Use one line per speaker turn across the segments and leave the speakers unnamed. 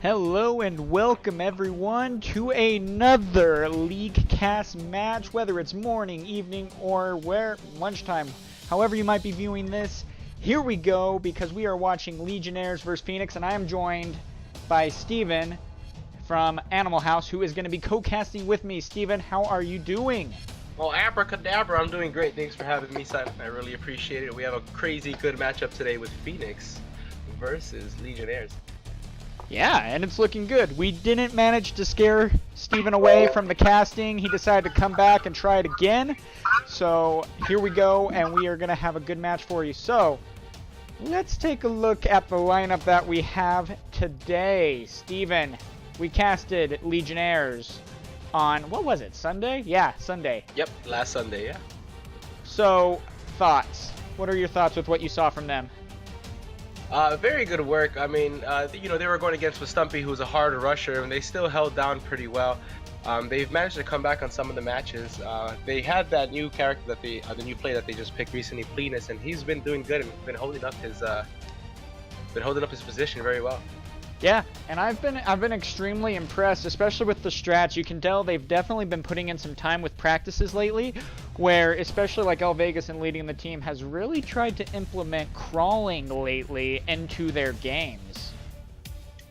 Hello and welcome everyone to another League Cast match, whether it's morning, evening, or lunchtime, however you might be viewing this. Here we go, because we are watching Legionnaires vs Phoenix, and I am joined by Steven from Animal House, who is going to be co-casting with me. Steven, how are you doing?
Well, abracadabra, I'm doing great. Thanks for having me, Simon. I really appreciate it. We have a crazy good matchup today with Phoenix versus Legionnaires.
Yeah, and it's looking good. We didn't manage to scare Steven away from the casting. He decided to come back and try it again. So here we go, and we are going to have a good match for you. So let's take a look at the lineup that we have today. Steven, we casted Legionnaires on, what was it, Sunday? Yeah, Sunday.
Yep, last Sunday, yeah.
So, thoughts. What are your thoughts with what you saw from them?
Very good work. I mean, they were going against Stumpy, who's a harder rusher, and they still held down pretty well. They've managed to come back on some of the matches. They had that new character that the new player that they just picked recently, Plenus, and he's been doing good and been holding up his position very well.
Yeah, and I've been extremely impressed, especially with the strats. You can tell they've definitely been putting in some time with practices lately, where especially like El Vegas and leading the team has really tried to implement crawling lately into their games.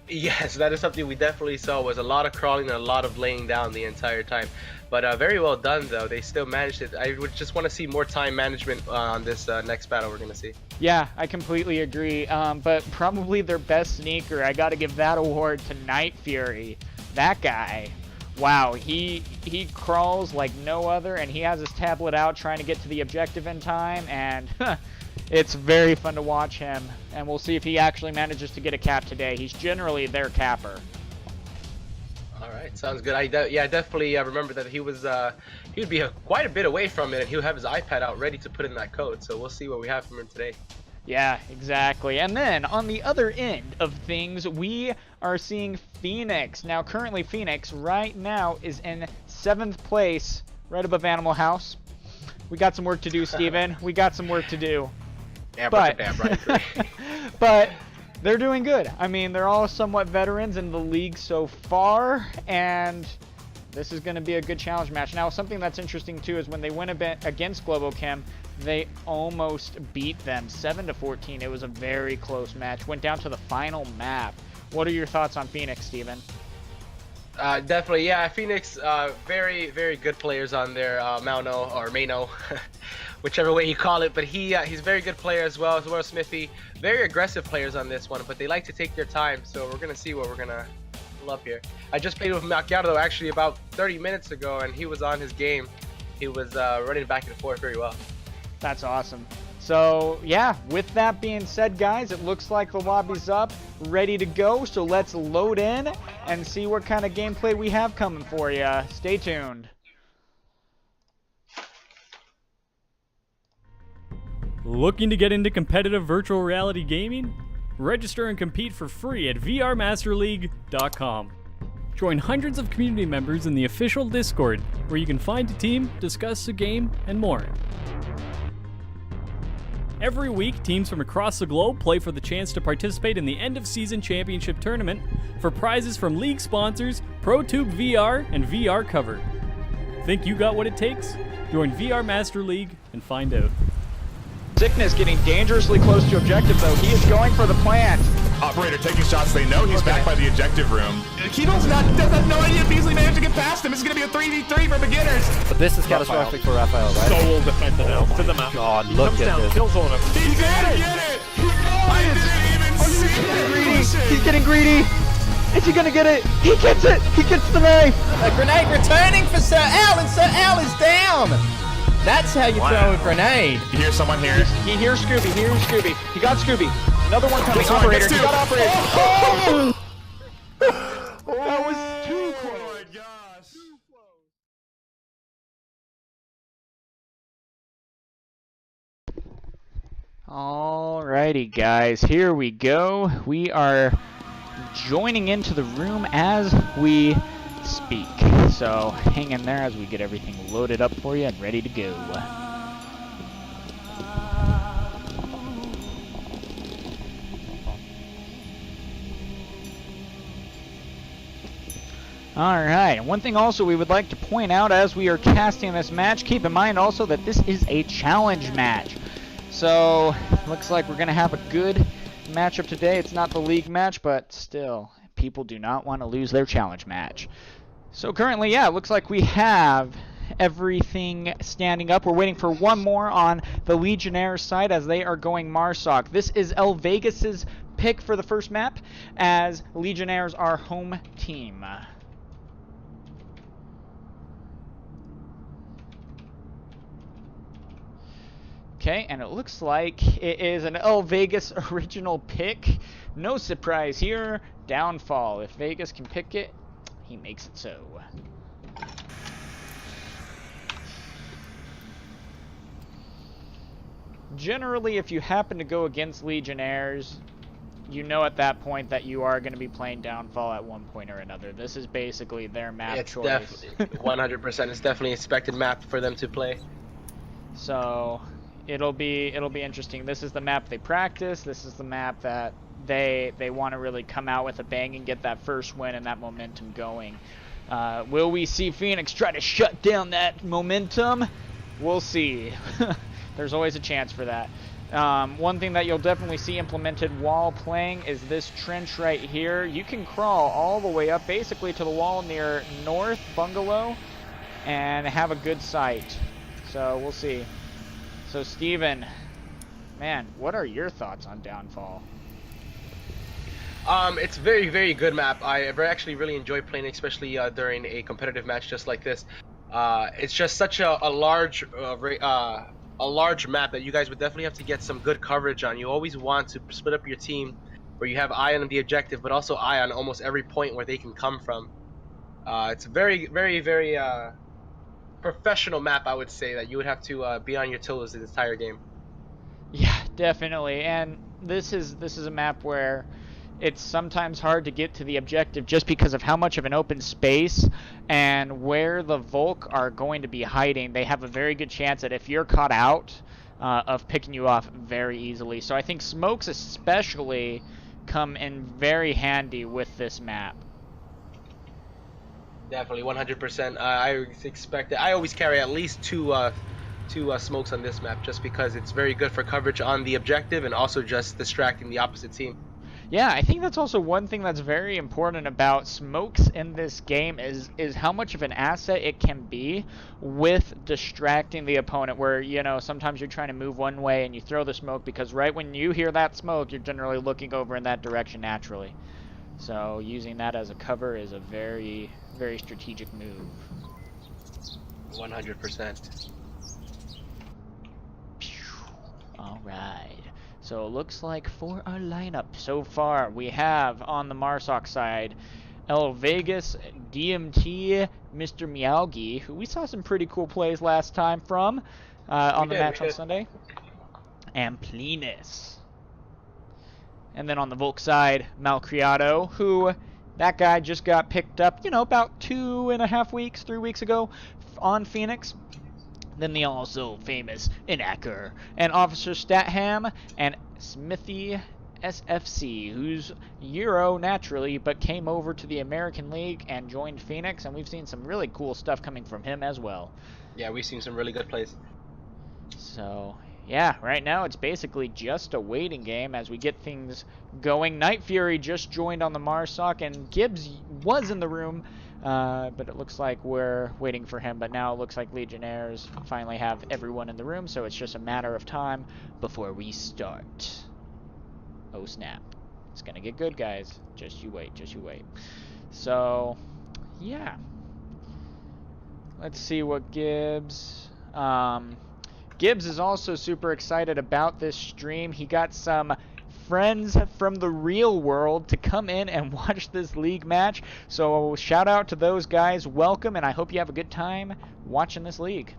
Yes, that is something we definitely saw, was a lot of crawling and a lot of laying down the entire time. But very well done, though. They still managed it. I would just want to see more time management on this next battle we're going to see. Yeah,
I completely agree. But probably their best sneaker, I got to give that award to Night Fury. That guy. Wow, he crawls like no other, and he has his tablet out trying to get to the objective in time, and it's very fun to watch him. And we'll see if he actually manages to get a cap today. He's generally their capper.
All right, sounds good. I definitely remember that he would be quite a bit away from it, and he would have his iPad out ready to put in that code. So we'll see what we have from him today.
Yeah, exactly. And then on the other end of things, we are seeing Phoenix. Now, currently Phoenix right now is in 7th place, right above Animal House. We got some work to do, Steven. We got some work to do. But they're doing good. I mean, they're all somewhat veterans in the league so far, and this is going to be a good challenge match. Now, something that's interesting too is when they went against Globochem, they almost beat them 7-14. It was a very close match. Went down to the final map. What are your thoughts on Phoenix, Steven?
Definitely, yeah. Phoenix, very, very good players on there. Mano or Mano, whichever way you call it. But he's a very good player as well as Smithy. Very aggressive players on this one, but they like to take their time. So we're gonna see what we're gonna pull up here. I just played with Macchiato actually about 30 minutes ago, and he was on his game. He was running back and forth very well.
That's awesome. So yeah, with that being said, guys, it looks like the lobby's up, ready to go. So let's load in and see what kind of gameplay we have coming for you. Stay tuned.
Looking to get into competitive virtual reality gaming? Register and compete for free at VRMasterLeague.com. Join hundreds of community members in the official Discord, where you can find a team, discuss a game, and more. Every week, teams from across the globe play for the chance to participate in the end-of-season championship tournament for prizes from league sponsors, ProTube VR, and VR Cover. Think you got what it takes? Join VR Master League and find out.
Sickness getting dangerously close to objective, though. He is going for the plant.
Operator taking shots. They know he's back by the objective room.
Kino's does have no idea if Beasley managed to get past him. It's going to be a 3v3 for beginners.
But this is catastrophic for Raphael, right?
Soul defender now to the map.
God, look at this.
Kills on him. He did it! I didn't even see it!
He's getting greedy. Is he going to get it? He gets it. He gets the knife.
A grenade returning for Sir Al, and Sir Al is down. That's how you throw a grenade.
You hear someone here?
He hears Scooby. He got Scooby. Another one coming. Operator. He got Operator. Oh! That was too close.
Oh my gosh.
Alrighty, guys. Here we go. We are joining into the room as we speak. So hang in there as we get everything loaded up for you and ready to go. Alright, and one thing also we would like to point out as we are casting this match, keep in mind also that this is a challenge match. So, looks like we're going to have a good matchup today. It's not the league match, but still, people do not want to lose their challenge match. So currently, yeah, it looks like we have everything standing up. We're waiting for one more on the Legionnaires side as they are going Marsoc. This is El Vegas's pick for the first map as Legionnaires are home team. Okay, and it looks like it is an El Vegas original pick. No surprise here. Downfall. If Vegas can pick it, he makes it so. Generally, if you happen to go against Legionnaires, you know at that point that you are going to be playing Downfall at one point or another. This is basically their map choice.
Definitely 100%. It's definitely an expected map for them to play.
So it'll be interesting. This is the map they practice. This is the map that they want to really come out with a bang and get that first win and that momentum going. Will we see Phoenix try to shut down that momentum? We'll see. There's always a chance for that. One thing that you'll definitely see implemented while playing is this trench right here. You can crawl all the way up basically to the wall near North Bungalow and have a good sight. So we'll see. So Steven, man, what are your thoughts on Downfall?
It's very, very good map. I actually really enjoy playing, especially during a competitive match just like this. It's just such a large map that you guys would definitely have to get some good coverage on. You always want to split up your team where you have eye on the objective, but also eye on almost every point where they can come from. It's a very, very, very professional map, I would say, that you would have to be on your toes the entire game.
Yeah, definitely. And this is a map where it's sometimes hard to get to the objective just because of how much of an open space and where the Volk are going to be hiding. They have a very good chance that if you're caught out of picking you off very easily. So I think smokes especially come in very handy with this map.
Definitely 100%. I expect that. I always carry at least two smokes on this map just because it's very good for coverage on the objective and also just distracting the opposite team.
Yeah, I think that's also one thing that's very important about smokes in this game is how much of an asset it can be with distracting the opponent where, you know, sometimes you're trying to move one way and you throw the smoke because right when you hear that smoke, you're generally looking over in that direction naturally. So using that as a cover is a very, very strategic move.
100%.
All right. So it looks like for our lineup so far, we have on the Marsoc side, El Vegas, DMT, Mr. Miyagi, who we saw some pretty cool plays last time from on the match on Sunday, and Plenus. And then on the Volk side, Malcriado, who that guy just got picked up, you know, about 3 weeks ago on Phoenix. Then the also famous Inacker and Officer Statham and Smithy SFC, who's Euro naturally, but came over to the American League and joined Phoenix, and we've seen some really cool stuff coming from him as well.
Yeah, we've seen some really good plays.
So, yeah, right now it's basically just a waiting game as we get things going. Night Fury just joined on the Marsoc, and Gibbs was in the room, but it looks like we're waiting for him. But now it looks like Legionnaires finally have everyone in the room, so it's just a matter of time before we start. Oh, snap. It's going to get good, guys. Just you wait, just you wait. So, yeah. Let's see what Gibbs... Gibbs is also super excited about this stream. He got some friends from the real world to come in and watch this league match. So shout out to those guys. Welcome, and I hope you have a good time watching this league.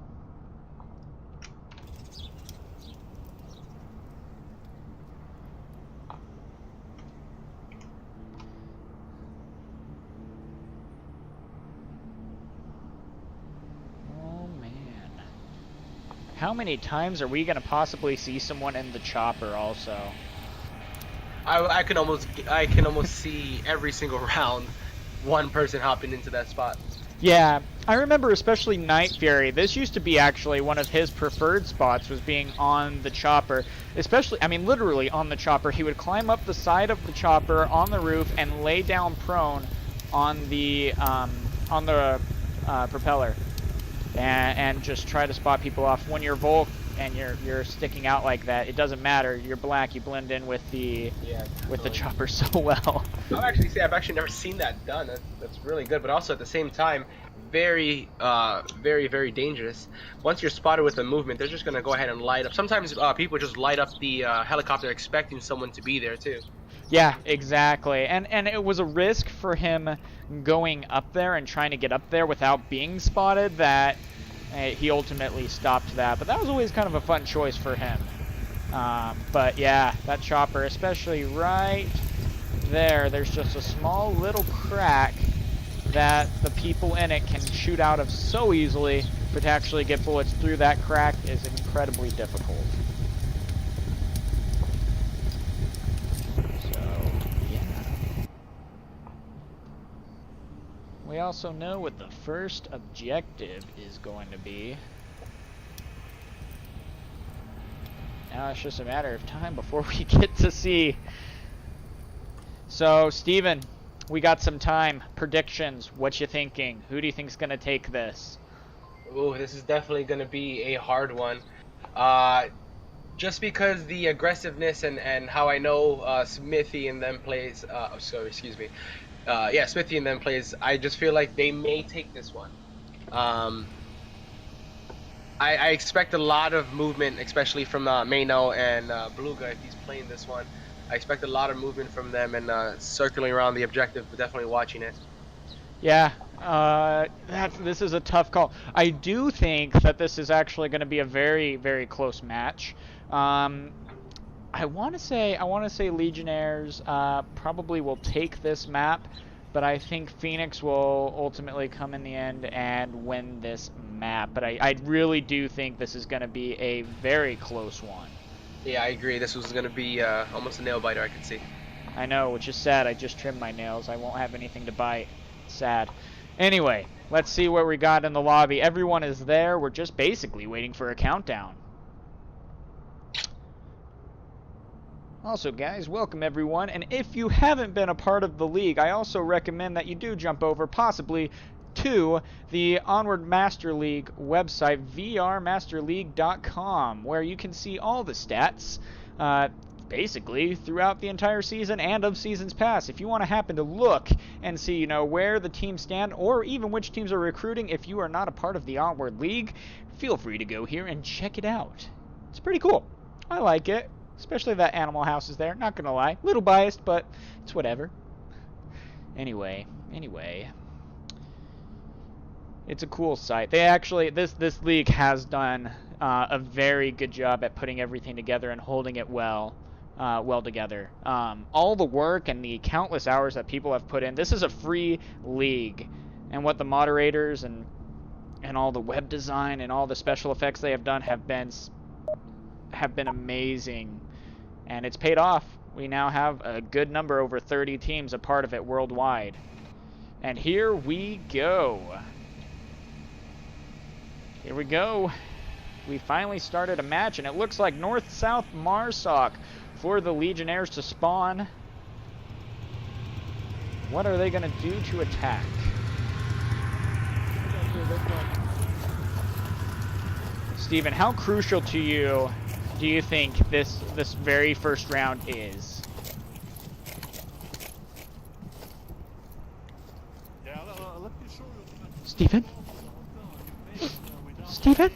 How many times are we going to possibly see someone in the chopper also?
I can almost see every single round. one person hopping into that spot.
Yeah, I remember especially Night Fury. This used to be actually one of his preferred spots, was being on the chopper. Especially, I mean, literally on the chopper. He would climb up the side of the chopper on the roof and lay down prone on the propeller, and just try to spot people off. When you're Volk and you're sticking out like that, it doesn't matter. You're black. You blend in with the chopper so well.
I've actually never seen that done. That's really good, but also at the same time, very, very dangerous. Once you're spotted with a movement, they're just gonna go ahead and light up. Sometimes people just light up the helicopter expecting someone to be there too.
Yeah, exactly. And it was a risk for him going up there and trying to get up there without being spotted that he ultimately stopped that. But that was always kind of a fun choice for him. But yeah, that chopper, especially right there, there's just a small little crack that the people in it can shoot out of so easily, but to actually get bullets through that crack is incredibly difficult. We also know what the first objective is going to be. Now it's just a matter of time before we get to see. So, Steven, we got some time. Predictions. What you thinking? Who do you think's going to take this?
Ooh, this is definitely going to be a hard one. Just because the aggressiveness and how I know Smithy and them plays. Smithy and them plays. I just feel like they may take this one. I expect a lot of movement, especially from Mano and Beluga if he's playing this one. I expect a lot of movement from them and circling around the objective, but definitely watching it.
Yeah, this is a tough call. I do think that this is actually going to be a very, very close match. I want to say Legionnaires probably will take this map, but I think Phoenix will ultimately come in the end and win this map. But I really do think this is going to be a very close one.
Yeah, I agree. This was going to be almost a nail biter, I could see.
I know, which is sad. I just trimmed my nails. I won't have anything to bite. Sad. Anyway, let's see what we got in the lobby. Everyone is there. We're just basically waiting for a countdown. Also, guys, welcome everyone, and if you haven't been a part of the league, I also recommend that you do jump over possibly to the Onward Master League website, vrmasterleague.com, where you can see all the stats, basically, throughout the entire season and of seasons past. If you want to happen to look and see, you know, where the teams stand, or even which teams are recruiting, if you are not a part of the Onward League, feel free to go here and check it out. It's pretty cool. I like it. Especially that Animal House is there, not gonna lie. Little biased, but it's whatever. Anyway. It's a cool site. They actually, this league has done a very good job at putting everything together and holding it well together. All the work and the countless hours that people have put in. This is a free league. And what the moderators and all the web design and all the special effects they have done have been amazing, and it's paid off. We now have a good number, over 30 teams a part of it worldwide. And here we go. We finally started a match, and it looks like North-South Marsoc for the Legionnaires to spawn. What are they going to do to attack? Steven, how crucial to you do you think this very first round is? Steven? Steven?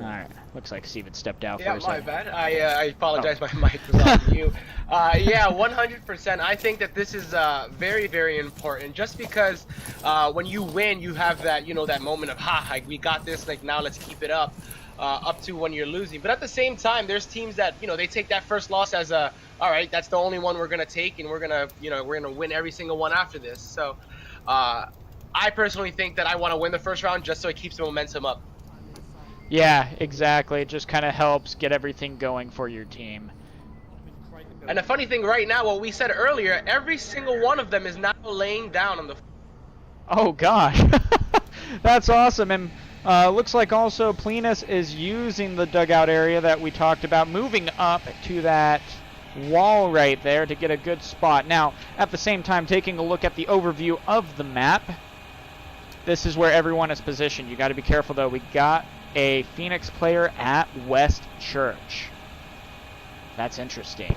Alright, looks like Steven stepped out for a second.
Yeah, my bad. I apologize, my mic was on mute. Yeah, 100%. I think that this is very, very important, just because when you win, you have that, that moment of, we got this, like, now let's keep it up to when you're losing. But at the same time, there's teams that, they take that first loss as all right, that's the only one we're going to take, and we're going to, we're going to win every single one after this. So I personally think that I want to win the first round just so it keeps the momentum up.
Yeah, exactly. It just kind of helps get everything going for your team.
And the funny thing right now, what we said earlier, every single one of them is now laying down on the.
Oh gosh, that's awesome. And looks like also Plenus is using the dugout area that we talked about, moving up to that wall right there to get a good spot. Now, at the same time, taking a look at the overview of the map, this is where everyone is positioned. You got to be careful though. We got a Phoenix player at West Church. That's interesting.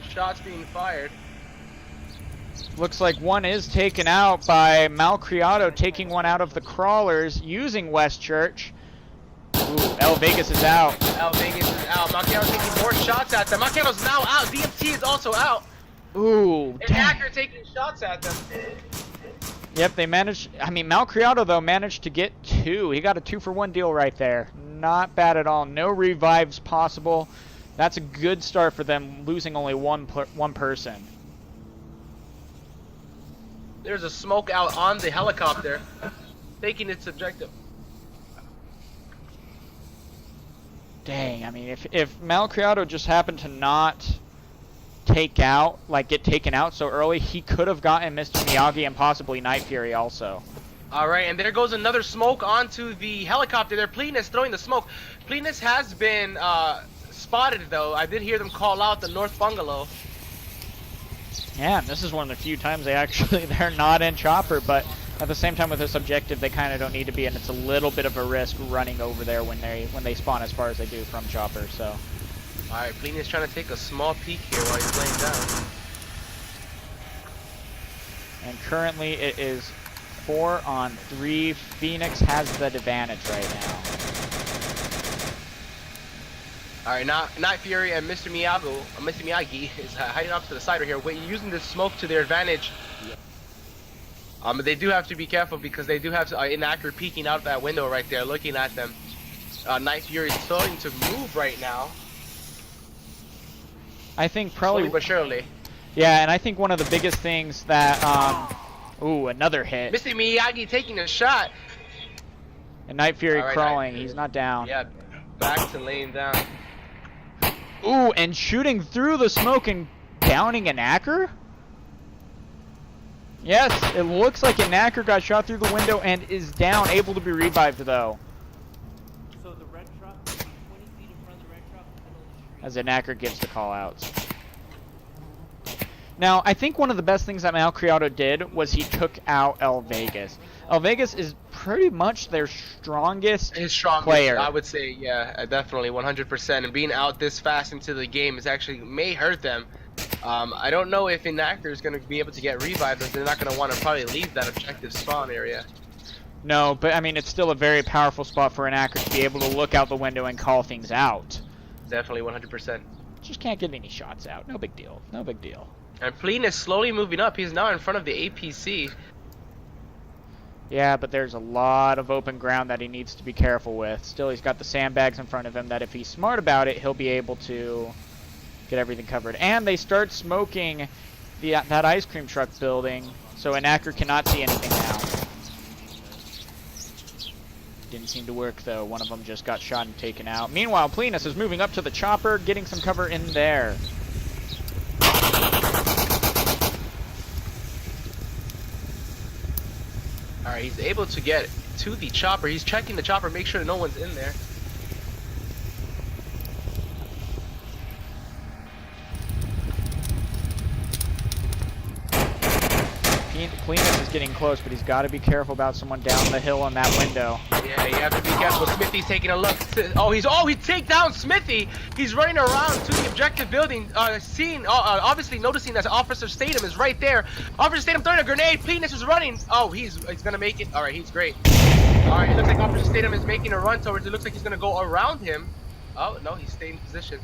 Shots being fired.
Looks like one is taken out by Malcriado, taking one out of the crawlers using West Church. Ooh, El Vegas is out.
El Vegas is out. Malcriado's taking more shots at them. Malcriado's now out. DMT is also out.
Ooh,
And
dang.
Hacker taking shots at them.
Yep, they managed. I mean, Malcriado, though, managed to get 2. He got a 2-for-1 deal right there. Not bad at all. No revives possible. That's a good start for them, losing only one person.
There's a smoke out on the helicopter, taking its objective.
Dang, I mean, if Malcriado just happened to not get taken out so early, he could have gotten Mr. Miyagi and possibly Night Fury also.
All right, and there goes another smoke onto the helicopter there. Plenus throwing the smoke. Plenus has been spotted, though. I did hear them call out the North Bungalow.
Yeah, and this is one of the few times they're not in chopper, but at the same time with this objective, they kind of don't need to be, and it's a little bit of a risk running over there when they spawn as far as they do from chopper. So.
All right, Plenus trying to take a small peek here while he's laying down.
And currently it is 4-on-3. Phoenix has the advantage right now.
All right, now Night Fury and Mr. Miyagi is hiding off to the side right here, using this smoke to their advantage. But they do have to be careful because they do have Inaccurate peeking out that window right there, looking at them. Night Fury is starting to move right now.
I think probably.
Slowly but surely.
Yeah, and I think one of the biggest things that ooh, another hit.
Mr. Miyagi taking a shot.
And Night Fury
All right,
crawling.
Night
He's not down.
Yeah, back to laying down.
Ooh, and shooting through the smoke and downing an Acker? Yes, it looks like an Acker got shot through the window and is down, able to be revived though.
So the red truck, 20 feet in front of the red truck.
As an Acker gives the call outs. Now, I think one of the best things that Malcriado did was he took out El Vegas. El Vegas is pretty much their strongest player.
I would say, yeah, definitely, 100%. And being out this fast into the game is actually may hurt them. I don't know if Inaccurate is going to be able to get revived, but they're not going to want to probably leave that objective spawn area.
No, but I mean, it's still a very powerful spot for Inaccurate to be able to look out the window and call things out.
Definitely 100%.
Just can't get any shots out. No big deal. No big deal.
And Pleen is slowly moving up. He's now in front of the APC.
Yeah, but there's a lot of open ground that he needs to be careful with. Still, he's got the sandbags in front of him that if he's smart about it, he'll be able to get everything covered. And they start smoking that ice cream truck building, so Inaccurate cannot see anything now. Didn't seem to work, though. One of them just got shot and taken out. Meanwhile, Plenus is moving up to the chopper, getting some cover in there.
Alright, he's able to get to the chopper. He's checking the chopper, make sure no one's in there.
Plenus is getting close, but he's got to be careful about someone down the hill on that window.
Yeah, you have to be careful. Smithy's taking a look. He take down Smithy. He's running around to the objective building, obviously noticing that Officer Statham is right there. Officer Statham throwing a grenade. Plenus is running. Oh, he's gonna make it. All right, he's great. All right, it looks like Officer Statham is making a run towards. It looks like he's gonna go around him. Oh no, he stayed in position.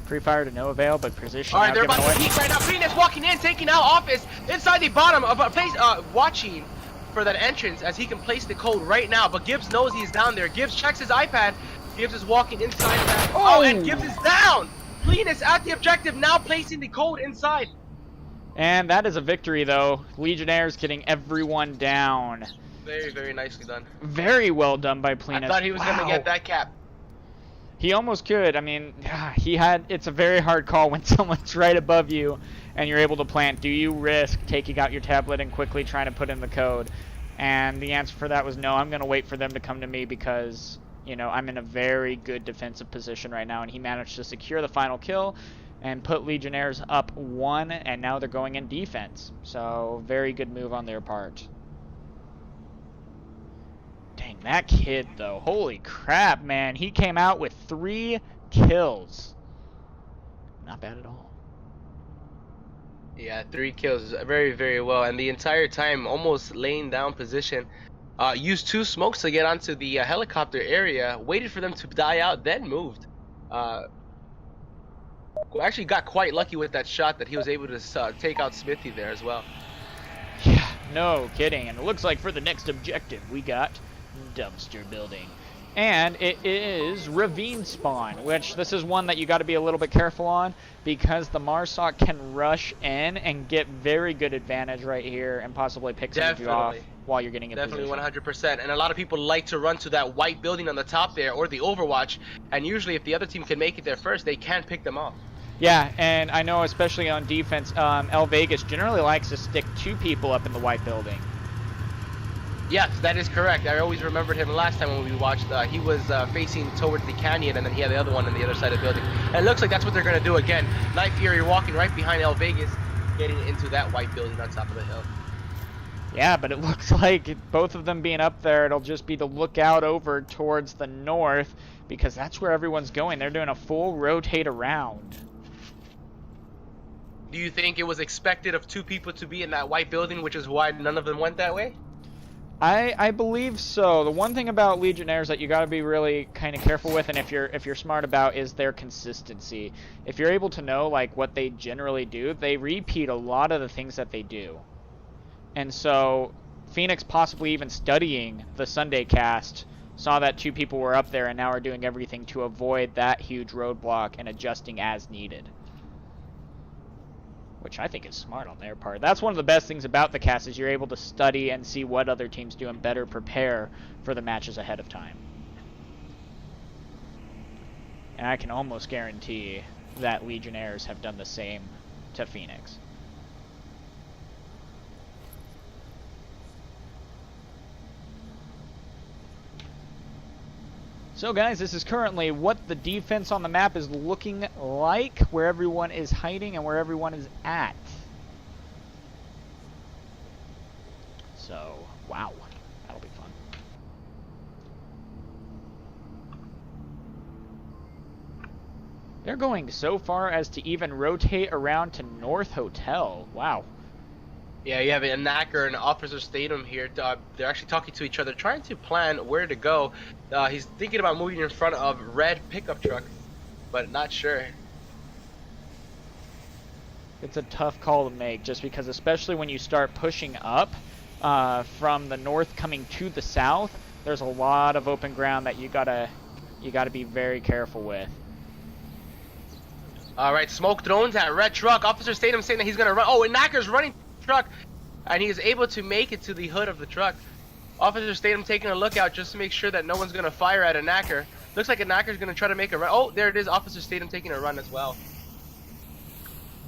Pre-fire to no avail, but position.
All right, they're about to peek right now. Plenus walking in, taking out Office inside the bottom of a place, watching for that entrance as he can place the code right now. But Gibbs knows he's down there. Gibbs checks his iPad. Gibbs is walking inside that. Oh, and Gibbs is down. Plenus at the objective, now placing the code inside.
And that is a victory, though. Legionnaires getting everyone down.
Very, very nicely done.
Very well done by Plenus.
I thought he was going to get that cap.
He almost could. I mean, it's a very hard call when someone's right above you and you're able to plant. Do you risk taking out your tablet and quickly trying to put in the code? And the answer for that was no. I'm going to wait for them to come to me because, you know, I'm in a very good defensive position right now. And he managed to secure the final kill and put Legionnaires up 1, and now they're going in defense. So, very good move on their part. Dang, that kid, though. Holy crap, man. He came out with 3 kills. Not bad at all.
Yeah, 3 kills. Very, very well. And the entire time, almost laying down position. Used 2 smokes to get onto the helicopter area. Waited for them to die out, then moved. Actually got quite lucky with that shot that he was able to take out Smithy there as well.
Yeah, no kidding. And it looks like for the next objective, we got dumpster building. And it is ravine spawn, which this is one that you got to be a little bit careful on because the Marsoc can rush in and get very good advantage right here and possibly pick some of you off while you're getting in
Definitely
position.
100%. And a lot of people like to run to that white building on the top there or the Overwatch. And usually if the other team can make it there first, they can pick them off.
Yeah, and I know especially on defense, El Vegas generally likes to stick 2 people up in the white building.
Yes, that is correct. I always remembered him last time when we watched. He was facing towards the canyon, and then he had the other one on the other side of the building. And it looks like that's what they're going to do again. Night Fury walking right behind El Vegas, getting into that white building on top of the hill.
Yeah, but it looks like both of them being up there, it'll just be the lookout over towards the north, because that's where everyone's going. They're doing a full rotate around.
Do you think it was expected of 2 people to be in that white building, which is why none of them went that way?
I believe so. The one thing about Legionnaires that you got to be really kind of careful with, and if you're smart about, is their consistency. If you're able to know like what they generally do, they repeat a lot of the things that they do. And so Phoenix, possibly even studying the Sunday cast, saw that 2 people were up there and now are doing everything to avoid that huge roadblock and adjusting as needed. Which I think is smart on their part. That's one of the best things about the cast is you're able to study and see what other teams do and better prepare for the matches ahead of time. And I can almost guarantee that Legionnaires have done the same to Phoenix. So guys, this is currently what the defense on the map is looking like, where everyone is hiding and where everyone is at. So, wow, that'll be fun. They're going so far as to even rotate around to North Hotel. Wow.
Yeah, you have a Knacker and Officer Statham here. They're actually talking to each other, trying to plan where to go. He's thinking about moving in front of red pickup truck, but not sure.
It's a tough call to make, just because especially when you start pushing up from the north coming to the south, there's a lot of open ground that you gotta be very careful with.
All right, smoke drones at red truck. Officer Statham saying that he's gonna run. Oh, and Knacker's running truck, and he is able to make it to the hood of the truck. Officer Statham taking a look out just to make sure that no one's gonna fire at a Knacker. Looks like a Knacker's gonna try to make a run. Oh, there it is. Officer Statham taking a run as well.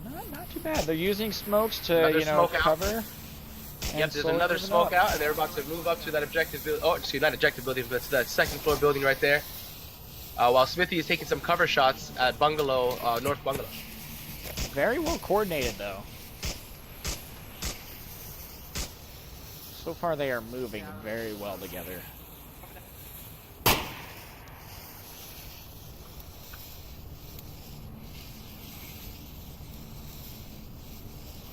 Not too bad. They're using smokes to
Another smoke out.
cover.
Yep, there's another smoke out, and they're about to move up to that objective building. Oh, excuse me, not objective building, but it's that second floor building right there. While Smithy is taking some cover shots at Bungalow, North Bungalow.
Very well coordinated, though. So far, they are moving very well together.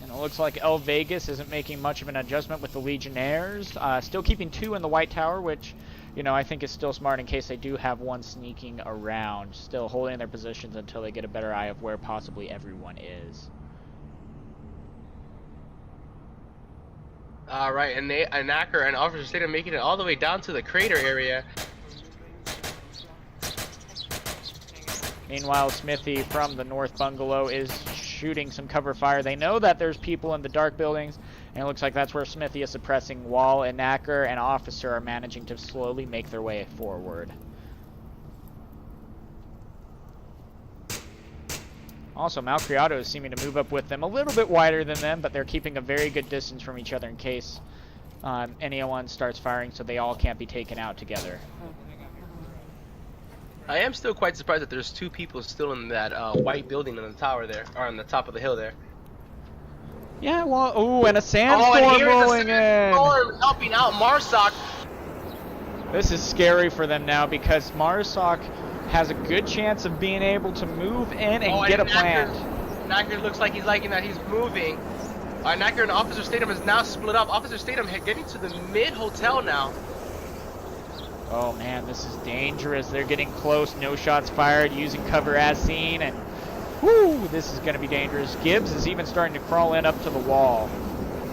And it looks like El Vegas isn't making much of an adjustment with the Legionnaires. Still keeping 2 in the White Tower, which, you know, I think is still smart in case they do have one sneaking around. Still holding their positions until they get a better eye of where possibly everyone is.
Alright, and Knacker and Officer Statham making it all the way down to the crater area.
Meanwhile, Smithy from the North Bungalow is shooting some cover fire. They know that there's people in the dark buildings, and it looks like that's where Smithy is suppressing. Wall and Knacker and Officer are managing to slowly make their way forward. Also, Malcriado is seeming to move up with them, a little bit wider than them, but they're keeping a very good distance from each other in case anyone starts firing, so they all can't be taken out together.
I am still quite surprised that there's 2 people still in that white building on the tower there, or on the top of the hill there.
Yeah, well, ooh, and a sandstorm
and here's
rolling
the
in.
sandstorm helping out Marsoc.
This is scary for them now because Marsoc has a good chance of being able to move in and get a plant.
Knacker looks like he's liking that he's moving. Knacker and Officer Statham is now split up. Officer Statham getting to the mid-hotel now.
Oh man, this is dangerous. They're getting close. No shots fired, using cover as seen, and whoo, this is going to be dangerous. Gibbs is even starting to crawl in up to the wall.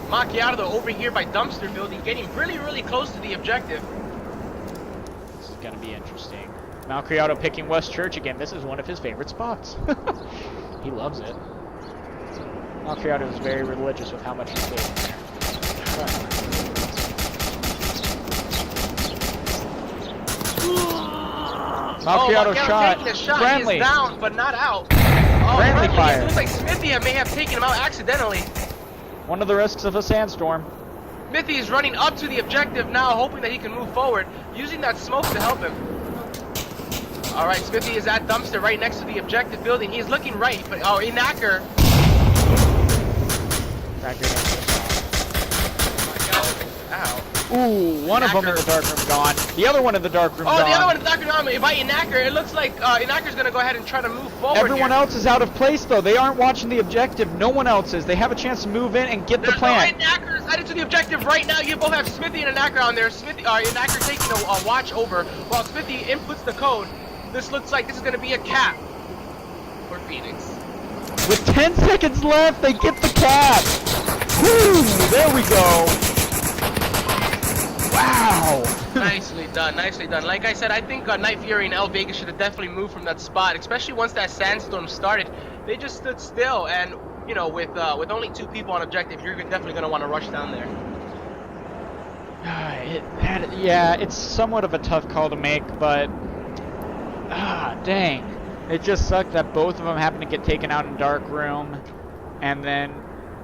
Macchiato over here by dumpster building, getting really, really close to the objective.
This is going to be interesting. Malcriado picking West Church again. This is one of his favorite spots. He loves it. Malcriado is very religious with how much he stays in there. Malcriado shot. Friendly.
He is down, but not out. Oh,
Friendly fire.
It looks like Smithy may have taken him out accidentally.
One of the risks of a sandstorm.
Smithy is running up to the objective now, hoping that he can move forward, using that smoke to help him. Alright, Smithy is at dumpster right next to the objective building. He's looking right, but in Knacker. Ow.
Ooh, one of them in the dark room gone. The other one in the dark room gone.
Oh, the other one in the dark room by Knacker. It looks like Knacker's gonna go ahead and try to move forward.
Everyone else is out of place though. They aren't watching the objective. No one else is. They have a chance to move in and get the plant.
Knacker is headed to the objective right now. You both have Smithy and Knacker on there. Knacker taking a watch over while Smithy inputs the code. This looks like this is gonna be a cap for Phoenix.
With 10 seconds left, they get the cap. Woo! There we go. Wow.
Nicely done, nicely done. Like I said, I think Night Fury and El Vega should have definitely moved from that spot, especially once that sandstorm started. They just stood still, and you know, with only 2 people on objective, you're definitely gonna want to rush down there.
Yeah, it's somewhat of a tough call to make, but dang. It just sucked that both of them happened to get taken out in dark room, and then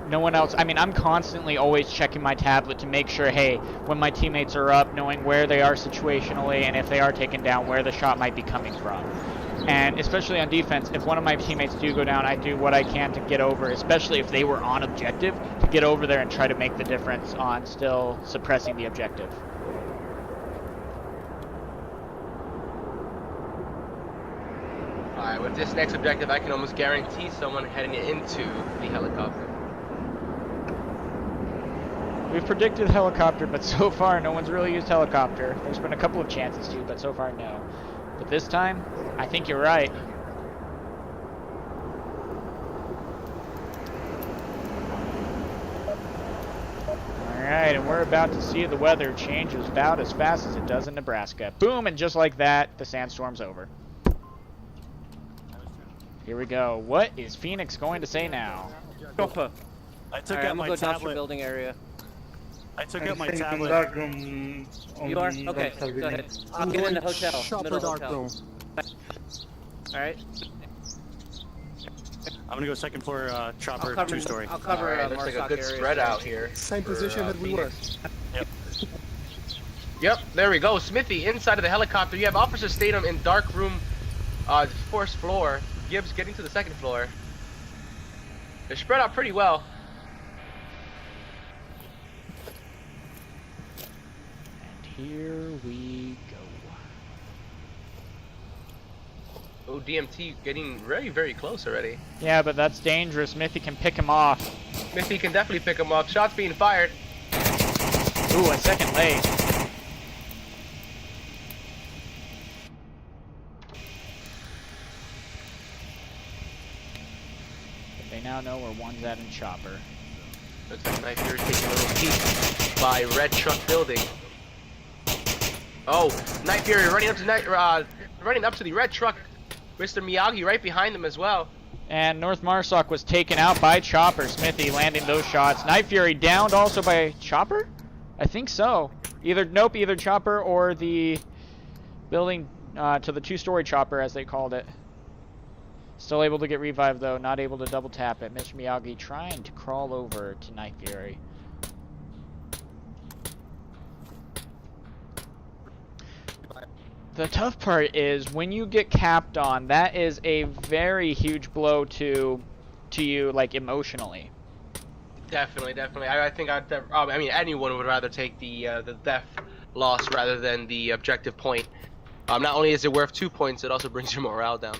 no one else. I mean, I'm constantly always checking my tablet to make sure, hey, when my teammates are up, knowing where they are situationally, and if they are taken down, where the shot might be coming from. And especially on defense, if one of my teammates do go down, I do what I can to get over, especially if they were on objective, to get over there and try to make the difference on still suppressing the objective.
Alright, with this next objective, I can almost guarantee someone heading into the helicopter.
We've predicted helicopter, but so far no one's really used helicopter. There's been a couple of chances to, but so far no. But this time, I think you're right. Alright, and we're about to see the weather change about as fast as it does in Nebraska. Boom, and just like that, the sandstorm's over. Here we go. What is Phoenix going to say now?
Chopper.
I took
Alright,
out
I'm
my
gonna go dumpster
tablet.
building area.
I took out my tablet.
You are? Okay, go ahead. I'll get in the hotel. Middle hotel. Alright.
I'm gonna go second floor chopper 2-story.
I'll cover
Alright, looks like a
Marsoc
good
area.
spread out here.
Same position that we were.
Yep.
Yep, there we go. Smithy inside of the helicopter. You have Officer Statham in dark room, first floor. Gibbs getting to the second floor. They're spread out pretty well.
And here we go.
Oh, DMT getting very, very close already.
Yeah, but that's dangerous. Smithy can pick him off.
Smithy can definitely pick him up. Shots being fired.
Ooh, a second late. They now know where one's at in chopper.
Looks like Night Fury taking a little peek by red truck building. Oh, Night Fury running up to the red truck. Mr. Miyagi right behind them as well.
And North Marsoc was taken out by Chopper. Smithy landing those shots. Night Fury downed also by Chopper? I think so. Either Chopper or the building to the two-story Chopper, as they called it. Still able to get revived, though. Not able to double tap it. Mr. Miyagi trying to crawl over to Night Fury. The tough part is when you get capped on, that is a very huge blow to you, like, emotionally.
Definitely. I think I mean, anyone would rather take the death loss rather than the objective point. Not only is it worth 2 points, it also brings your morale down.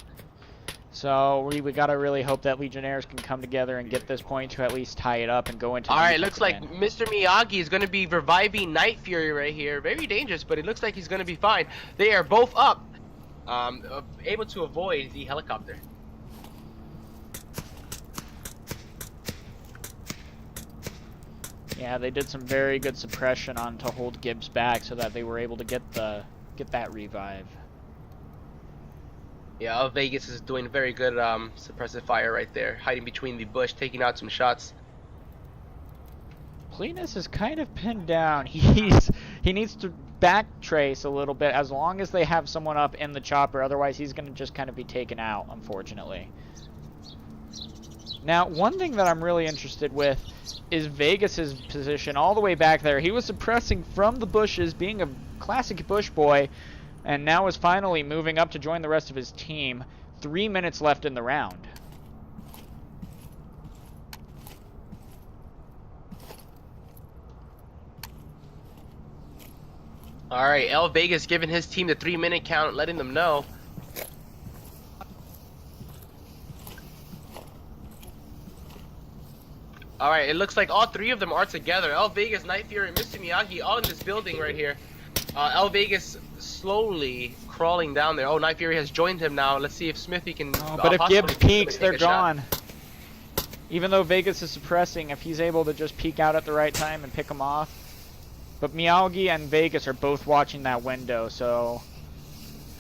So we gotta really hope that Legionnaires can come together and get this point to at least tie it up and go into.
All right, looks like Mr. Miyagi is going to be reviving Night Fury right here. Very dangerous, but it looks like he's going to be fine. They are both up, able to avoid the helicopter.
Yeah, they did some very good suppression on to hold Gibbs back so that they were able to get that revive.
Yeah, Vegas is doing very good suppressive fire right there, hiding between the bush, taking out some shots.
Plenus is kind of pinned down. He needs to backtrace a little bit as long as they have someone up in the chopper. Otherwise, he's going to just kind of be taken out, unfortunately. Now, one thing that I'm really interested with is Vegas's position all the way back there. He was suppressing from the bushes, being a classic bush boy, and now is finally moving up to join the rest of his team. 3 minutes left in the round.
Alright, El Vegas giving his team the 3-minute count, letting them know. Alright, it looks like all 3 of them are together. El Vegas, Night Fury, and Mr. Miyagi all in this building right here. El Vegas slowly crawling down there. Oh, Night Fury has joined him now. Let's see if Smithy can...
but if Gibbs peeks, they're gone. Even though Vegas is suppressing, if he's able to just peek out at the right time and pick them off. But Miyagi and Vegas are both watching that window, so...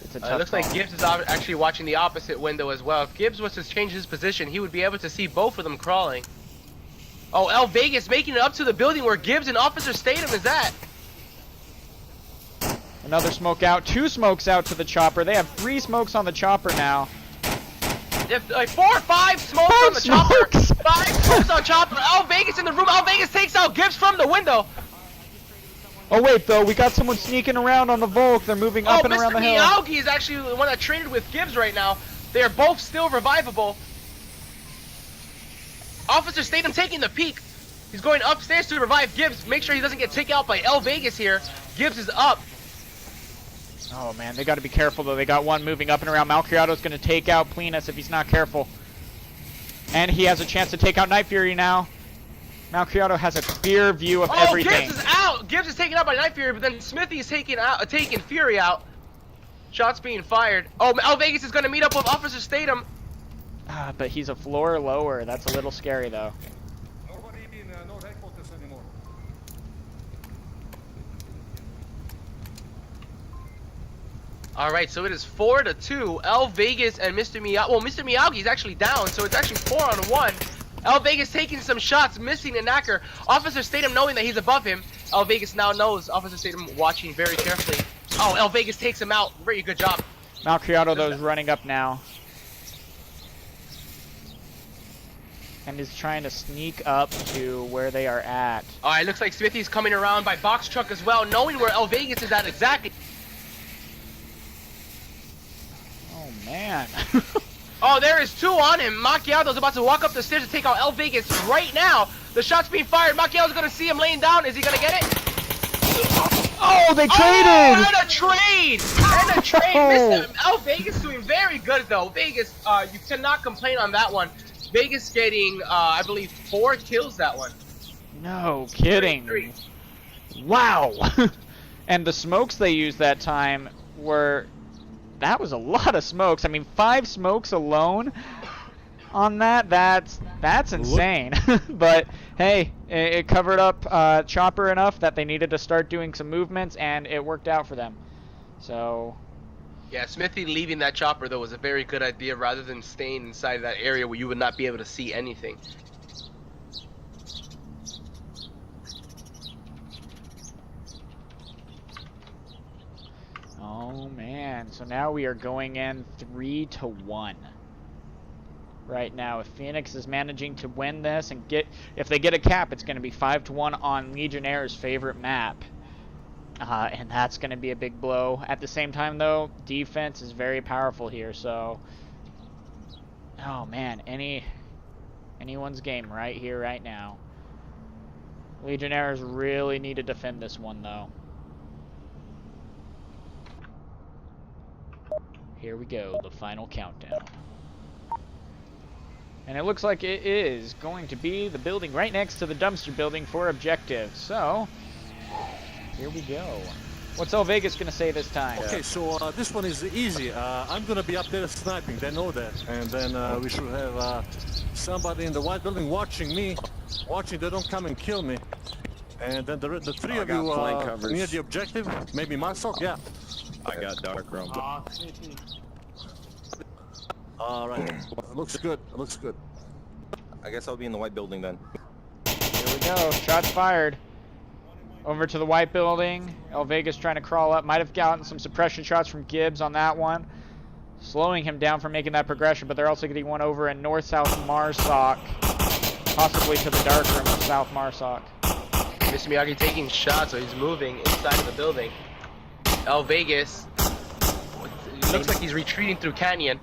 it's a tough
it looks
call.
like Gibbs is actually watching the opposite window as well. If Gibbs was to change his position, he would be able to see both of them crawling. Oh, El Vegas making it up to the building where Gibbs and Officer Statham is at.
Another smoke out. 2 smokes out to the chopper. They have 3 smokes on the chopper now.
Like 4 or 5 smokes on the chopper. 5 smokes on chopper. El Vegas in the room. El Vegas takes out Gibbs from the window.
Oh wait, though, we got someone sneaking around on the Volk. They're moving up and around the hill.
Mr. Miyagi is actually the one that traded with Gibbs right now. They are both still revivable. Officer Statham taking the peek. He's going upstairs to revive Gibbs. Make sure he doesn't get taken out by El Vegas here. Gibbs is up.
Oh man, they got to be careful though. They got one moving up and around. Malcriado's going to take out Plenus if he's not careful. And he has a chance to take out Night Fury now. Malcriado has a clear view of everything.
Gibbs is out. Gibbs is taken out by Night Fury, but then Smithy is taking Fury out. Shots being fired. Oh, El Vegas is going to meet up with Officer Statham.
But he's a floor lower. That's a little scary though.
Alright, so it is 4-2. El Vegas and Mr. Miyagi. Well, Mr. Miyagi is actually down, so it's actually 4-on-1. El Vegas taking some shots, missing a knacker. Officer Statham knowing that he's above him. El Vegas now knows. Officer Statham watching very carefully. Oh, El Vegas takes him out. Very good job.
Malcriado though is running up now. And is trying to sneak up to where they are at.
Alright, looks like Smithy's coming around by box truck as well, knowing where El Vegas is at exactly.
Oh man.
Oh, there is 2 on him. Macchiato's about to walk up the stairs to take out El Vegas right now. The shot's being fired. Macchiato's gonna see him laying down. Is he gonna get it?
Oh, they traded!
Oh, and a trade! And a trade! Mr. El Vegas doing very good though. Vegas, you cannot complain on that one. Vegas getting, I believe, 4 kills that one.
No kidding.
3.
Wow. And the smokes they used that time were... that was a lot of smokes. I mean, 5 smokes alone on that, that's insane. But hey, it covered up Chopper enough that they needed to start doing some movements, and it worked out for them. So
Yeah, Smithy leaving that chopper though was a very good idea rather than staying inside that area where you would not be able to see anything.
Oh man, so now we are going in 3-1. Right now, if Phoenix is managing to win this and if they get a cap, it's going to be 5-1 on Legionnaires' favorite map. And that's going to be a big blow. At the same time, though, defense is very powerful here. So, oh man, anyone's game right here, right now. Legionnaires really need to defend this one, though. Here we go, the final countdown. And it looks like it is going to be the building right next to the dumpster building for objective. So, here we go. What's El Vegas going to say this time?
Okay, so this one is easy. I'm going to be up there sniping. They know that. And then we should have somebody in the white building watching me. Watching they don't come and kill me. And then the three of you near the objective. Maybe Marcel? Yeah.
I got dark room.
All right. Looks good. Looks good.
I guess I'll be in the white building then.
Here we go. Shots fired. Over to the white building. El Vegas trying to crawl up. Might have gotten some suppression shots from Gibbs on that one. Slowing him down from making that progression, but they're also getting one over in north-south Marsoc. Possibly to the dark room of South Marsoc.
Mr. Miyagi taking shots, so he's moving inside of the building. El Vegas, it looks like he's retreating through Canyon.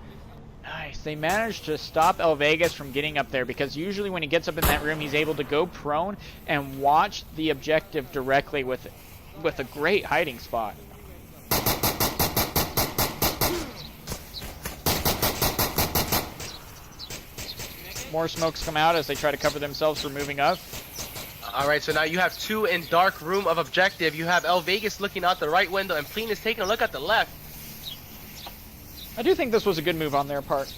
Nice. They managed to stop El Vegas from getting up there because usually when he gets up in that room, he's able to go prone and watch the objective directly with a great hiding spot. More smokes come out as they try to cover themselves for moving up.
Alright, so now you have two in dark room of objective. You have El Vegas looking out the right window and Pleen is taking a look at the left.
I do think this was a good move on their part.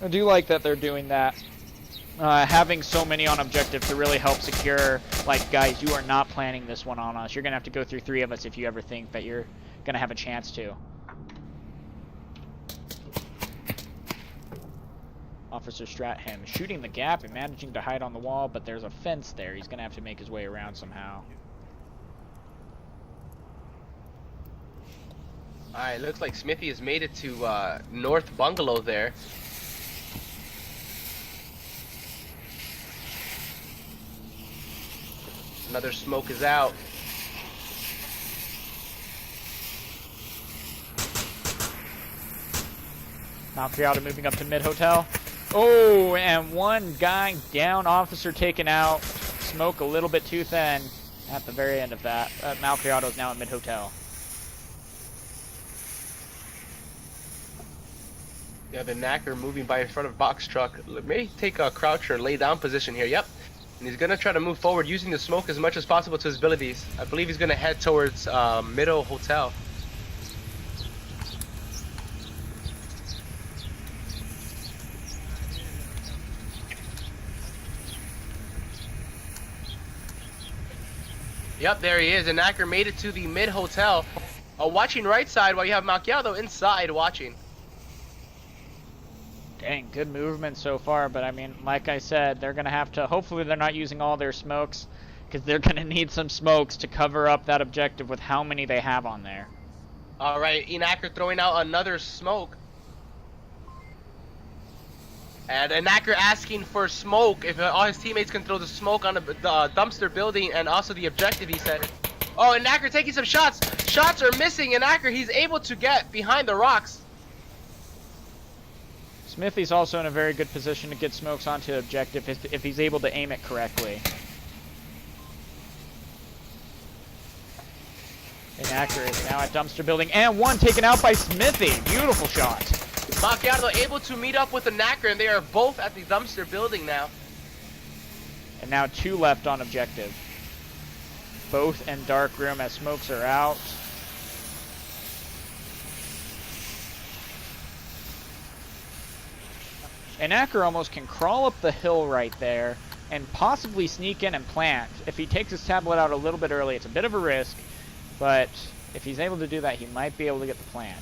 I do like that they're doing that. Having so many on objective to really help secure, like, guys, you are not planning this one on us. You're going to have to go through 3 of us if you ever think that you're going to have a chance to. Officer Stratham shooting the gap and managing to hide on the wall, but there's a fence there. He's going to have to make his way around somehow.
Alright, looks like Smithy has made it to North Bungalow there. Another smoke is out.
Malcriado moving up to mid-hotel. Oh, and one guy down, officer taken out. Smoke a little bit too thin at the very end of that. Malcriado is now at mid-hotel.
Yeah, the Knacker moving by in front of box truck. May take a croucher and lay down position here. Yep. And he's going to try to move forward using the smoke as much as possible to his abilities. I believe he's going to head towards Middle Hotel. Yep, there he is. And Knacker made it to the Mid Hotel. Watching right side while you have Macchiato inside watching.
Dang, good movement so far, but I mean, like I said, they're going to have to, hopefully they're not using all their smokes, because they're going to need some smokes to cover up that objective with how many they have on there.
Alright, Knacker throwing out another smoke. And Knacker asking for smoke, if all his teammates can throw the smoke on the dumpster building and also the objective, he said. Oh, and Knacker taking some shots. Shots are missing, and Knacker, he's able to get behind the rocks.
Smithy's also in a very good position to get smokes onto objective if he's able to aim it correctly. And Knacker is now at dumpster building, and one taken out by Smithy. Beautiful shot.
Macchiato able to meet up with the Knacker, and they are both at the dumpster building now.
And now 2 left on objective. Both in dark room as smokes are out. And Knacker almost can crawl up the hill right there and possibly sneak in and plant. If he takes his tablet out a little bit early, it's a bit of a risk, but If he's able to do that, he might be able to get the plant.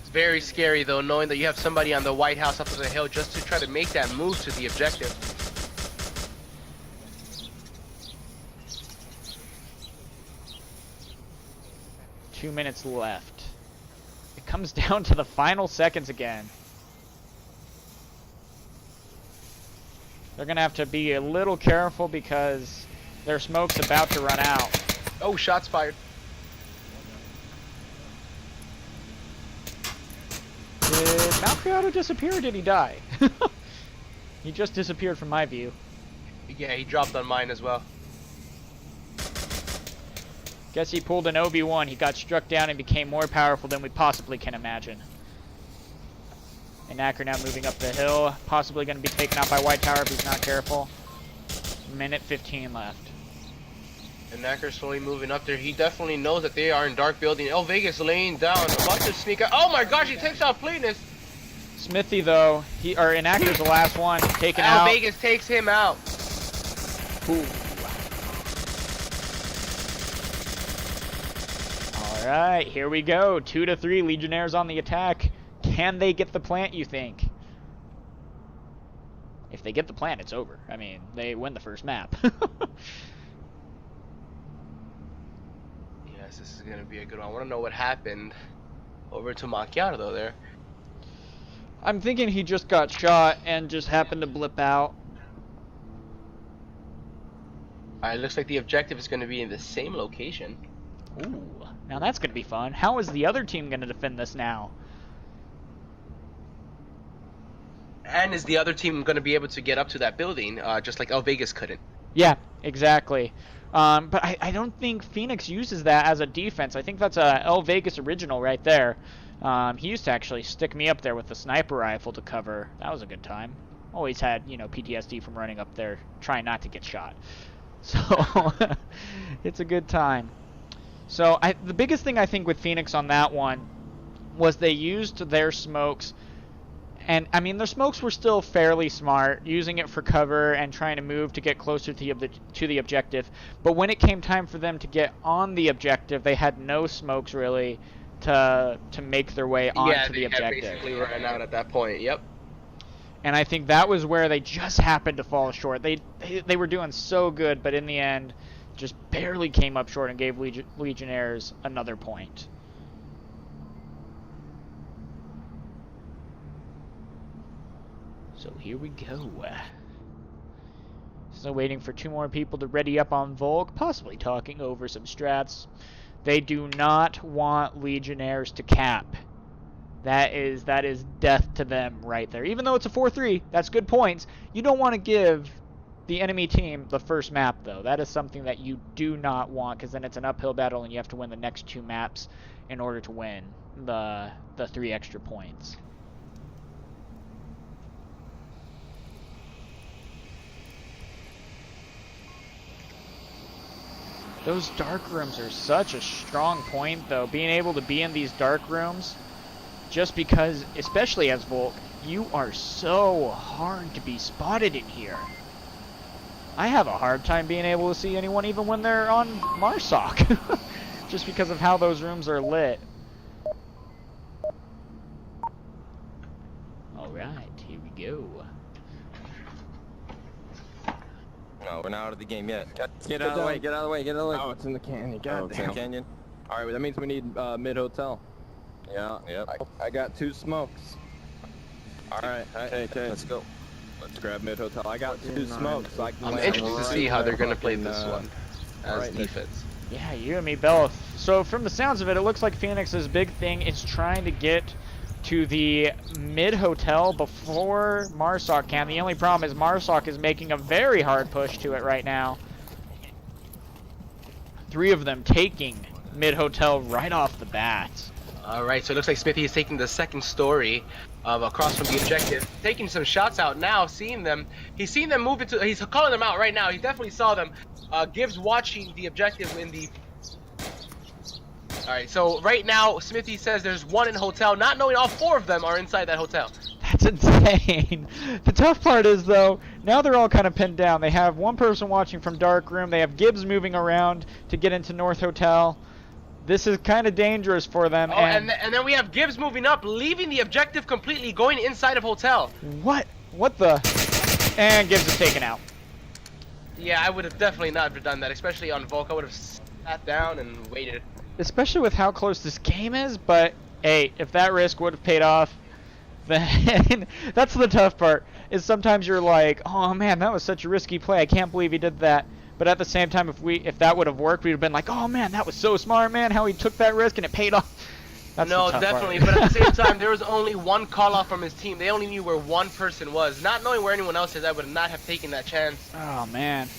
It's very scary though, knowing that you have somebody on the White House up on the hill just to try to make that move to the objective.
Two minutes left. It comes down to the final seconds again. They're gonna have to be a little careful because their smoke's about to run out.
Oh, shots fired.
Did Malcriado disappear or did he die? He just disappeared from my view.
Yeah, he dropped on mine as well.
Guess he pulled an Obi-Wan. He got struck down and became more powerful than we possibly can imagine. And Acker now moving up the hill. Possibly going to be taken out by White Tower if he's not careful. Minute 15 left.
And Knacker's slowly moving up there. He definitely knows that they are in dark building. El Vegas laying down, about to sneak out. Oh my gosh, he takes out Fleetness.
Smithy though, Knacker's the last one taken out.
El Vegas takes him out.
Ooh. All right, here we go. 2-3, Legionnaires on the attack. Can they get the plant, you think? If they get the plant, it's over. I mean, they win the first map.
Yes, this is going to be a good one. I want to know what happened over to Macchiato there.
I'm thinking he just got shot and just happened to blip out.
It looks like the objective is going to be in the same location.
Ooh, now that's going to be fun. How is the other team going to defend this now?
And is the other team going to be able to get up to that building, just like El Vegas couldn't?
Yeah, exactly. But I don't think Phoenix uses that as a defense. I think that's a El Vegas original right there. He used to actually stick me up there with the sniper rifle to cover. That was a good time. Always had, PTSD from running up there, trying not to get shot. So, it's a good time. So, the biggest thing I think with Phoenix on that one was they used their smokes. And, I mean, their smokes were still fairly smart, using it for cover and trying to move to get closer to the objective. But when it came time for them to get on the objective, they had no smokes, really, to make their way onto the objective.
Yeah, they basically ran out at that point, yep.
And I think that was where they just happened to fall short. They were doing so good, but in the end, just barely came up short and gave Legionnaires another point. So here we go. Still waiting for two more people to ready up on Volk, possibly talking over some strats. They do not want Legionnaires to cap. That is death to them right there. Even though it's a 4-3, that's good points. You don't want to give the enemy team the first map, though. That is something that you do not want, because then it's an uphill battle and you have to win the next two maps in order to win the 3 extra points. Those dark rooms are such a strong point, though. Being able to be in these dark rooms, just because, especially as Volk, you are so hard to be spotted in here. I have a hard time being able to see anyone even when they're on Marsoc, just because of how those rooms are lit. Alright, here we go.
No, we're not out of the game yet.
Get out of the way, get out of the way, get out of the way.
Oh, it's in the canyon.
Oh, it's in the canyon.
All right, well, that means we need mid-hotel.
Yeah, yep.
I got 2 smokes.
All right,
Okay.
let's go.
Let's grab mid-hotel. I got 2 smokes. So I can
I'm
land
interested to see
right
how they're
there
going to play
fucking,
this one as
right there.
defense.
Yeah, you and me both. So from the sounds of it, it looks like Phoenix's big thing is trying to get to the mid-hotel before Marsoc can. The only problem is Marsoc is making a very hard push to it right now. 3 of them taking mid-hotel right off the bat.
Alright, so it looks like Smithy is taking the second story across from the objective, taking some shots out now, seeing them. He's seen them move into, he's calling them out right now. He definitely saw them. Gibbs watching the objective in the Alright, so right now, Smithy says there's one in hotel, not knowing all 4 of them are inside that hotel.
That's insane. The tough part is, though, now they're all kind of pinned down. They have one person watching from dark room. They have Gibbs moving around to get into North Hotel. This is kind of dangerous for them.
Oh, and then we have Gibbs moving up, leaving the objective completely, going inside of hotel.
What? What the? And Gibbs is taken out.
Yeah, I would have definitely not done that, especially on Volk. I would have sat down and waited.
Especially with how close this game is, but hey, if that risk would have paid off, then that's the tough part, is sometimes you're like, oh man, that was such a risky play, I can't believe he did that. But at the same time, if that would have worked, we'd have been like, oh man, that was so smart, man, how he took that risk and it paid off. That's
no,
the tough
definitely,
part.
but at the same time, there was only one call off from his team. They only knew where one person was. Not knowing where anyone else is, I would not have taken that chance.
Oh man.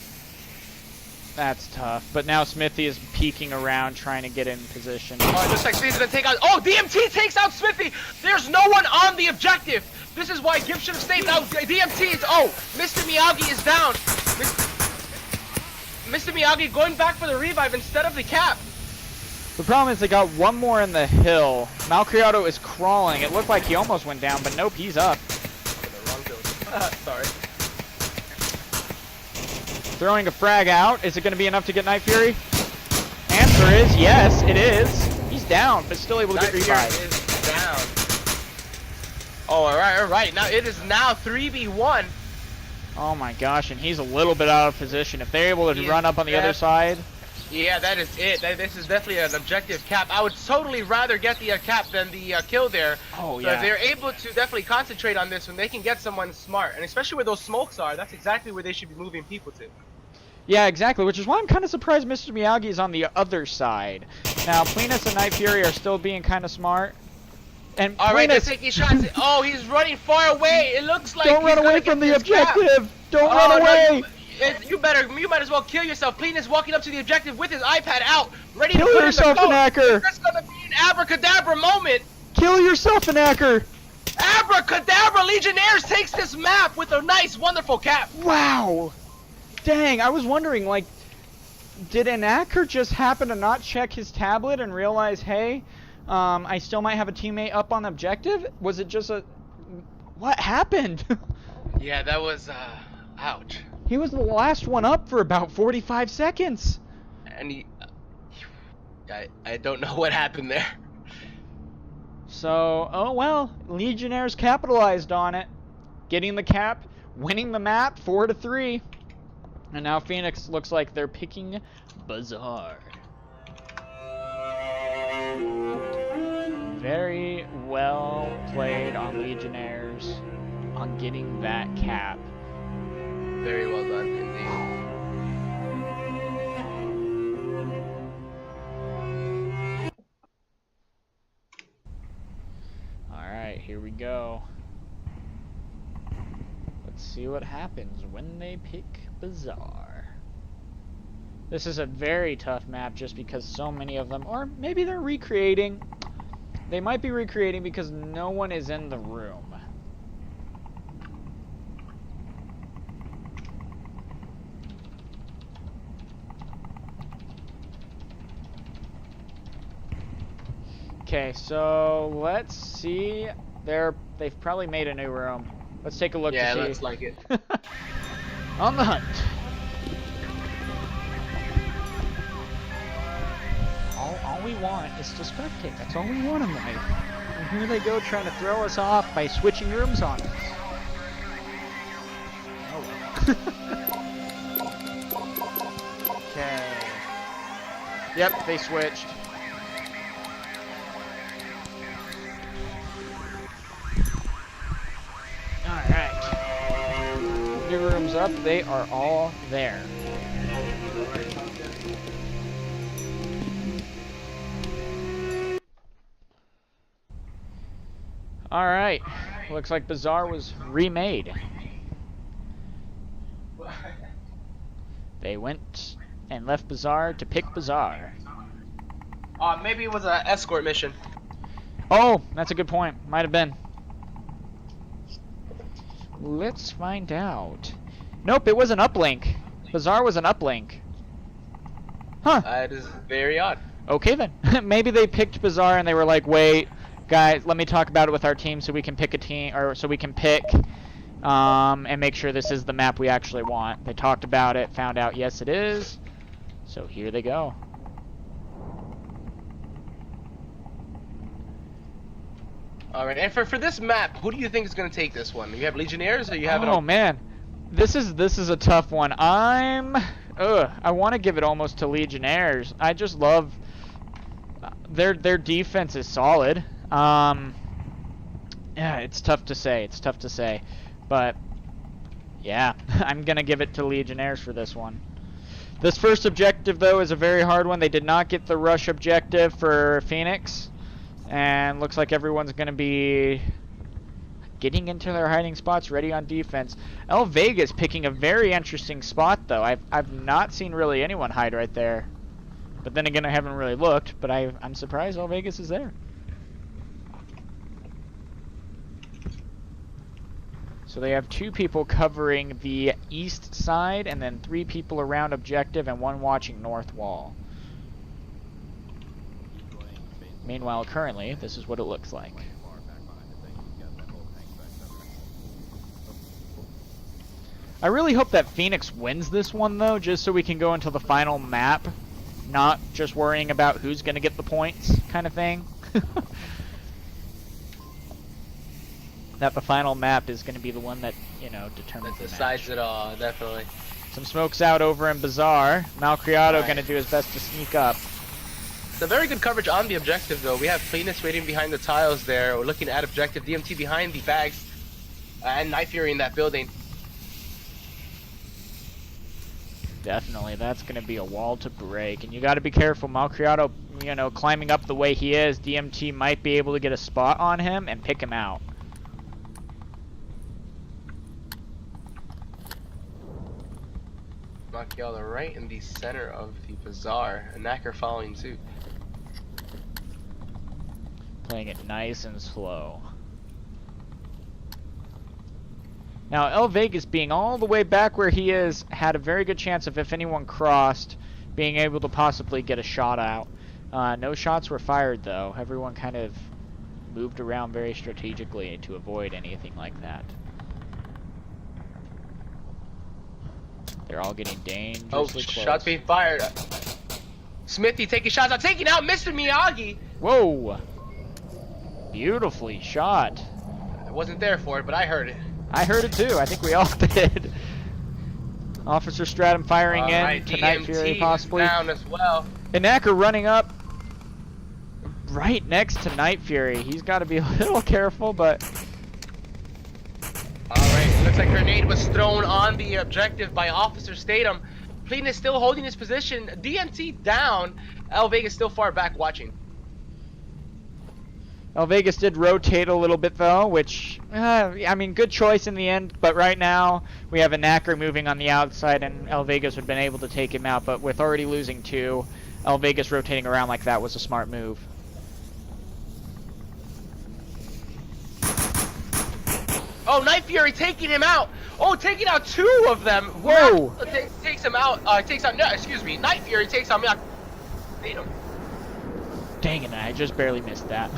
That's tough. But now Smithy is peeking around trying to get in position.
Oh, it looks like Smithy's gonna take out. Oh, DMT takes out Smithy! There's no one on the objective! This is why Gibbs should have stayed. Now, DMT is. Oh, Mr. Miyagi is down. Mr. Miyagi going back for the revive instead of the cap.
The problem is they got one more in the hill. Malcriado is crawling. It looked like he almost went down, but nope, he's up.
Sorry.
Throwing a frag out. Is it going to be enough to get Night Fury? Answer is yes, it is. He's down, but still able to get revived.
Is down. Oh, all right. Now it is now 3v1.
Oh my gosh, and he's a little bit out of position. If they're able to run up on the other side.
Yeah, that is it. This is definitely an objective cap. I would totally rather get the cap than the kill there.
Oh,
so
yeah.
if they're able to definitely concentrate on this when they can get someone smart, and especially where those smokes are, that's exactly where they should be moving people to.
Yeah, exactly, which is why I'm kind of surprised Mr. Miyagi is on the other side. Now, Plenus and Night Fury are still being kind of smart. And
Alright, they're
Plenus,
taking shots. Oh, he's running far away. It looks like
don't run away from the objective. Don't run away.
You might as well kill yourself. Plenus walking up to the objective with his iPad out, ready to
Kill
put
yourself,
in the code.
Anacker.
There's gonna be an abracadabra moment.
Kill yourself, Anacker.
Abracadabra! Legionnaires takes this map with a nice, wonderful cap.
Wow. Dang, I was wondering, like, did Anacker just happen to not check his tablet and realize, hey, I still might have a teammate up on objective? Was it just a... What happened?
Yeah, that was, ouch.
He was the last one up for about 45 seconds.
And I don't know what happened there.
So, oh well, Legionnaires capitalized on it. Getting the cap, winning the map 4-3. And now Phoenix looks like they're picking Bazaar. Very well played on Legionnaires on getting that cap.
Very well done, indeed.
Alright, here we go. Let's see what happens when they pick Bazaar. This is a very tough map just because so many of them, or maybe they're recreating. They might be recreating because no one is in the room. Okay, so let's see. They've probably made a new room. Let's take a look.
Yeah,
to see.
looks like it.
On the hunt. All we want is to spectate. That's all we want in life. And here they go trying to throw us off by switching rooms on us. Oh well. Okay. Yep, they switched. Alright. New rooms up, they are all there. Alright. Looks like Bazaar was remade. They went and left Bazaar to pick Bazaar.
Maybe it was an escort mission.
Oh, that's a good point. Might have been. Let's find out. Nope, it was an uplink. Bazaar was an uplink. Huh.
It is very odd.
Okay then. Maybe they picked Bazaar and they were like, wait, guys, let me talk about it with our team so we can pick a team, or so we can pick and make sure this is the map we actually want. They talked about it, found out yes it is. So here they go.
All right, and for this map, who do you think is going to take this one? You have Legionnaires, or you have it
Oh
on?
man, this is a tough one. I want to give it almost to Legionnaires. I just love their defense is solid. Yeah, it's tough to say. It's tough to say, but yeah, I'm gonna give it to Legionnaires for this one. This first objective though is a very hard one. They did not get the rush objective for Phoenix. And looks like everyone's going to be getting into their hiding spots, ready on defense. El Vega's picking a very interesting spot, though. I've not seen really anyone hide right there. But then again, I haven't really looked, but I'm surprised El Vegas is there. So they have 2 people covering the east side, and then 3 people around objective, and 1 watching north wall. Meanwhile, currently, this is what it looks like. I really hope that Phoenix wins this one, though, just so we can go into the final map, not just worrying about who's going to get the points kind of thing. That the final map is going to be the one that, you know, determines
That
the
decides
match.
it all, definitely.
Some smokes out over in Bazaar. Malcriado going to do his best to sneak up.
It's a very good coverage on the objective, though. We have Cleanest waiting behind the tiles there. We're looking at objective. DMT behind the bags. And Night Fury in that building.
Definitely, that's going to be a wall to break. And you got to be careful. Malcriado, you know, climbing up the way he is, DMT might be able to get a spot on him and pick him out.
Malcriado right in the center of the Bazaar. And Knacker following suit.
Playing it nice and slow. Now, El Vegas being all the way back where he is, had a very good chance of, if anyone crossed, being able to possibly get a shot out. No shots were fired, though. Everyone kind of moved around very strategically to avoid anything like that. They're all getting dangerously close.
Shots being fired. Smithy taking shots out, taking out Mr. Miyagi.
Whoa! Beautifully shot.
I wasn't there for it, but I heard it.
I heard it too. I think we all did. Officer Stratum firing in
right,
to Night Fury
DMT
possibly.
down as well.
Inaka running up right next to Night Fury. He's got to be a little careful, but...
Alright, it looks like a grenade was thrown on the objective by Officer Statham. Clean is still holding his position. DMT down. El Vega's still far back watching.
El Vegas did rotate a little bit though, which, I mean, good choice in the end, but right now we have a Knacker moving on the outside and El Vegas would have been able to take him out, but with already losing 2, El Vegas rotating around like that was a smart move.
Oh, Night Fury taking him out. Oh, taking out 2 of them.
Whoa!
Takes him out. No, excuse me. Night Fury takes him out. Statham.
Dang it, I just barely missed that.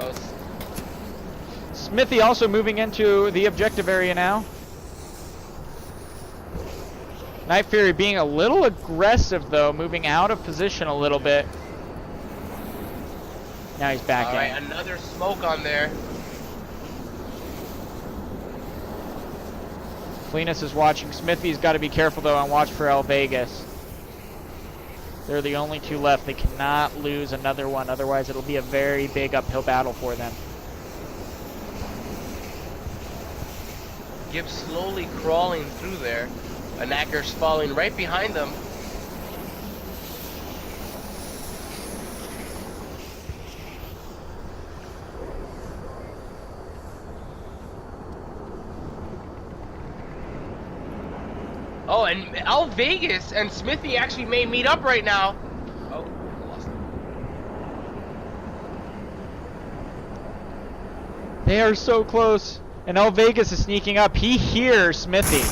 Oh,
Smithy also moving into the objective area now. Night Fury being a little aggressive though, moving out of position a little bit. Now he's back
Alright,
in.
another smoke on there.
Cleanus is watching. Smithy's got to be careful though and watch for El Vegas. They're the only 2 left. They cannot lose another one, otherwise it'll be a very big uphill battle for them.
Gibbs slowly crawling through there. Knacker's falling right behind them. Oh, and El Vegas and Smithy actually may meet up right now. Oh, lost it.
They are so close. And El Vegas is sneaking up. He hears Smithy.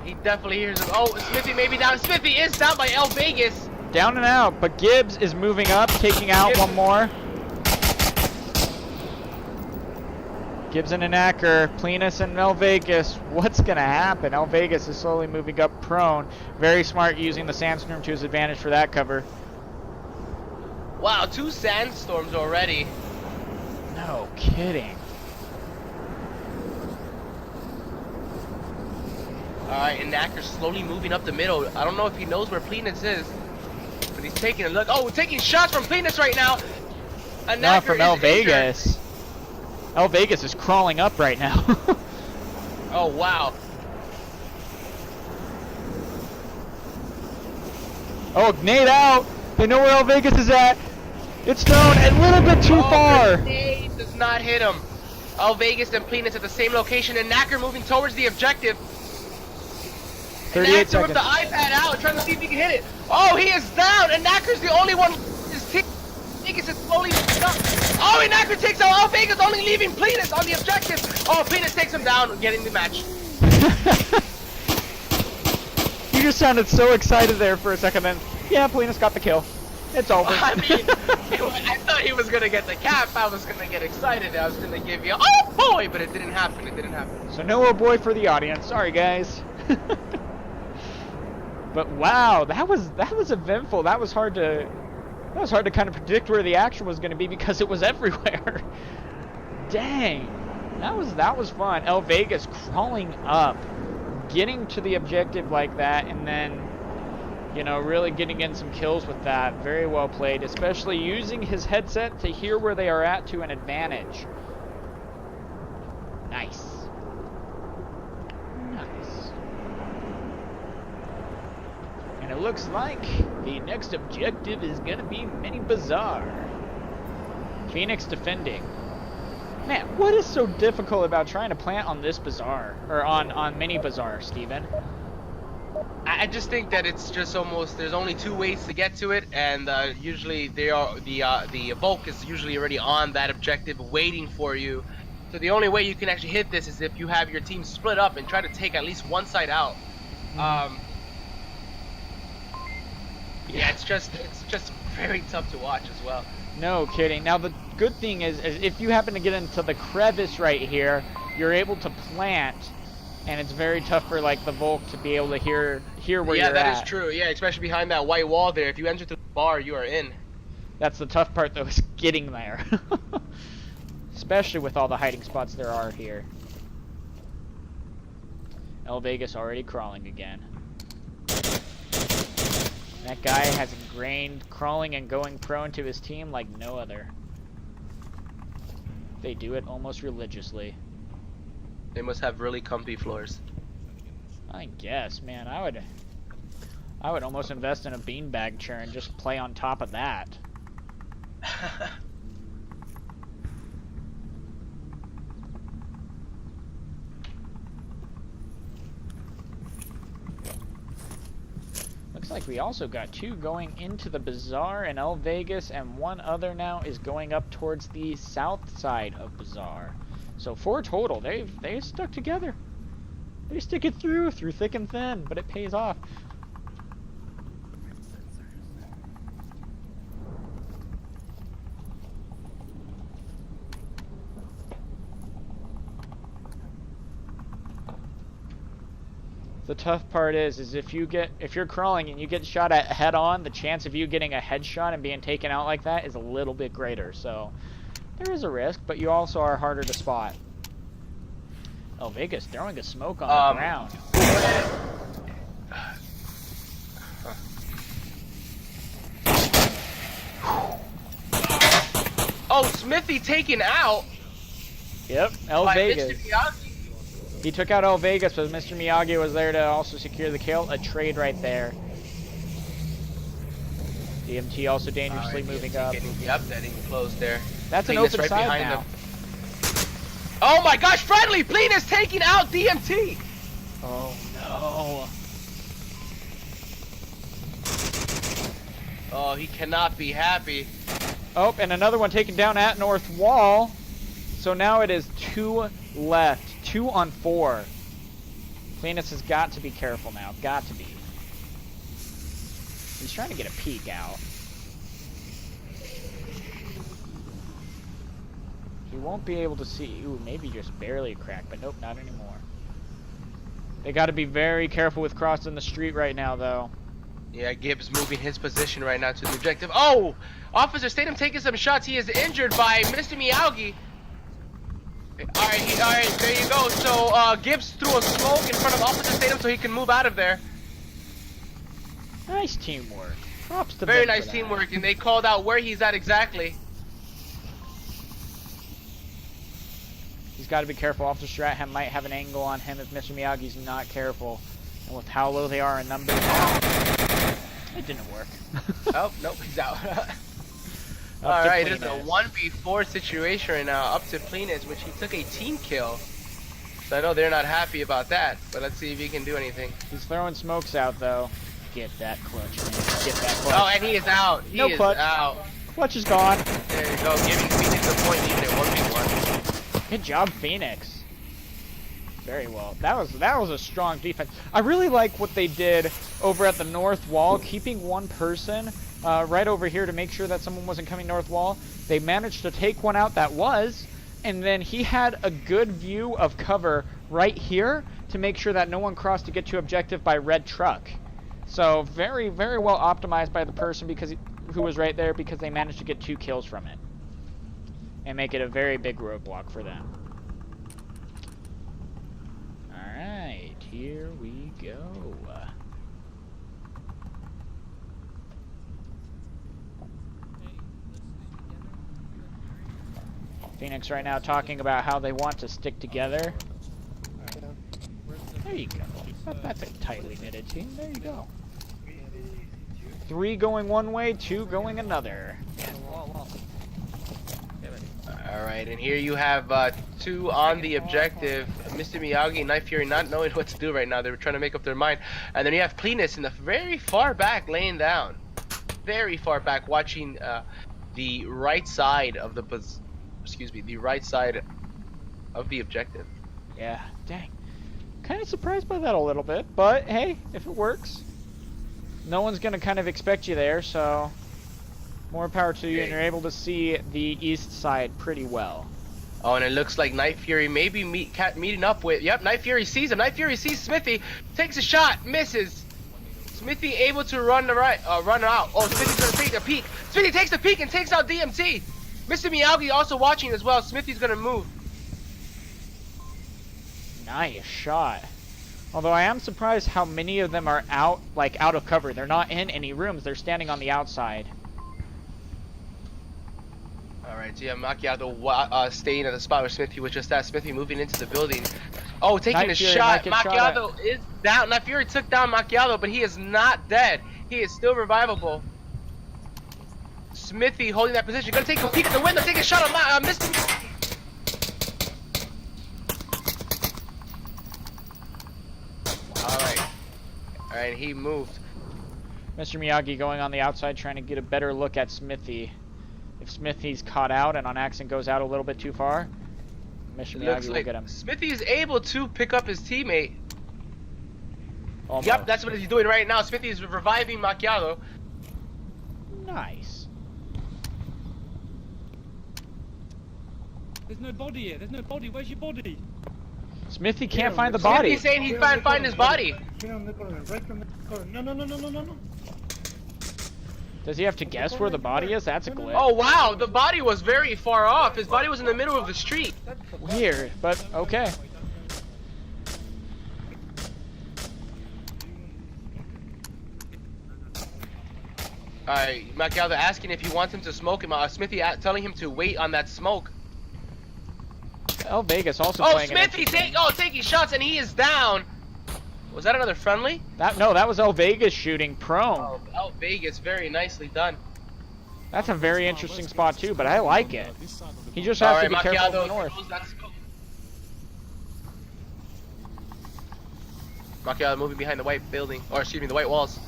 He definitely hears him. Oh, Smithy may be down. Smithy is down by El Vegas.
Down and out, but Gibbs is moving up, taking out one more. Gibbs and Acker, Plenus and El Vegas. What's going to happen? El Vegas is slowly moving up prone. Very smart using the sandstorm to his advantage for that cover.
Wow, 2 sandstorms already.
No kidding.
Alright, and Acker's slowly moving up the middle. I don't know if he knows where Plenus is, but he's taking a look. Oh, we're taking shots from Plenus right now. And
Not
Acker
from El
is injured.
Vegas. El Vegas is crawling up right now.
Oh, wow.
Oh, nade out. They know where El Vegas is at. It's thrown a little bit too far.
The nade does not hit him. El Vegas and Plenus at the same location, and Acker moving towards the objective.
38
Acker
seconds.
with the iPad out, trying to see if he can hit it. Oh, he is down, and Acker's the only one. His team Vegas is slowly moving up. Oh, and Acker takes out El Vegas, only leaving Plenus on the objective. Oh, Plenus takes him down, getting the match.
You just sounded so excited there for a second, then, yeah, Plenus got the kill. It's over.
I mean, I thought he was going to get the cap. I was going to get excited. I was going to give you, oh boy, but it didn't happen. It didn't happen.
So no oh boy for the audience. Sorry, guys. But wow, that was eventful. That was hard to kind of predict where the action was going to be because it was everywhere. Dang, that was fun. El Vegas crawling up, getting to the objective like that, and then, you know, really getting in some kills with that. Very well played, especially using his headset to hear where they are at to an advantage. Nice. Nice. And it looks like the next objective is going to be Mini Bazaar. Phoenix defending. Man, what is so difficult about trying to plant on this bazaar, or on Mini Bazaar, Steven?
I just think that it's just almost, there's only 2 ways to get to it, and usually the Volk is usually already on that objective waiting for you. So the only way you can actually hit this is if you have your team split up and try to take at least one side out. Yeah, it's just very tough to watch as well.
No kidding. Now the good thing is if you happen to get into the crevice right here, you're able to plant, and it's very tough for like the Volk to be able to hear where you're at.
Yeah, that is true. Yeah, especially behind that white wall there. If you enter through the bar, you are in.
That's the tough part though, is getting there. Especially with all the hiding spots there are here. El Vegas already crawling again. That guy has ingrained crawling and going prone to his team like no other. They do it almost religiously.
They must have really comfy floors.
I guess, man. I would almost invest in a beanbag chair and just play on top of that. Looks like we also got 2 going into the Bazaar and El Vegas, and 1 other now is going up towards the south side of Bazaar. So 4 total. They've stuck together. They stick it through thick and thin, but it pays off. The tough part is if you're crawling and you get shot at head on, the chance of you getting a headshot and being taken out like that is a little bit greater. So there is a risk, but you also are harder to spot. El Vegas throwing a smoke on the ground.
Oh, Smithy taken out.
Yep, El
by
Vegas.
Mr. Miyagi.
He took out El Vegas, but Mr. Miyagi was there to also secure the kill. A trade right there. DMT also dangerously moving up.
Getting close there.
That's an
Plenus
open
right
side
behind
now.
him. Oh my gosh, friendly! Plenus taking out DMT!
Oh no.
Oh, he cannot be happy.
Oh, and another one taken down at North Wall. So now it is 2 left. 2 on 4. Plenus has got to be careful now. Got to be. He's trying to get a peek out. He won't be able to see. Ooh, maybe just barely cracked, but nope, not anymore. They got to be very careful with crossing the street right now, though.
Yeah, Gibbs moving his position right now to the objective. Oh! Officer Statham taking some shots. He is injured by Mr. Miyagi. Alright, there you go. So, Gibbs threw a smoke in front of Officer Statham so he can move out of there.
Nice teamwork. Props to
Very
them
nice
for that.
teamwork, and they called out where he's at exactly.
He's got to be careful. Officer Stratham might have an angle on him if Mr. Miyagi's not careful. And with how low they are in numbers now, it didn't work.
Oh, nope, he's out. Alright, it's a 1v4 situation right now, up to Plenus, which he took a team kill. So I know they're not happy about that, but let's see if he can do anything.
He's throwing smokes out, though. Get that clutch, man. Get that clutch.
Oh, and he is out. He is
clutch.
out.
Clutch is gone.
There you go, giving Phoenix a point, even at 1v1.
Good job, Phoenix. Very well. That was a strong defense. I really like what they did over at the north wall, keeping one person right over here to make sure that someone wasn't coming north wall. They managed to take one out that was, and then he had a good view of cover right here to make sure that no one crossed to get to objective by red truck. So very, very well optimized by the person who was right there, because they managed to get 2 kills from it and make it a very big roadblock for them. Alright, here we go. Phoenix right now talking about how they want to stick together. There you go. That's a tightly knitted team. There you go. 3 going one way, 2 going another.
Alright, and here you have 2 on the objective. Mr. Miyagi and Knife Fury not knowing what to do right now. They were trying to make up their mind. And then you have Plenus in the very far back laying down. Very far back, watching the right side of the right side of the objective.
Yeah, dang. Kind of surprised by that a little bit, but hey, if it works. No one's going to kind of expect you there, so more power to you, and you're able to see the east side pretty well.
Oh, and it looks like Knife Fury may be meeting up with... Yep, Knife Fury sees him. Knife Fury sees Smithy, takes a shot, misses. Smithy able to run out. Oh, Smithy's going to take a peek. Smithy takes the peek and takes out DMT. Mr. Miyagi also watching as well. Smithy's going to move.
Nice shot. Although I am surprised how many of them are out of cover. They're not in any rooms. They're standing on the outside.
Alright, so yeah, Macchiato staying at the spot where Smithy was just at. Smithy moving into the building. Oh, taking a shot. Macchiato is down. Knife Fury took down Macchiato, but he is not dead. He is still revivable. Smithy holding that position. Gonna take a peek at the window. Take a shot on Mr. Alright, he moved.
Mr. Miyagi going on the outside trying to get a better look at Smithy. If Smithy's caught out and on accident goes out a little bit too far, Mr. Miyagi will get him.
Smithy is able to pick up his teammate.
Almost.
Yep, that's what he's doing right now. Smithy is reviving Macchiato.
Nice.
There's no body here. There's no body. Where's your body?
Smithy can't find the body.
Smithy's saying he can't find his body.
No.
Does he have to guess where the body is? That's a glitch.
Oh wow, the body was very far off. His body was in the middle of the street.
Weird, but okay.
Alright, Macchiato asking if he wants him to smoke him. Smithy telling him to wait on that smoke.
El Vegas also
Oh,
playing.
Smithy taking shots and he is down. Was that another friendly?
No, that was El Vegas shooting prone.
Oh, El Vegas, very nicely done.
That's a very interesting spot too, but I like it. He just has to be careful of the north.
Macchiato moving behind the white building, or excuse me, the white walls.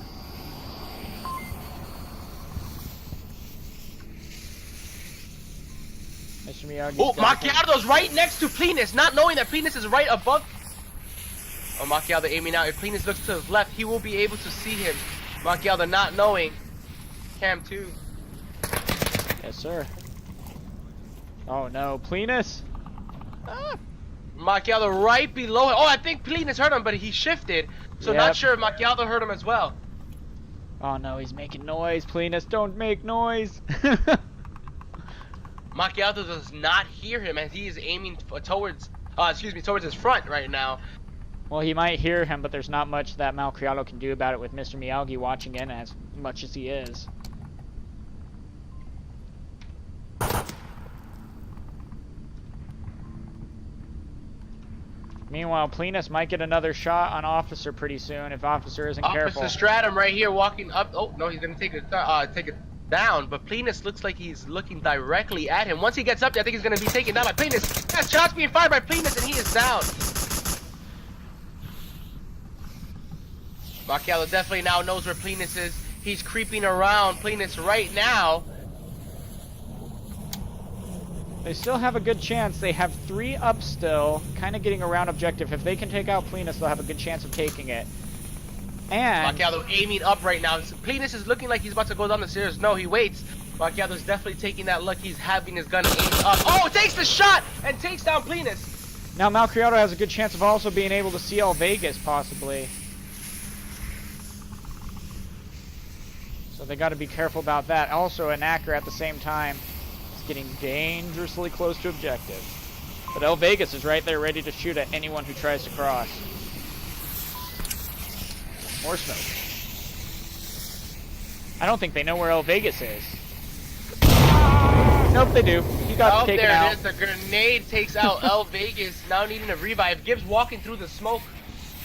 Mr. Miyagi.
Oh, Macchiato's right next to Plenus, not knowing that Plenus is right above. Oh, Macchiato aiming out. If Plenus looks to his left, he will be able to see him. Macchiato not knowing. Cam 2.
Yes, sir. Oh no, Plenus.
Macchiato right below him. Oh, I think Plenus hurt him, but he shifted. So
Yep.
not sure if Macchiato hurt him as well.
Oh no, he's making noise. Plenus, don't make noise.
Macchiato does not hear him as he is aiming towards, towards his front right now.
Well, he might hear him, but there's not much that Malcriado can do about it with Mr. Miyagi watching in as much as he is. Meanwhile, Plenus might get another shot on Officer pretty soon if Officer isn't careful.
Officer Stratum right here walking up. Oh no, he's gonna take it down. But Plenus looks like he's looking directly at him. Once he gets up there, I think he's gonna be taken down by Plenus. Yes, shots being fired by Plenus, and he is down. Macchiato definitely now knows where Plenus is. He's creeping around Plenus right now.
They still have a good chance. They have 3 up still, kind of getting around objective. If they can take out Plenus, they'll have a good chance of taking it. And
Macchiato aiming up right now. Plenus is looking like he's about to go down the stairs. No, he waits. Macchiato's definitely taking that look. He's having his gun aimed up. Oh, takes the shot and takes down Plenus.
now Malcriado has a good chance of also being able to see El Vegas, possibly. So they got to be careful about that. Also, Anakra at the same time is getting dangerously close to objective. But El Vegas is right there ready to shoot at anyone who tries to cross. More smoke. I don't think they know where El Vegas is. Nope, they do. He got taken
there
out.
it is. The grenade takes out El Vegas. Now needing a revive. Gibbs walking through the smoke.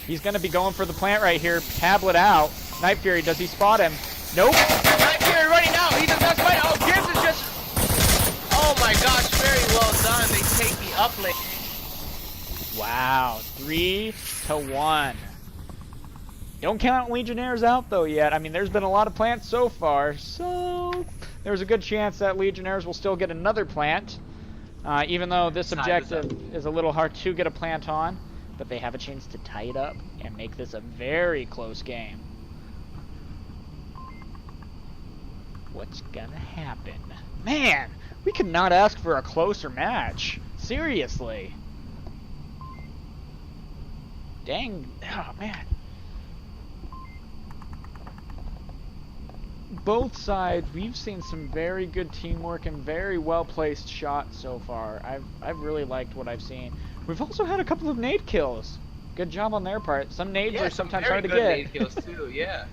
He's going to be going for the plant right here. Tablet out. Night Fury, does he spot him? Nope.
Night Fury running out. He does not spot. Oh, Gibbs is just... Oh my gosh, very well done. They take the uplink.
Wow, 3-1. Don't count Legionnaires out though yet. I mean, there's been a lot of plants so far, so there's a good chance that Legionnaires will still get another plant, even though this objective is a little hard to get a plant on. But they have a chance to tie it up and make this a very close game. What's gonna happen? Man, we could not ask for a closer match. Seriously. Dang. Oh, man. Both sides, we've seen some very good teamwork and very well-placed shots so far. I've really liked what I've seen. We've also had a couple of nade kills. Good job on their part. Some nades are sometimes hard to get.
Nade kills too, yeah.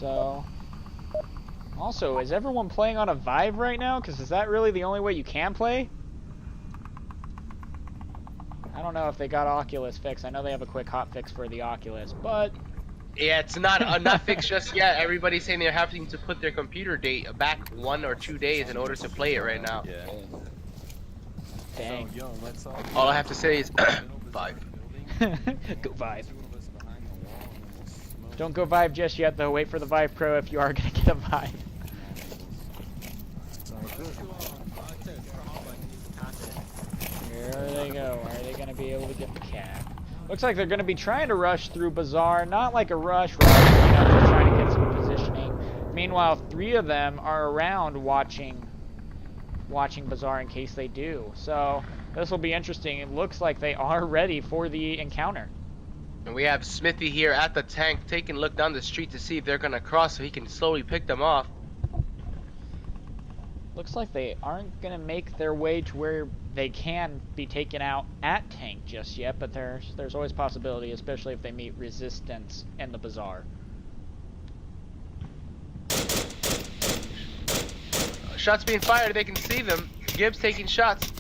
So, also, is everyone playing on a Vive right now? Because is that really the only way you can play? I don't know if they got Oculus fixed. I know they have a quick hot fix for the Oculus, but...
Yeah, it's not fixed just yet. Everybody's saying they're having to put their computer date back 1 or 2 days in order to play it right now.
Yeah.
Dang.
All I have to say is Vive.
Go Vive. Don't go Vive just yet, though. Wait for the Vive Pro if you are going to get a Vive. Here they go. Are they going to be able to get the cap? Looks like they're going to be trying to rush through Bazaar. Not like a rush, right? Just trying to get some positioning. Meanwhile, 3 of them are around watching Bazaar in case they do. So this will be interesting. It looks like they are ready for the encounter.
And we have Smithy here at the tank taking a look down the street to see if they're going to cross so he can slowly pick them off.
Looks like they aren't going to make their way to where they can be taken out at tank just yet, but there's always possibility, especially if they meet resistance in the Bazaar.
Shots being fired, they can see them. Gibbs taking shots.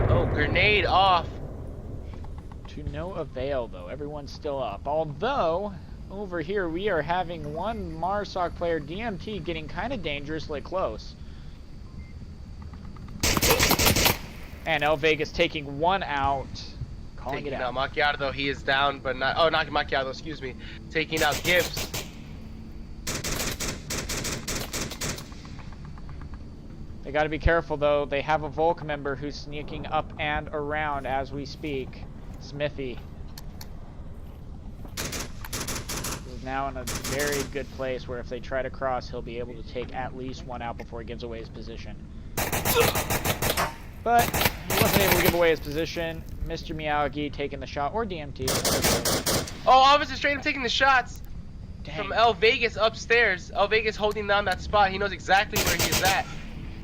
Oh, grenade off.
To no avail, though. Everyone's still up. Although, over here, we are having one Marsoc player, DMT, getting kind of dangerously close. And El Vegas taking one out. Calling it out.
Macchiato, though, he is down, but not... Oh, not Macchiato, excuse me. Taking out Gibbs.
They got to be careful though. They have a Volk member who's sneaking up and around as we speak. Smithy. Is now in a very good place where if they try to cross, he'll be able to take at least one out before he gives away his position. But he wasn't able to give away his position. Mr. Miyagi taking the shot, or DMT.
Oh, Officer Stratum taking the shots.
Dang.
From El Vegas upstairs. El Vegas holding down that spot. He knows exactly where he is at.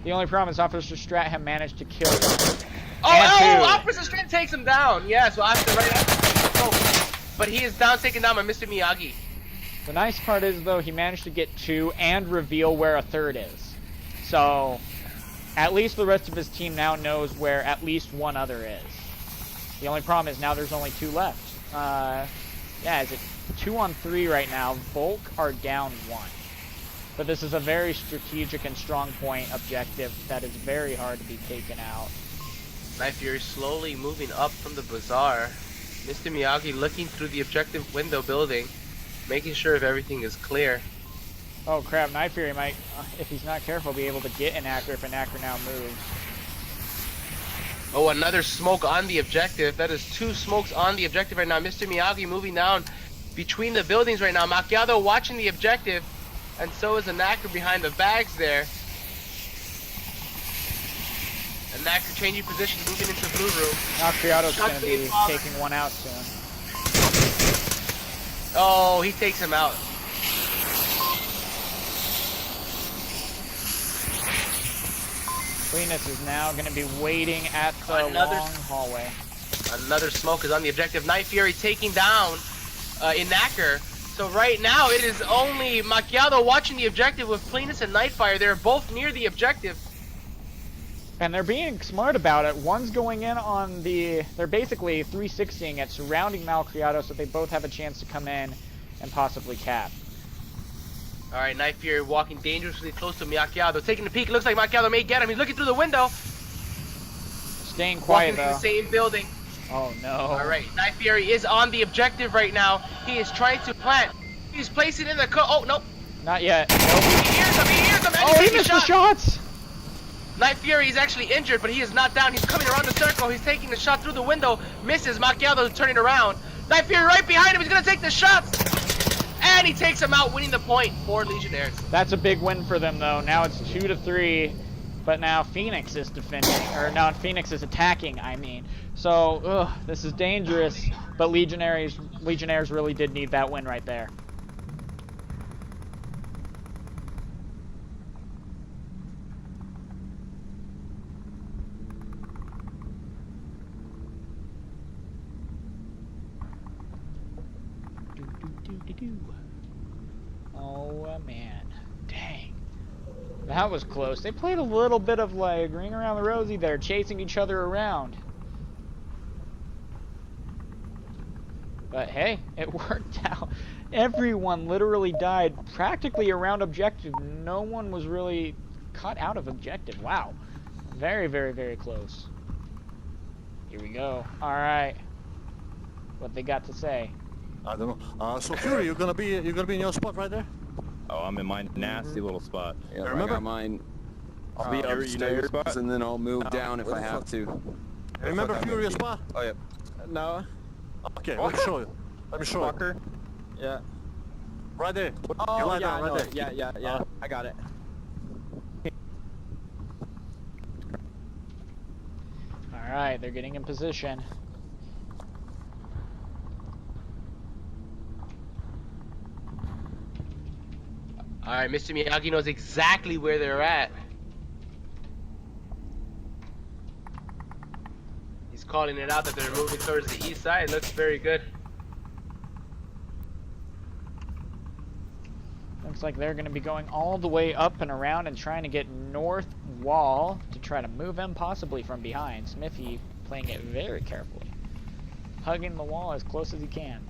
The only problem is Officer Stratham managed to kill him.
Oh, Officer Stratham takes him down. Yeah, so after right after. Oh, but he is taken down by Mr. Miyagi.
The nice part is, though, he managed to get 2 and reveal where a 3rd is. So, at least the rest of his team now knows where at least one other is. The only problem is now there's only 2 left. Yeah, is it 2 on 3 right now? Volk are down 1. But this is a very strategic and strong point objective that is very hard to be taken out.
Knife Fury slowly moving up from the bazaar. Mr. Miyagi looking through the objective window building, making sure if everything is clear.
Oh crap, Knife Fury might, if he's not careful, be able to get an Acker if an Acker now moves.
Oh, another smoke on the objective. That is 2 smokes on the objective right now. Mr. Miyagi moving down between the buildings right now. Macchiato watching the objective, and so is an Acker behind the bags there. An Acker changing position, moving into blue room.
Now Criado's going to be taking one out soon.
Oh, he takes him out.
Cleanus is now going to be waiting at the long hallway.
Another smoke is on the objective. Night Fury taking down Inacker. So right now it is only Macchiato watching the objective with Cleanus and Nightfire. They're both near the objective.
And they're being smart about it. One's going in on the... They're basically 360ing it, surrounding Malcriado, so they both have a chance to come in and possibly cap.
Alright, Night Fury walking dangerously close to Macchiato. Taking a peek. Looks like Macchiato may get him. He's looking through the window.
Staying quiet,
walking in the same building.
Oh, no.
Alright, Night Fury is on the objective right now. He is trying to plant. He's placing in the... Oh, nope.
Not yet. Nope.
He hears him. He hears him.
Oh, he missed the shots.
Night Fury is actually injured, but he is not down. He's coming around the circle. He's taking the shot through the window. Misses. Macchiato turning around. Night Fury right behind him. He's going to take the shots. And he takes him out, winning the point for Legionnaires.
That's a big win for them, though. Now it's 2-3. But now Phoenix is defending. Or no, Phoenix is attacking, I mean. So, this is dangerous. But Legionnaires really did need that win right there. Oh man, dang, that was close. They played a little bit of like ring around the rosy there, chasing each other around. But hey, it worked out. Everyone literally died practically around objective. No one was really caught out of objective. Wow, very, very, very close. Here we go. All right, what they got to say?
I don't know. So Fury, you're gonna be in your spot right there.
Oh, I'm in my nasty little spot.
Yeah,
remember?
I got mine. I'll be
you know your
upstairs,
spot?
and then I'll move down if I have to.
Remember Fury your spot?
Oh, yeah.
No.
Okay, let me show you. Let me show you.
Walker.
Yeah.
Right there.
Oh,
You lie
yeah,
down,
I know
right
it.
there.
Yeah. I got it.
All right, they're getting in position.
Alright, Mr. Miyagi knows exactly where they're at. He's calling it out that they're moving towards the east side. It looks very good.
Looks like they're going to be going all the way up and around and trying to get north wall to try to move him possibly from behind. Smithy playing it very carefully. Hugging the wall as close as he can.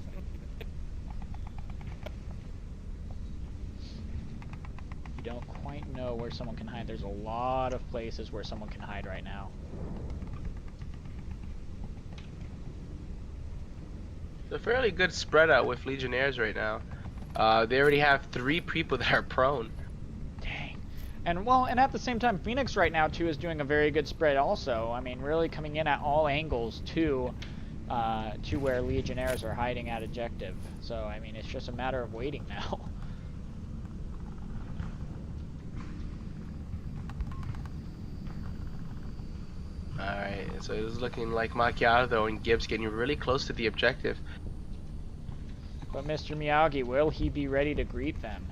You don't quite know where someone can hide. There's a lot of places where someone can hide right now.
It's a fairly good spread out with Legionnaires right now. They already have 3 people that are prone.
Dang. And well, and at the same time, Phoenix right now too is doing a very good spread also. I mean, really coming in at all angles to where Legionnaires are hiding at objective. So I mean, it's just a matter of waiting now.
Alright, so it's looking like Macchiato and Gibbs getting really close to the objective.
But Mr. Miyagi, will he be ready to greet them?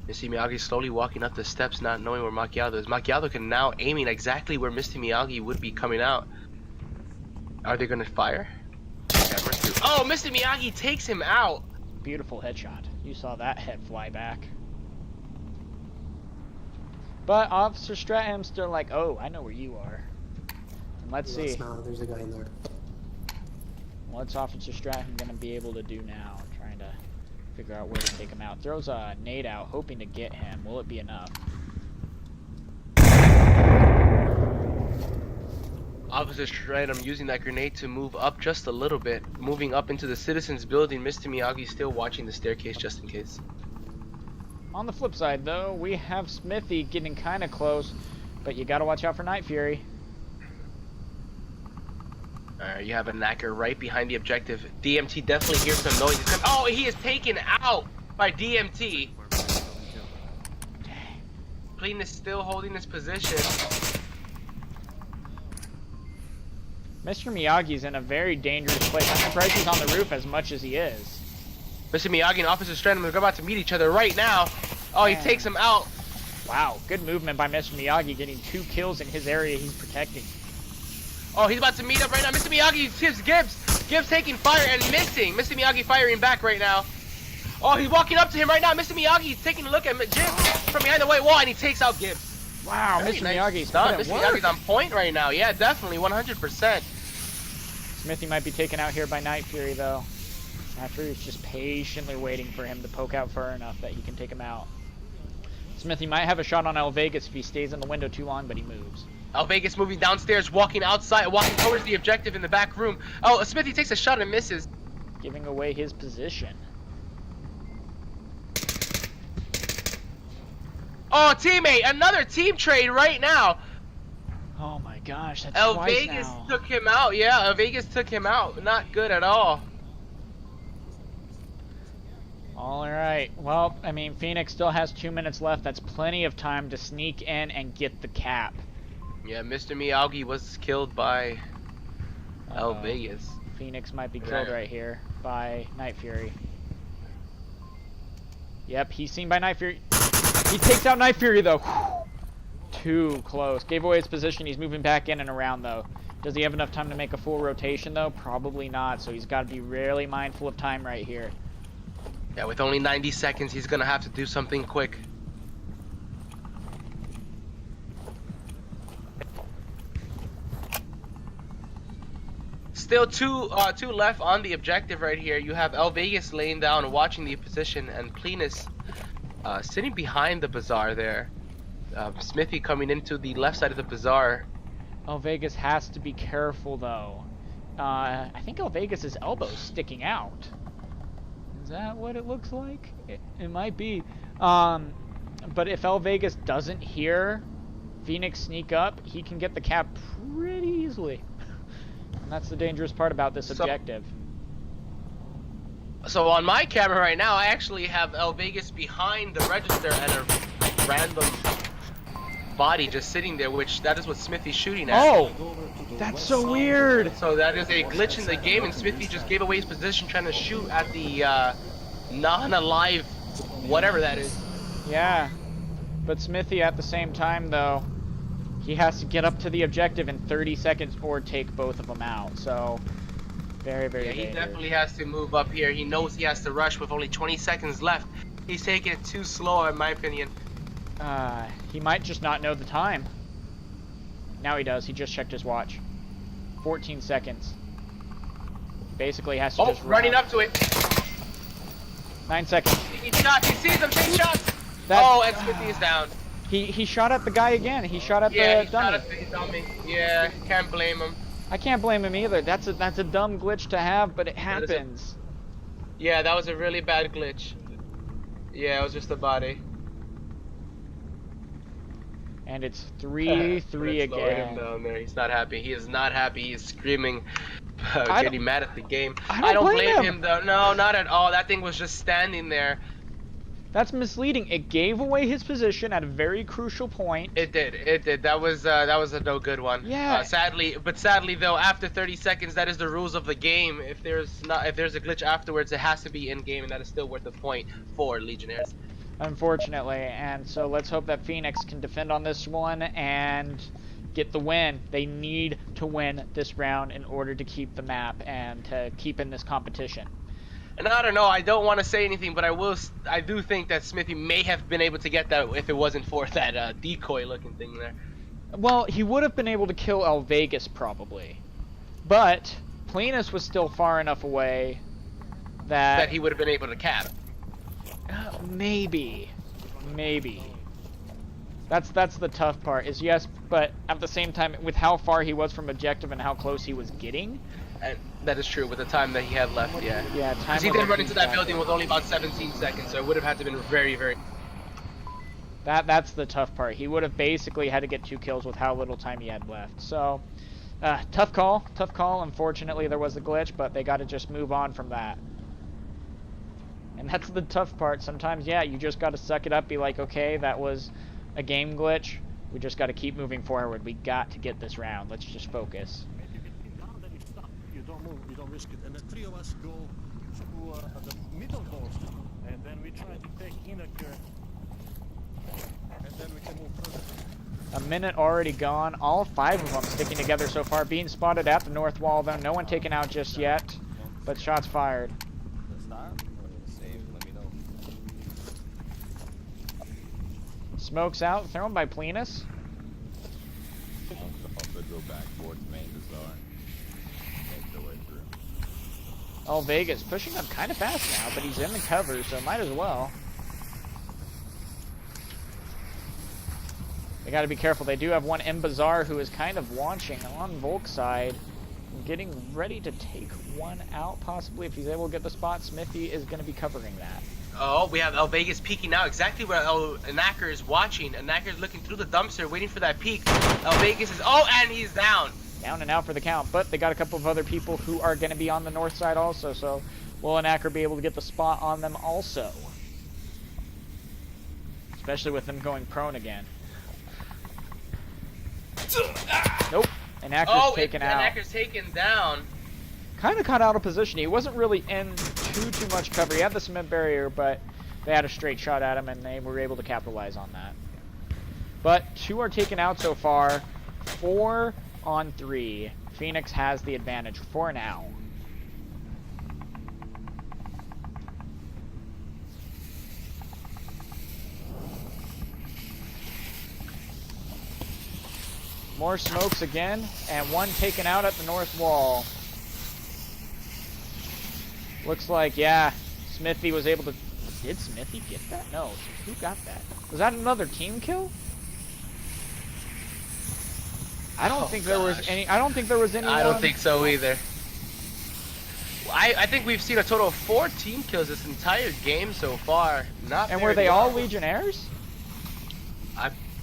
You see Miyagi slowly walking up the steps, not knowing where Macchiato is. Macchiato can now aiming exactly where Mr. Miyagi would be coming out. Are they gonna fire? Oh, Mr. Miyagi takes him out!
Beautiful headshot. You saw that head fly back. But Officer Stratham's still like, oh, I know where you are. And let's see.
There's a guy in there.
What's Officer Stratham gonna be able to do now? Trying to figure out where to take him out. Throws a nade out, hoping to get him. Will it be enough?
Officer Stratham using that grenade to move up just a little bit. Moving up into the citizens building. Mr. Miyagi still watching the staircase just in case.
On the flip side, though, we have Smithy getting kind of close, but you gotta watch out for Night Fury.
Alright, you have a knacker right behind the objective. DMT definitely hears some noise. Oh, he is taken out by DMT. Clean is still holding his position.
Mr. Miyagi's in a very dangerous place. I'm surprised he's on the roof as much as he is.
Mr. Miyagi and Officer Stratham are about to meet each other right now. Oh, he takes him out.
Wow, good movement by Mr. Miyagi, getting 2 kills in his area he's protecting.
Oh, he's about to meet up right now. Mr. Miyagi sees Gibbs. Gibbs taking fire and missing. Mr. Miyagi firing back right now. Oh, he's walking up to him right now. Mr. Miyagi's taking a look at Gibbs from behind the white wall, and he takes out Gibbs.
Wow,
Very
Mr.
nice
Miyagi's
done.
put
Mr.
it
Miyagi's
work.
on point right now. Yeah, definitely, 100%.
Smithy might be taken out here by Night Fury, though. Night Fury's just patiently waiting for him to poke out far enough that he can take him out. Smithy might have a shot on El Vegas if he stays in the window too long, but he moves.
El Vegas moving downstairs, walking outside, walking towards the objective in the back room. Oh, Smithy takes a shot and misses.
Giving away his position.
Oh, teammate, another team trade right now.
Oh my gosh, that's
El
twice
Vegas
now.
took him out. Yeah, El Vegas took him out. Not good at all.
Alright, well, I mean, Phoenix still has 2 minutes left. That's plenty of time to sneak in and get the cap.
Yeah, Mr. Miyagi was killed by El Vegas.
Phoenix might be killed right here by Night Fury. Yep, he's seen by Night Fury. He takes out Night Fury, though. Too close. Gave away his position. He's moving back in and around, though. Does he have enough time to make a full rotation, though? Probably not, so he's got to be really mindful of time right here.
Yeah, with only 90 seconds, he's going to have to do something quick. Still two left on the objective right here. You have El Vegas laying down and watching the position, and Plenus sitting behind the bazaar there. Smithy coming into the left side of the bazaar.
El Vegas has to be careful, though. I think El Vegas' elbow's sticking out. Is that what it looks like? It might be. But if El Vegas doesn't hear Phoenix sneak up, he can get the cap pretty easily. And that's the dangerous part about this objective.
So on my camera right now, I actually have El Vegas behind the register and a random body just sitting there, which that is what Smithy's shooting at.
Oh! That's so weird!
So that is a glitch in the game, and Smithy just gave away his position trying to shoot at the non-alive whatever that is.
Yeah. But Smithy at the same time, though, he has to get up to the objective in 30 seconds or take both of them out. So, very, very
Yeah, he
dangerous.
definitely has to move up here. He knows he has to rush with only 20 seconds left. He's taking it too slow, in my opinion.
He might just not know the time. Now he does. He just checked his watch. 14 seconds. Basically has to just run
running up to it.
9 seconds.
Taking shots. He sees him. Take shots. And Smithy is down.
He shot at the guy again. He shot at the
he
dummy.
shot at the dummy. Yeah, can't blame him.
I can't blame him either. That's a dumb glitch to have, but it happens.
Yeah, that was a really bad glitch. Yeah, it was just a body.
And it's 3-3
Let's lower him
again.
down there. He's not happy. He is not happy. He is screaming,
I
getting mad at the game.
I don't blame
him though. No, not at all. That thing was just standing there.
That's misleading. It gave away his position at a very crucial point.
It did. It did. That was a no good one.
Yeah.
Sadly though, after 30 seconds, that is the rules of the game. If there's a glitch afterwards, it has to be in game, and that is still worth a point for Legionnaires.
Unfortunately, and so let's hope that Phoenix can defend on this one and get the win. They need to win this round in order to keep the map and to keep in this competition.
And I don't know, I don't want to say anything, but I do think that Smithy may have been able to get that if it wasn't for that decoy looking thing there.
Well, he would have been able to kill El Vegas probably, but Plenus was still far enough away that
he would have been able to cap.
Maybe. That's the tough part. Is yes, but at the same time, with how far he was from objective and how close he was getting.
And that is true with the time that he had left. Yeah.
Yeah. Time.
Because he did run into that building with only about 17 seconds, so it would have had to been very, very.
That's the tough part. He would have basically had to get 2 kills with how little time he had left. So, tough call. Unfortunately, there was a glitch, but they got to just move on from that. And that's the tough part. Sometimes, yeah, you just got to suck it up, be like, okay, that was a game glitch. We just got to keep moving forward. We got to get this round. Let's just focus.
You don't move, you don't risk it. And the 3 of us go to the middle post, and then we try to take Inaker, and then we can move further.
A minute already gone. All 5 of them sticking together so far. Being spotted at the north wall, though. No one taken out just yet, but shots fired. Smokes out, thrown by Plenus.
Also go back towards main bazaar. Make their way through.
Oh, Vegas pushing up kind of fast now, but he's in the cover, so might as well. They got to be careful. They do have one M Bazaar who is kind of launching on Volk's side, getting ready to take one out, possibly if he's able to get the spot. Smithy is going to be covering that.
Oh, we have El Vegas peeking now, exactly where Inaker is watching. Inaker is looking through the dumpster, waiting for that peek. El Vegas is, and he's down.
Down and out for the count, but they got a couple of other people who are going to be on the north side also, so will Inaker be able to get the spot on them also? Especially with them going prone again. Nope, Inaker's taken out.
Inaker's taken down.
Kind of caught out of position. He wasn't really in too much cover. He had the cement barrier, but they had a straight shot at him, and they were able to capitalize on that. But 2 are taken out so far. 4 on 3. Phoenix has the advantage for now. More smokes again, and 1 taken out at the north wall. Looks like, yeah, Smithy was able to... Did Smithy get that? No. Who got that? Was that another team kill? I don't think there was any... I don't think there was any...
I don't think so either. I think we've seen a total of 4 team kills this entire game so far. Not.
And were they all Legionnaires?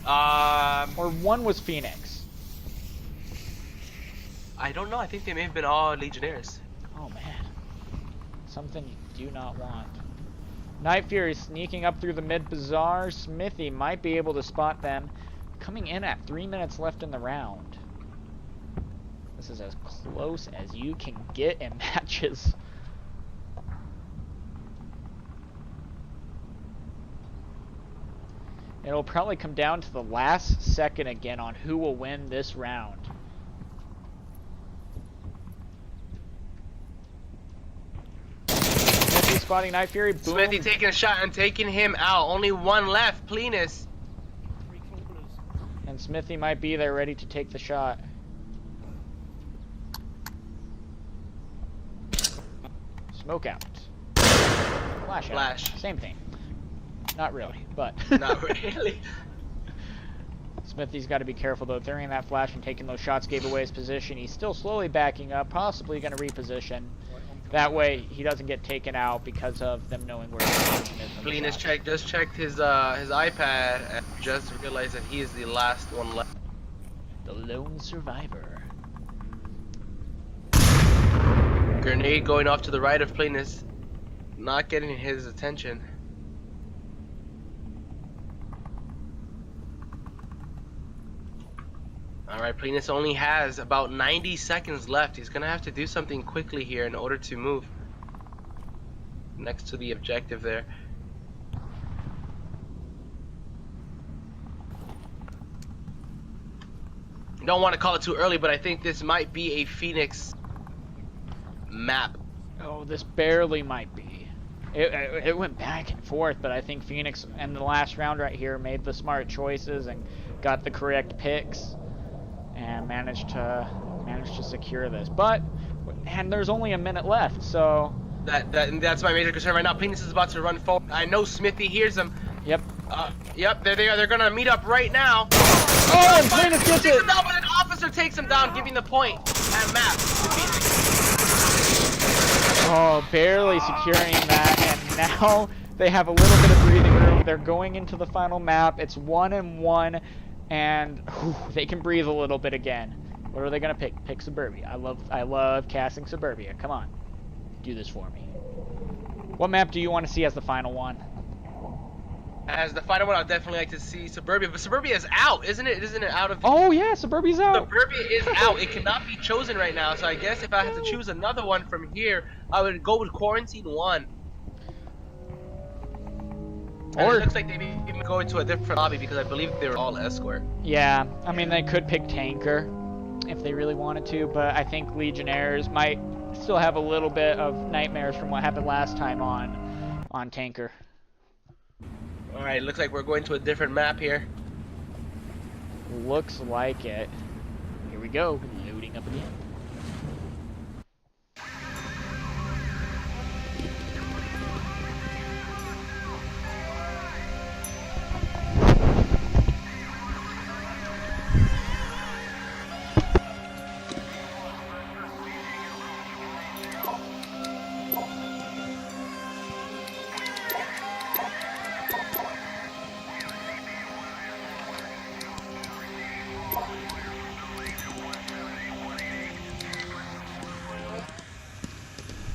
Or
1 was Phoenix?
I don't know. I think they may have been all Legionnaires.
Oh, man. Something you do not want. Night Fury sneaking up through the mid bazaar. Smithy might be able to spot them. Coming in at 3 minutes left in the round. This is as close as you can get in matches. It'll probably come down to the last second again on who will win this round. Smithy spotting Night Fury. Boom.
Smithy taking a shot and taking him out. Only 1 left. Plenus.
And Smithy might be there ready to take the shot. Smoke out. Flash out.
Flash.
Same thing. Not really, but...
Not really.
Smithy's got to be careful, though. Throwing that flash and taking those shots gave away his position. He's still slowly backing up, possibly going to reposition. That way he doesn't get taken out because of them knowing where the position is. from the
Clean
shot.
just checked his iPad and just realized that he is the last one left.
The lone survivor.
Grenade going off to the right of Plenus, not getting his attention. Alright, Plenus only has about 90 seconds left. He's gonna have to do something quickly here in order to move next to the objective there. I don't want to call it too early, but I think this might be a Phoenix map.
Oh, this barely might be. It went back and forth, but I think Phoenix in the last round right here made the smart choices and got the correct picks and managed to secure this. But and there's only a minute left, so
that's my major concern right now. Phoenix is about to run forward. I know Smithy hears them.
Yep.
Yep, there they are. They're gonna meet up right now.
Oh, and Phoenix gets it.
Down, but an officer takes him down, giving the point and map to Phoenix.
Oh, barely securing that, and now they have a little bit of breathing room. They're going into the final map. It's 1-1, and whew, they can breathe a little bit again. What are they gonna pick? Pick Suburbia. I love casting Suburbia. Come on, do this for me. What map do you want to see as the final one?
As the final one, I'd definitely like to see Suburbia, but Suburbia is out, isn't it? Isn't it out of?
Oh yeah, Suburbia's out.
Suburbia is out. It cannot be chosen right now. So I guess if I had to choose another one from here, I would go with Quarantine 1. Or it looks like they may even go into a different lobby because I believe they were all escort.
Yeah, I mean they could pick Tanker if they really wanted to, but I think Legionnaires might still have a little bit of nightmares from what happened last time on Tanker.
Alright, looks like we're going to a different map here.
Looks like it. Here we go, loading up again.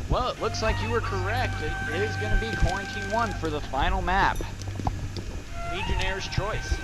Well, it looks like you were correct. It is going to be Quarantine 1 for the final map. Legionnaire's choice.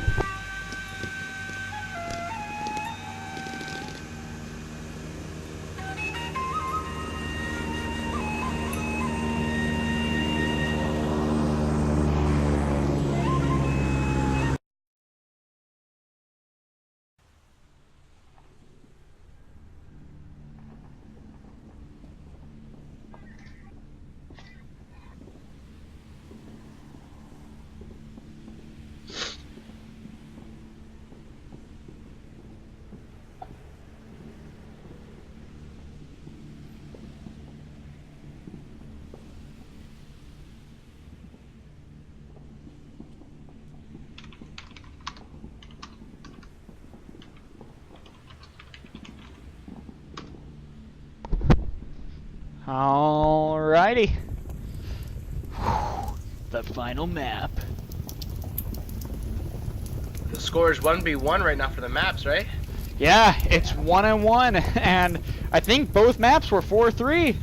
Alrighty. The final map.
The score is 1v1 right now for the maps, right?
Yeah, it's 1-1, and I think both maps were 4-3.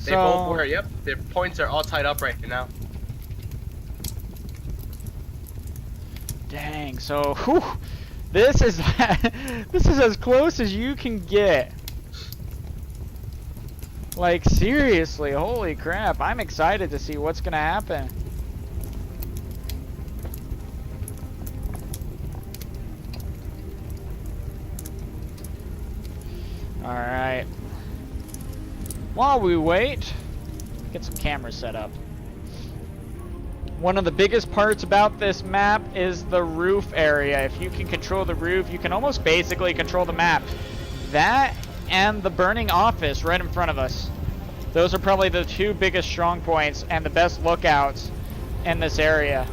They both were, yep. Their points are all tied up right now.
Dang, so whew, this is this is as close as you can get. Like seriously, holy crap, I'm excited to see what's gonna happen. Alright. While we wait, get some cameras set up. One of the biggest parts about this map is the roof area. If you can control the roof, you can almost basically control the map. That and the burning office right in front of us. Those are probably the two biggest strong points and the best lookouts in this area.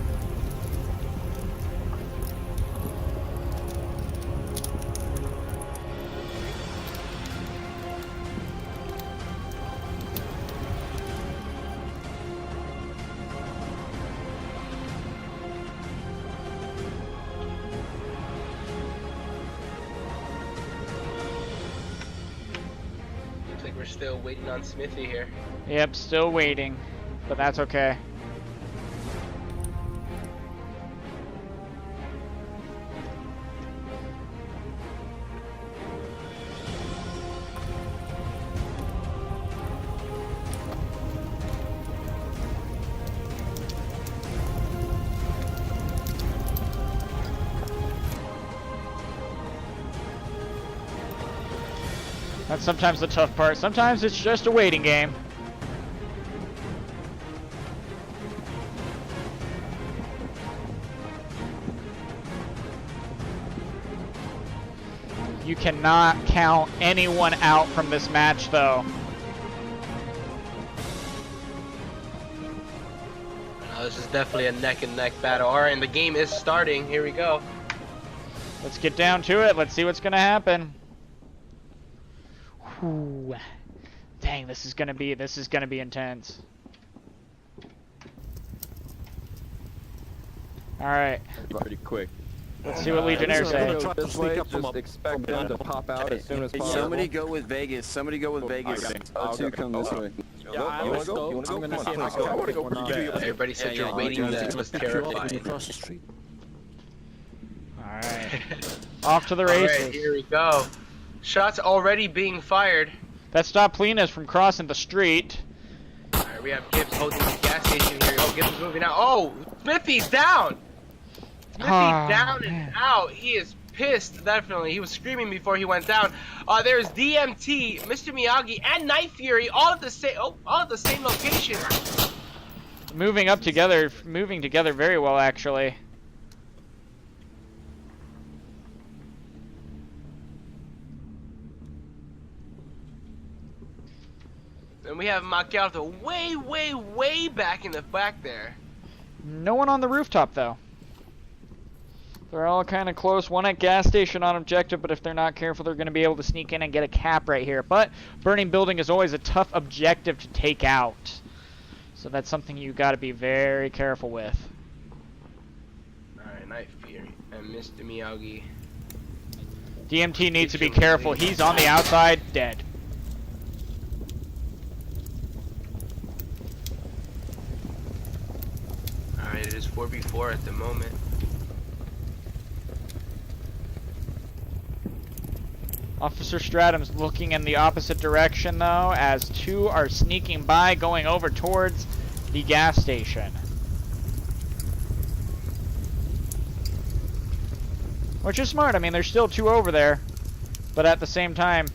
we're still waiting on Smithy here.
Yep, still waiting, but that's okay. That's sometimes the tough part. Sometimes it's just a waiting game. You cannot count anyone out from this match, though.
This is definitely a neck and neck battle. All right, and the game is starting. Here we go.
Let's get down to it. Let's see what's gonna happen. Whew. Dang, this is gonna be intense. All right.
Pretty quick.
Let's see what Legionnaires say.
This way, just expect them to pop out as soon as possible.
Somebody go with Vegas. Somebody go with Vegas.
O2 come this way.
Yeah, I wanna go. I'm gonna see if I go. I wanna go.
Everybody said you're waiting. That was terrifying.
Across the street.
All right. Off to the
All
races.
right, here we go. Shots already being fired.
That stopped Linus from crossing the street.
All right, we have Gibbs holding the gas station here. Oh, Gibbs is moving out. Oh, Smithy's down. Smithy down and out. He is pissed, definitely. He was screaming before he went down. There's DMT, Mr. Miyagi, and Night Fury all at the same location.
Moving together very well, actually.
And we have Macchiato way, way, way back in the back there.
No one on the rooftop, though. They're all kind of close. One at gas station on objective, but if they're not careful, they're going to be able to sneak in and get a cap right here. But burning building is always a tough objective to take out. So that's something you got to be very careful with.
Alright, Night Fury and Mr. Miyagi.
DMT needs to be careful. He's on the outside, dead.
Alright, it is 4v4 at the moment.
Officer Stratum's looking in the opposite direction, though, as two are sneaking by, going over towards the gas station. Which is smart. I mean, there's still two over there. But at the same time,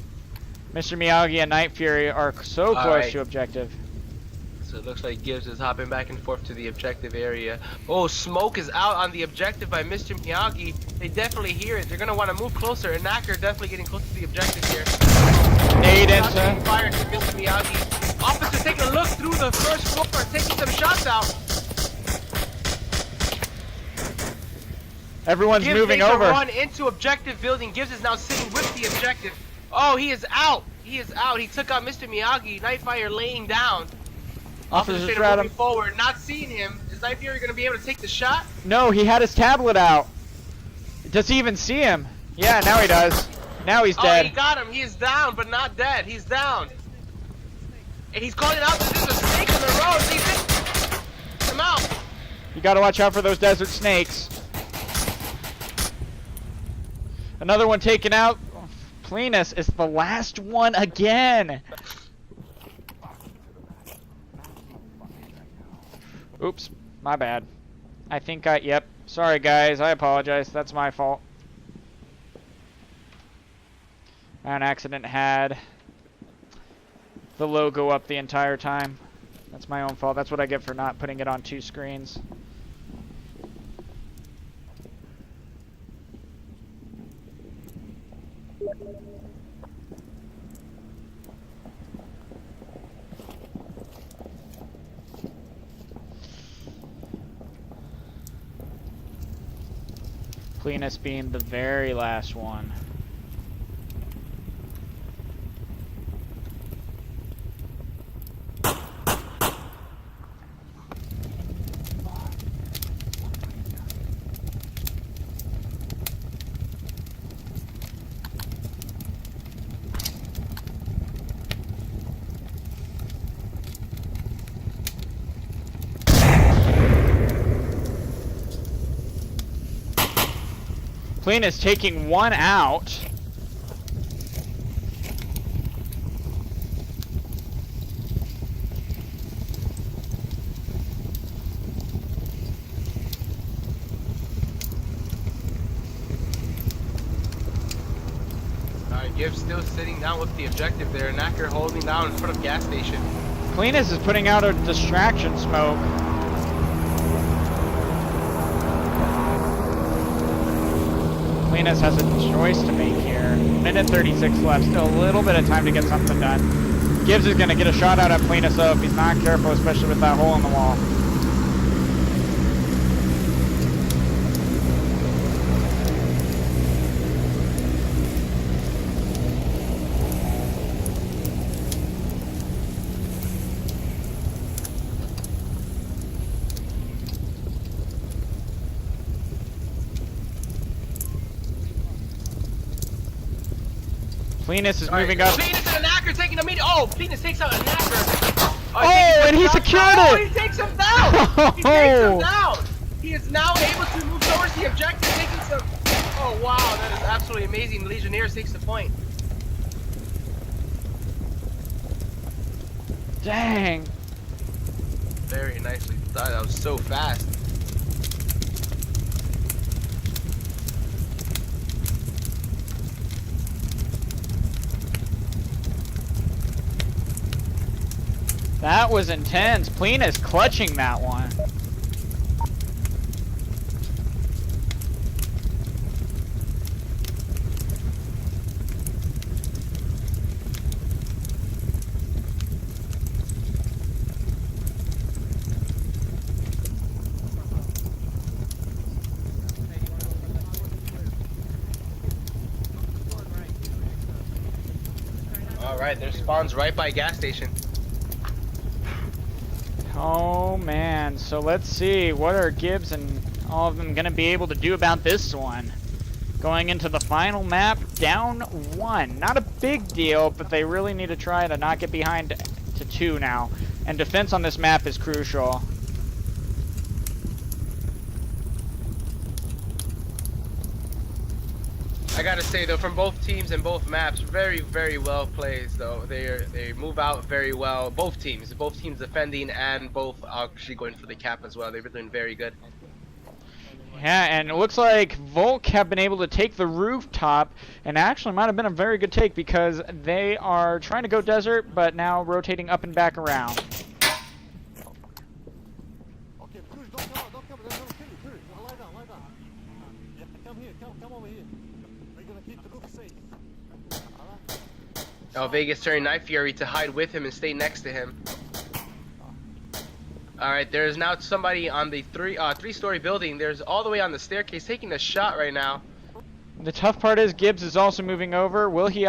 Mr. Miyagi and Night Fury are so close to objective.
So it looks like Gibbs is hopping back and forth to the objective area. Oh, smoke is out on the objective by Mr. Miyagi. They definitely hear it. They're going to want to move closer. And Knacker definitely getting close to the objective here.
Nade into.
Fire to Mr. Miyagi. Officer taking a look through the first floor, taking some shots out.
Everyone's
Gibbs
moving
makes
over.
A run into objective building. Gibbs is now sitting with the objective. Oh, he is out. He is out. He took out Mr. Miyagi. Nightfire laying down. Officer Stratum moving forward, not seeing him. Is Night Fury going to be able to take the shot?
No, he had his tablet out. Does he even see him? Yeah, now he does. Now he's dead.
Oh, he got him. He is down, but not dead. He's down. And he's calling out that there's a snake on the road. He's him out.
You gotta watch out for those desert snakes. Another one taken out. Plinus is the last one again. Oops, my bad. I think yep. Sorry guys, I apologize. That's my fault. An accident had the logo up the entire time. That's my own fault. That's what I get for not putting it on two screens. Plinus being the very last one. Cleanest taking one out.
Gibbs still sitting down with the objective there. Knacker holding down in front of gas station.
Cleanest is putting out a distraction smoke. Cleanest has a choice to make here. Minute 36 left. Still a little bit of time to get something done. Gibbs is going to get a shot out at Cleanest though if he's not careful, especially with that hole in the wall. Cleanest is moving up.
Cleanest and a Knacker taking a meet. Oh, Cleanest takes out a Knacker.
Oh, and he secured
Oh,
it!
he takes him down! He takes him down! He is now able to move towards the objective, taking some... Oh, wow, that is absolutely amazing. Legionnaires takes the point.
Dang.
Very nicely done. That was so fast.
That was intense. Cleanest clutching that one.
Alright, there's spawns right by gas station.
Oh man, so let's see, what are Gibbs and all of them gonna be able to do about this one? Going into the final map, down 1. Not a big deal, but they really need to try to not get behind to 2 now. And defense on this map is crucial.
I gotta say though, from both teams and both maps, very, very well played though. They move out very well. Both teams defending and both actually going for the cap as well. They've been doing very good.
Yeah, and it looks like Volk have been able to take the rooftop, and actually might have been a very good take because they are trying to go desert, but now rotating up and back around.
Okay, Cruz, don't come out, don't come out. They're gonna kill you, Cruz. Lie down, lie down. Yeah, come here, come over here. We're gonna keep the roof safe. Alright?
Oh, Vegas turning Knife Fury to hide with him and stay next to him. Alright, there's now somebody on the three-story building. There's all the way on the staircase taking a shot right now.
The tough part is Gibbs is also moving over. Will he?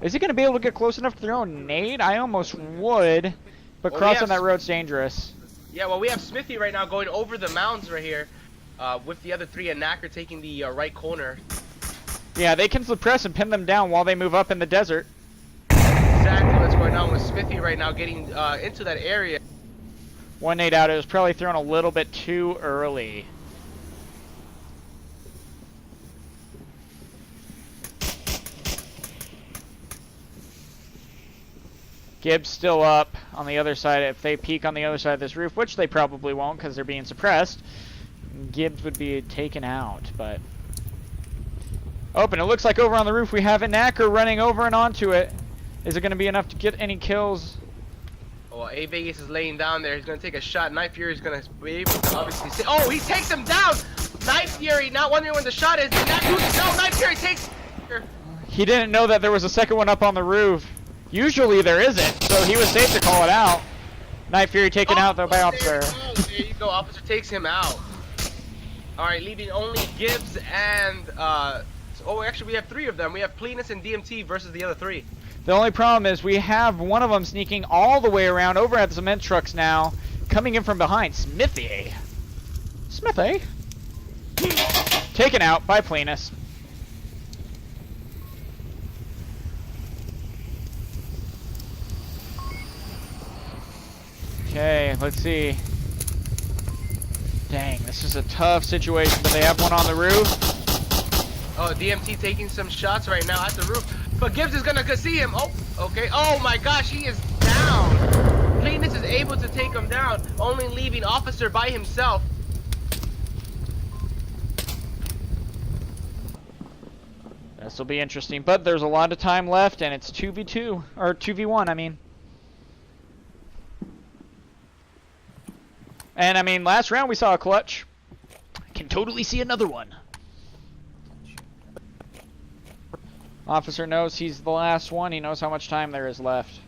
Is he going to be able to get close enough to throw a nade? I almost would, but
Well,
crossing that road's dangerous.
Yeah, well, we have Smithy right now going over the mounds right here, with the other three and Knacker taking the right corner.
Yeah, they can suppress and pin them down while they move up in the desert.
Exactly what's going on with Smithy right now, getting into that area.
1 nade out. It was probably thrown a little bit too early. Gibbs still up on the other side. If they peek on the other side of this roof, which they probably won't because they're being suppressed, Gibbs would be taken out. But open. It looks like over on the roof we have a Knacker running over and onto it. Is it going to be enough to get any kills?
Well, A Vegas is laying down there. He's going to take a shot. Knife Fury is going to be able to obviously see. Oh, he takes him down! Knife Fury, not wondering when the shot is. No, Knife Fury takes...
He didn't know that there was a second one up on the roof. Usually there isn't, so he was safe to call it out. Knife Fury taken out though by Officer.
There you go, Officer takes him out. Alright, leaving only Gibbs and... oh, actually we have 3 of them. We have Plenus and DMT versus the other 3.
The only problem is we have one of them sneaking all the way around over at the cement trucks now, coming in from behind. Smithy. Smithy. Taken out by Plenus. Okay, let's see. Dang, this is a tough situation, but they have one on the roof.
Oh, DMT taking some shots right now at the roof. But Gibbs is gonna see him. Oh, okay. Oh my gosh, he is down. Cleanest is able to take him down, only leaving Officer by himself.
This will be interesting, but there's a lot of time left, and it's 2v2, or 2v1, I mean. And, I mean, last round we saw a clutch. Can totally see another one. Officer knows he's the last one. He knows how much time there is left.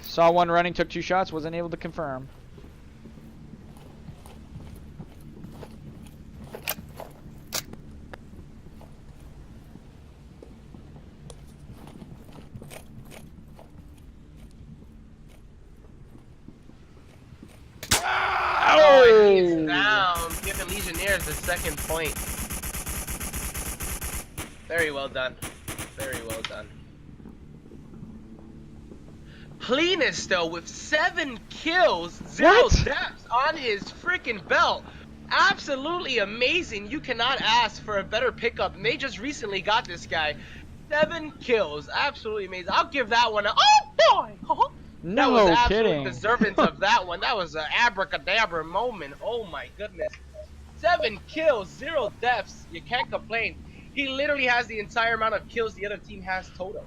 Saw one running, took 2 shots, wasn't able to confirm.
Oh, he's down, giving Legionnaires the second point. Very well done. Very well done. Cleanest though with 7 kills, 0 deaths on his freaking belt. Absolutely amazing. You cannot ask for a better pickup. And they just recently got this guy. 7 kills. Absolutely amazing. I'll give that one a oh boy. That was absolutely deserving of that one. That was an abracadabra moment. Oh my goodness. 7 kills, 0 deaths. You can't complain. He literally has the entire amount of kills the other team has total.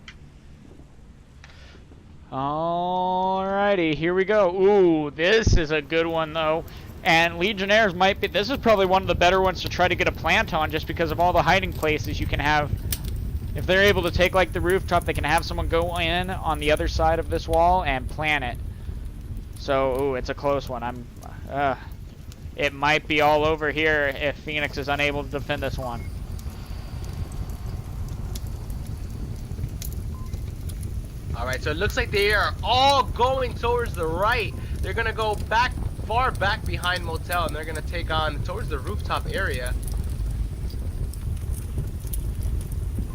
Alrighty, here we go. Ooh, this is a good one though. And Legionnaires might be, this is probably one of the better ones to try to get a plant on just because of all the hiding places you can have. If they're able to take like the rooftop, they can have someone go in on the other side of this wall and plant it. So, ooh, it's a close one. It might be all over here if Phoenix is unable to defend this one.
Alright, so it looks like they are all going towards the right. They're going to go back, far back behind Motel, and they're going to take on towards the rooftop area.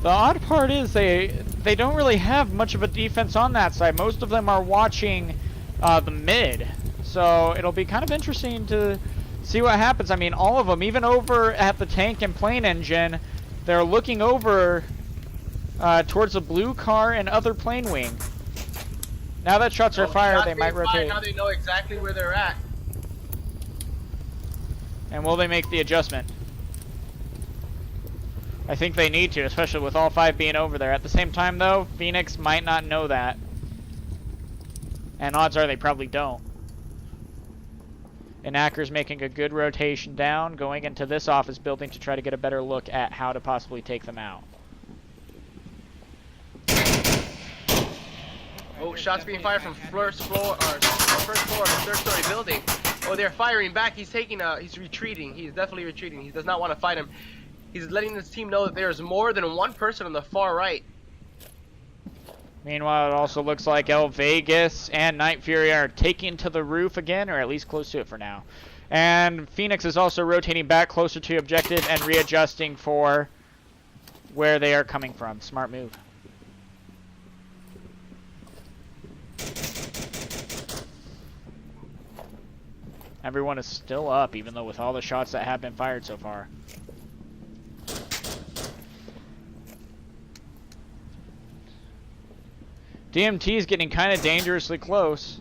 The odd part is they don't really have much of a defense on that side. Most of them are watching the mid. So it'll be kind of interesting to see what happens. I mean, all of them, even over at the tank and plane engine, they're looking over towards the blue car and other plane wing. Now that shots are fired, they might rotate.
Now they know exactly where they're at.
And will they make the adjustment? I think they need to, especially with all 5 being over there. At the same time, though, Phoenix might not know that. And odds are they probably don't. And Acker's making a good rotation down, going into this office building to try to get a better look at how to possibly take them out.
Oh, shots being fired from first floor of the 3rd-story building. Oh, they're firing back. He's retreating. He's definitely retreating. He does not want to fight him. He's letting his team know that there's more than one person on the far right.
Meanwhile, it also looks like El Vegas and Night Fury are taking to the roof again, or at least close to it for now. And Phoenix is also rotating back closer to objective and readjusting for where they are coming from. Smart move. Everyone is still up, even though with all the shots that have been fired so far. DMT is getting kind of dangerously close.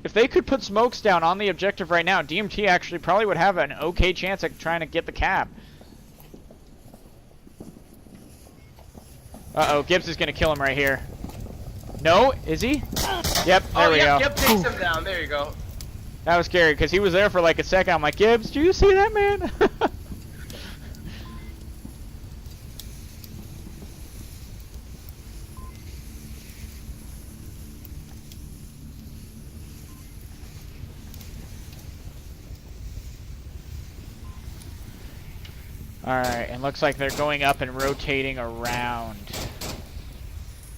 If they could put smokes down on the objective right now, DMT actually probably would have an okay chance at trying to get the cap. Uh-oh, Gibbs is going to kill him right here. No? Is he? Yep, there we go.
Yep, takes him down. There you go.
That was scary, because he was there for like a second. I'm like, Gibbs, do you see that, man? Alright, and looks like they're going up and rotating around.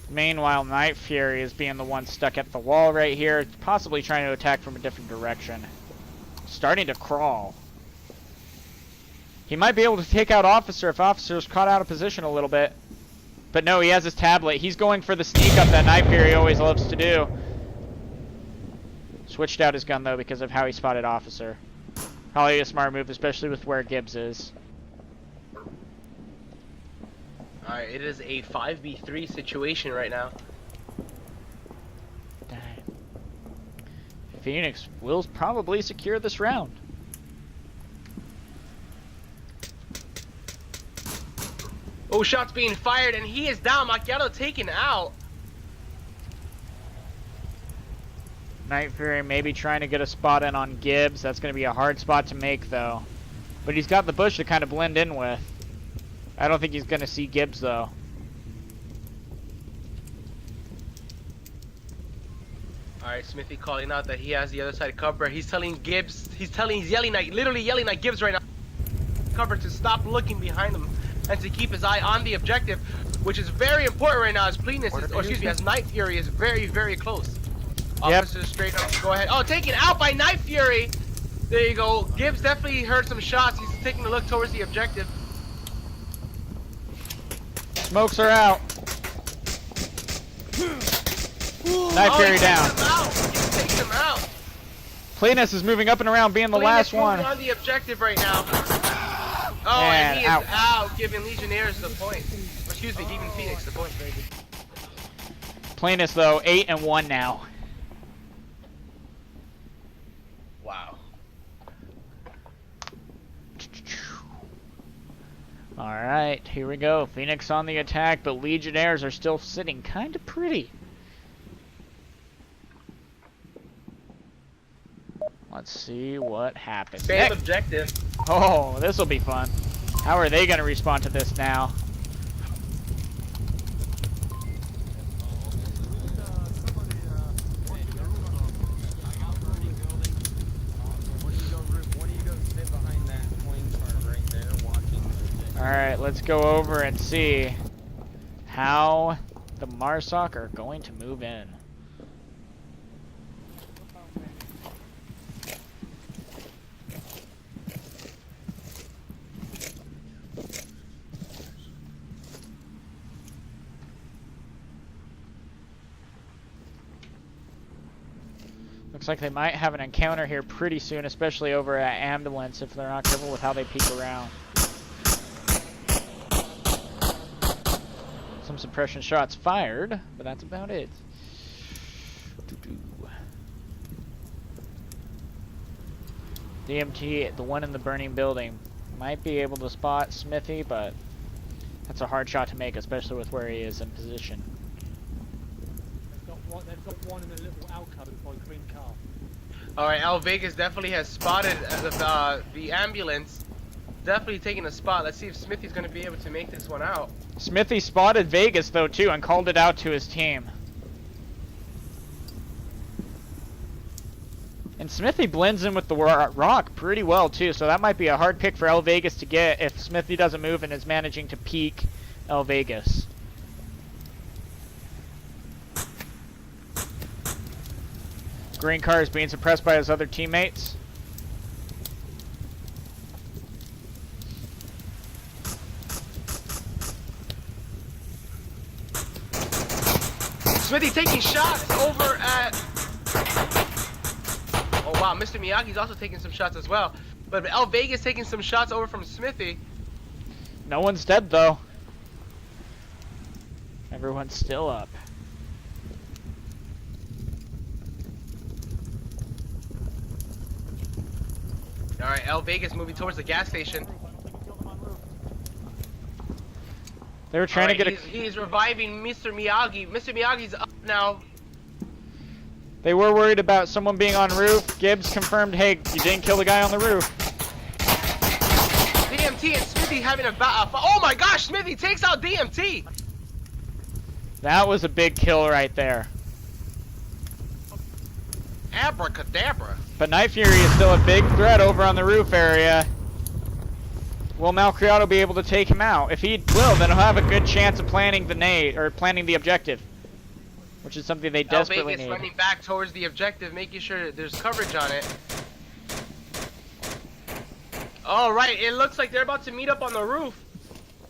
Meanwhile, Night Fury is being the one stuck at the wall right here, possibly trying to attack from a different direction. Starting to crawl. He might be able to take out Officer if Officer's caught out of position a little bit. But no, he has his tablet. He's going for the sneak up that Night Fury always loves to do. Switched out his gun though because of how he spotted Officer. Probably a smart move, especially with where Gibbs is.
Alright, it is a 5v3 situation right now.
Dang. Phoenix will probably secure this round.
Oh, shots being fired, and he is down. Macchiato taken out.
Night Fury maybe trying to get a spot in on Gibbs. That's going to be a hard spot to make, though. But he's got the bush to kind of blend in with. I don't think he's going to see Gibbs, though.
Alright, Smithy calling out that he has the other side cover. He's telling Gibbs, he's yelling at Gibbs right now. Cover to stop looking behind him and to keep his eye on the objective, which is very important right now as Plenus is, or excuse me, as Night Fury is very, very close.
Yep.
Officer straight up, go ahead. Oh, taken out by Night Fury. There you go. Gibbs definitely heard some shots. He's taking a look towards the objective.
Smokes are out. Night Fury down.
He takes him out.
Plenus is moving up and around, being the last one.
On the objective right now. Oh, and he is out, giving Legionnaires the point. Or, excuse me, giving Phoenix the point.
Plenus though, 8-1 now.
Wow.
Alright, here we go. Phoenix on the attack, but Legionnaires are still sitting kind of pretty. Let's see what happens.
Same objective.
Oh, this will be fun. How are they going to respond to this now? Alright, let's go over and see how the Marsoc are going to move in. Looks like they might have an encounter here pretty soon, especially over at Ambulance if they're not careful with how they peek around. Some suppression shots fired, but that's about it. DMT, the one in the burning building, might be able to spot Smithy, but that's a hard shot to make, especially with where he is in position.
They've got one in a little alcove by green car.
Alright, Al Vegas definitely has spotted the ambulance. Definitely taking a spot. Let's see if Smithy's going to be able to make this one out.
Smithy spotted Vegas, though, too, and called it out to his team. And Smithy blends in with the rock pretty well, too, so that might be a hard pick for El Vegas to get if Smithy doesn't move and is managing to peek El Vegas. Green car is being suppressed by his other teammates.
Smithy taking shots over at... Oh wow, Mr. Miyagi's also taking some shots as well. But El Vegas taking some shots over from Smithy.
No one's dead, though. Everyone's still up.
Alright, El Vegas moving towards the gas station.
They were trying to get
he's reviving Mr. Miyagi. Mr. Miyagi's up now.
They were worried about someone being on roof. Gibbs confirmed, hey, you didn't kill the guy on the roof.
DMT and Smithy having a oh my gosh, Smithy takes out DMT!
That was a big kill right there.
Abracadabra.
But Night Fury is still a big threat over on the roof area. Will Malcriado be able to take him out? If he will, then he'll have a good chance of planning the nade, or planning the objective. Which is something they desperately need.
Running back towards the objective, making sure that there's coverage on it. Alright, it looks like they're about to meet up on the roof.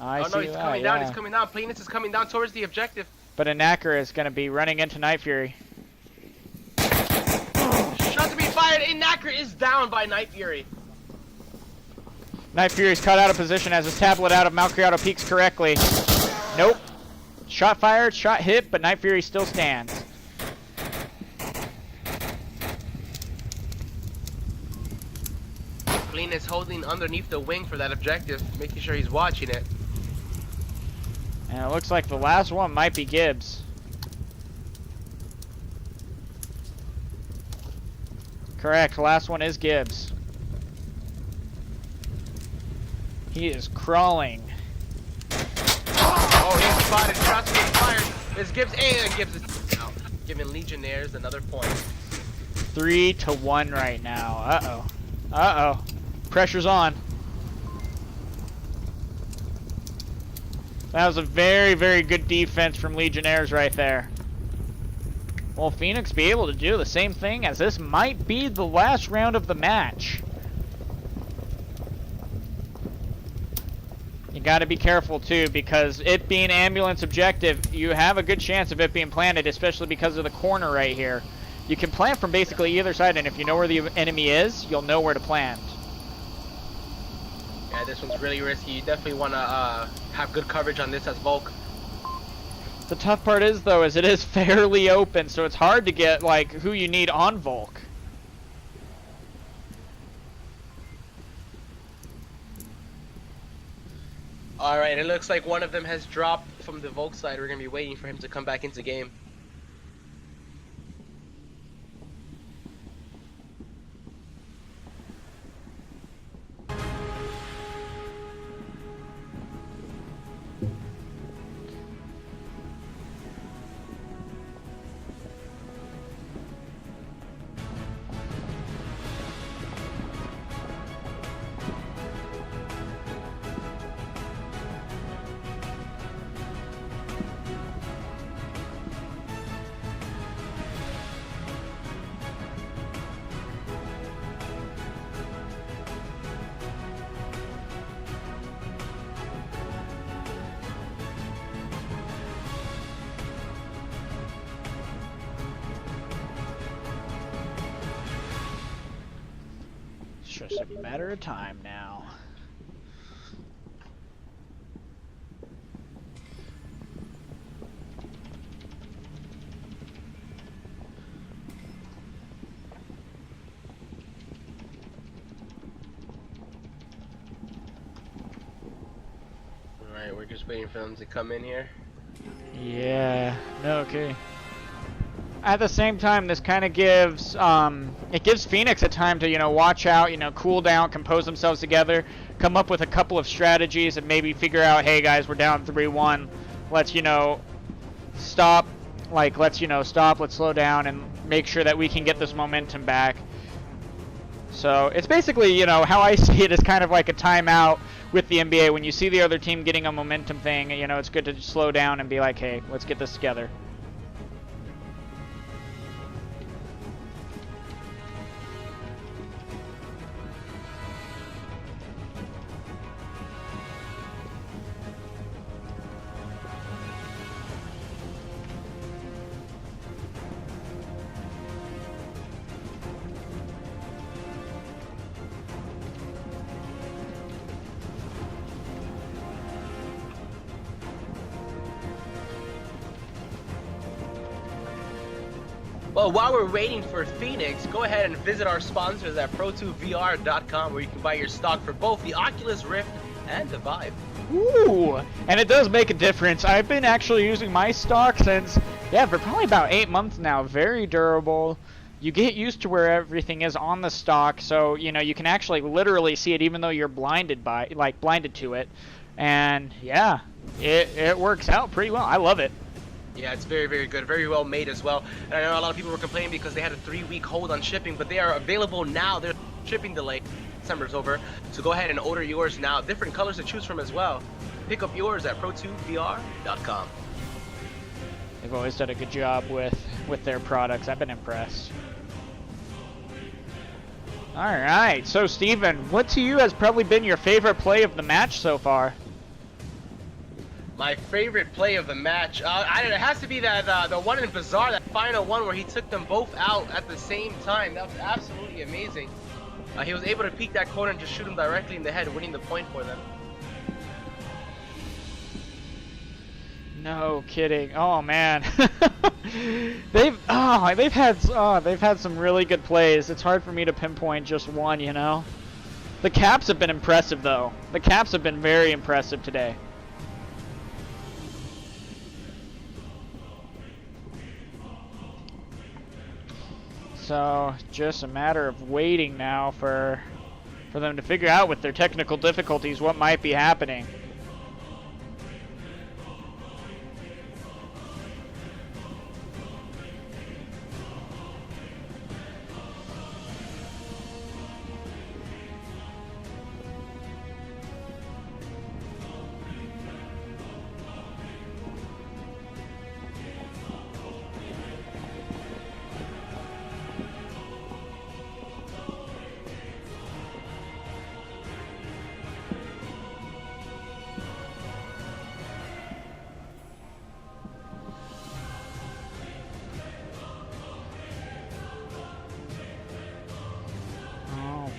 I see
he's
that,
coming
yeah.
down, he's coming down. Plenus is coming down towards the objective.
But Anakra is going to be running into Night Fury.
Shot Hey, Knacker is down by Night Fury.
Night Fury's cut out of position as his tablet out of Malcriado peaks correctly. Nope. Shot fired, shot hit, but Night Fury still stands.
Lean is holding underneath the wing for that objective, making sure he's watching it.
And it looks like the last one might be Gibbs. Correct, last one is Gibbs. He is crawling.
Oh, he's spotted. Shots being fired. It's Gibbs, and Gibbs is out. Giving Legionnaires another point.
3-1 right now. Uh-oh. Uh-oh. Pressure's on. That was a very, very good defense from Legionnaires right there. Will Phoenix be able to do the same thing, as this might be the last round of the match? You gotta be careful too, because it being ambulance objective, you have a good chance of it being planted, especially because of the corner right here. You can plant from basically either side, and if you know where the enemy is, you'll know where to plant.
Yeah, this one's really risky. You definitely want to have good coverage on this as Volk.
The tough part is, though, is it is fairly open, so it's hard to get, like, who you need on Volk.
Alright, it looks like one of them has dropped from the Volk side. We're going to be waiting for him to come back into game.
It's just a matter of time now.
Alright, we're just waiting for them to come in here.
Yeah, no, okay. At the same time, this kind of gives, it gives Phoenix a time to, you know, watch out, you know, cool down, compose themselves together, come up with a couple of strategies, and maybe figure out, hey guys, we're down 3-1, let's, you know, stop, like, let's, you know, stop, let's slow down, and make sure that we can get this momentum back. So, it's basically, you know, how I see it is kind of like a timeout with the NBA. When you see the other team getting a momentum thing, you know, it's good to just slow down and be like, hey, let's get this together.
Well, while we're waiting for Phoenix, go ahead and visit our sponsors at Pro2VR.com, where you can buy your stock for both the Oculus Rift and the Vive.
Ooh, and it does make a difference. I've been actually using my stock since, yeah, for probably about 8 months now. Very durable. You get used to where everything is on the stock, so, you know, you can actually literally see it even though you're blinded to it. And, yeah, it works out pretty well. I love it.
Yeah, it's very, very good. Very well made as well. And I know a lot of people were complaining because they had a 3-week hold on shipping, but they are available now. Their shipping delay, December's over. So go ahead and order yours now. Different colors to choose from as well. Pick up yours at Pro2VR.com.
They've always done a good job with their products. I've been impressed. Alright, so Steven, what to you has probably been your favorite play of the match so far?
My favorite play of the match, it has to be that the one in Bazaar, that final one where he took them both out at the same time. That was absolutely amazing. He was able to peek that corner and just shoot him directly in the head, winning the point for them.
No kidding. Oh man. they've had some really good plays. It's hard for me to pinpoint just one, you know. The caps have been impressive though. The caps have been very impressive today. So just a matter of waiting now for them to figure out with their technical difficulties what might be happening.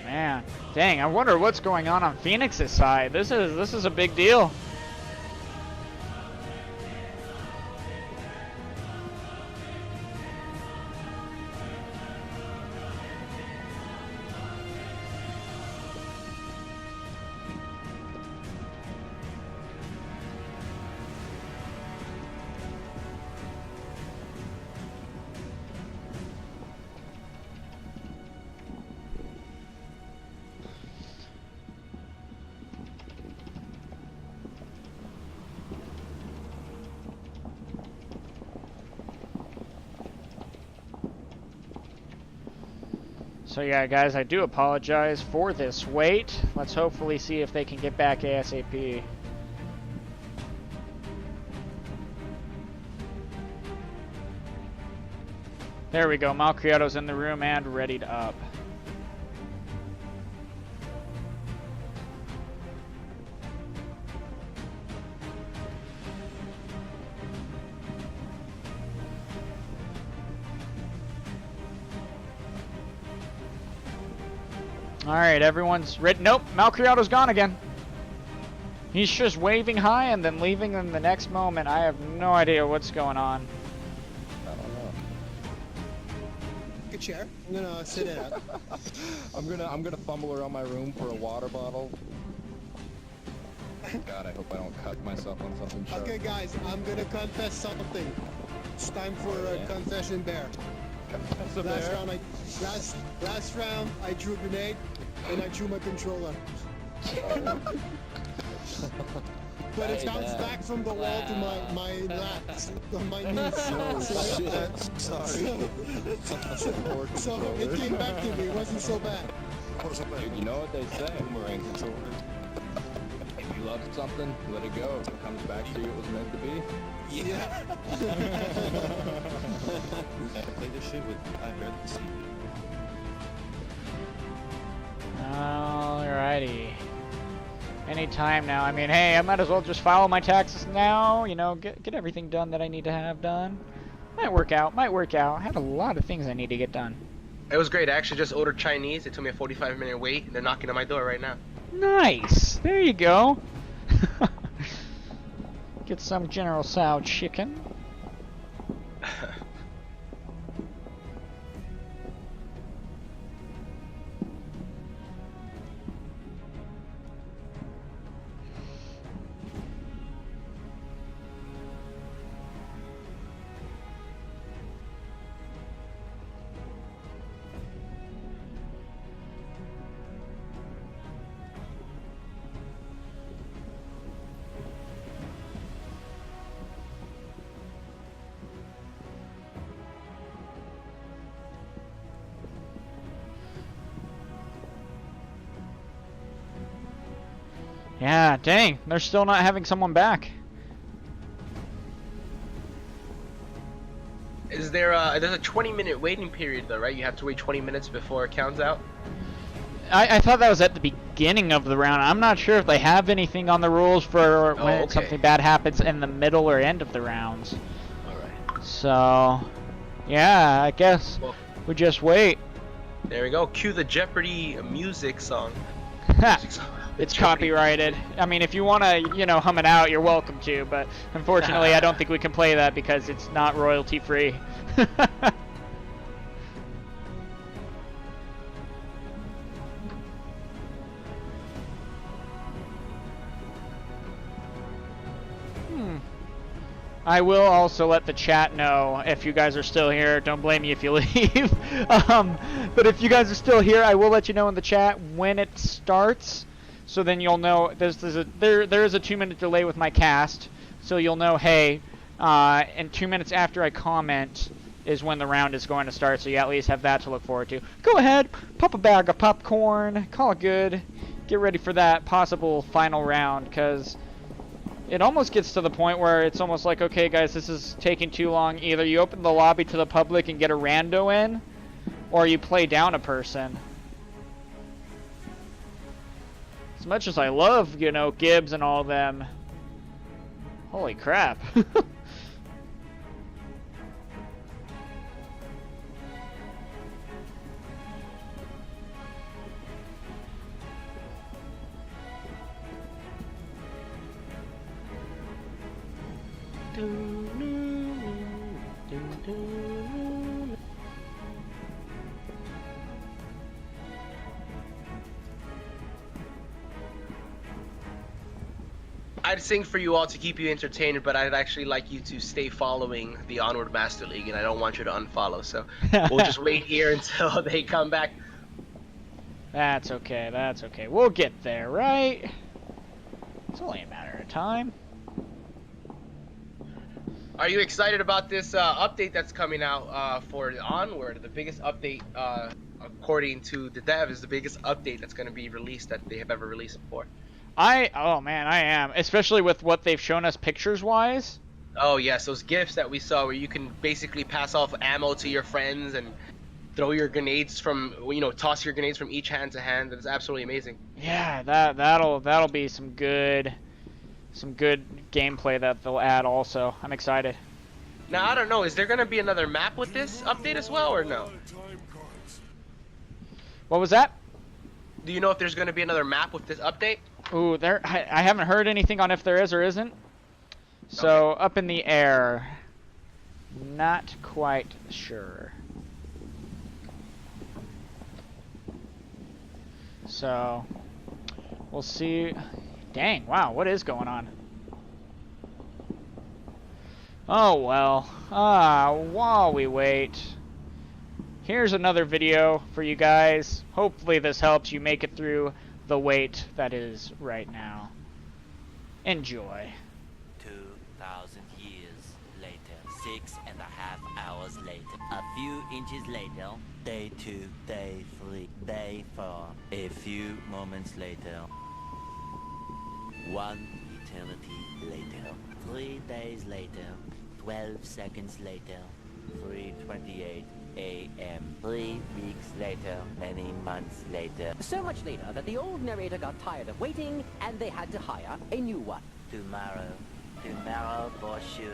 Man, dang, I wonder what's going on Phoenix's side. This is a big deal. So yeah, guys, I do apologize for this wait. Let's hopefully see if they can get back ASAP. There we go. Malcriado's in the room and ready to up. Alright, everyone's ready. Nope, Malcriado's gone again. He's just waving hi and then leaving in the next moment. I have no idea what's going on.
I don't know.
Good chair. I'm gonna sit in it.
I'm gonna fumble around my room for a water bottle. God, I hope I don't cut myself on something sharp.
Okay, guys, I'm gonna confess something. It's time for a confession bear. Last round, I drew a grenade, and I drew my controller. But it bounced back from the wall to my laps, on my knees. So it came back to me. It wasn't so bad.
Dude, you know what they say? Boomerang controller. If you love something, let it go. If it comes back to you, it was meant to be.
Yeah.
Play this shit with I barely see you.
Alrighty. Anytime now. I mean, hey, I might as well just file my taxes now. You know, get everything done that I need to have done. Might work out. Might work out. I have a lot of things I need to get done.
It was great. I actually just ordered Chinese. It took me a 45-minute wait. They're knocking on my door right now.
Nice. There you go. Get some General Tso chicken. Yeah, dang, they're still not having someone back.
Is there there's a 20-minute waiting period though, right? You have to wait 20 minutes before it counts out?
I thought that was at the beginning of the round. I'm not sure if they have anything on the rules for when something bad happens in the middle or end of the rounds.
Alright.
So, yeah, I guess we just wait.
There we go. Cue the Jeopardy music song.
It's copyrighted. I mean, if you want to, you know, hum it out, you're welcome to, but unfortunately I don't think we can play that because it's not royalty free. I will also let the chat know if you guys are still here. Don't blame me if you leave. But if you guys are still here, I will let you know in the chat when it starts. So then you'll know there is a 2-minute delay with my cast. So you'll know, hey, and 2 minutes after I comment is when the round is going to start. So you at least have that to look forward to. Go ahead, pop a bag of popcorn, call it good. Get ready for that possible final round, because it almost gets to the point where it's almost like, okay guys, this is taking too long. Either you open the lobby to the public and get a rando in, or you play down a person. As much as I love, you know, Gibbs and all them, holy crap.
I'd sing for you all to keep you entertained, but I'd actually like you to stay following the Onward Master League, and I don't want you to unfollow, so we'll just wait here until they come back.
That's okay, that's okay. We'll get there, right? It's only a matter of time.
Are you excited about this update that's coming out for Onward? The biggest update, according to the dev, is the biggest update that's going to be released that they have ever released before.
Oh man, I am. Especially with what they've shown us pictures-wise.
Oh yes, those GIFs that we saw where you can basically pass off ammo to your friends and throw your grenades from, you know, toss your grenades from each hand to hand. That's absolutely amazing.
Yeah, that'll be some good gameplay that they'll add also. I'm excited.
Now, I don't know, is there going to be another map with this update as well, or no?
What was that?
Do you know if there's going to be another map with this update?
Ooh, I haven't heard anything on if there is or isn't. So, okay. Up in the air. Not quite sure. So, we'll see. Dang, wow, what is going on? Oh, well. While we wait, here's another video for you guys. Hopefully this helps you make it through the wait that is right now. Enjoy.
2,000 years later, 6.5 hours later, a few inches later, day 2, day 3, day 4, a few moments later, 1 eternity later, 3 days later, 12 seconds later, 3:28 a.m. 3 weeks later, many months later.
So much later that the old narrator got tired of waiting and they had to hire a new one.
Tomorrow for sure.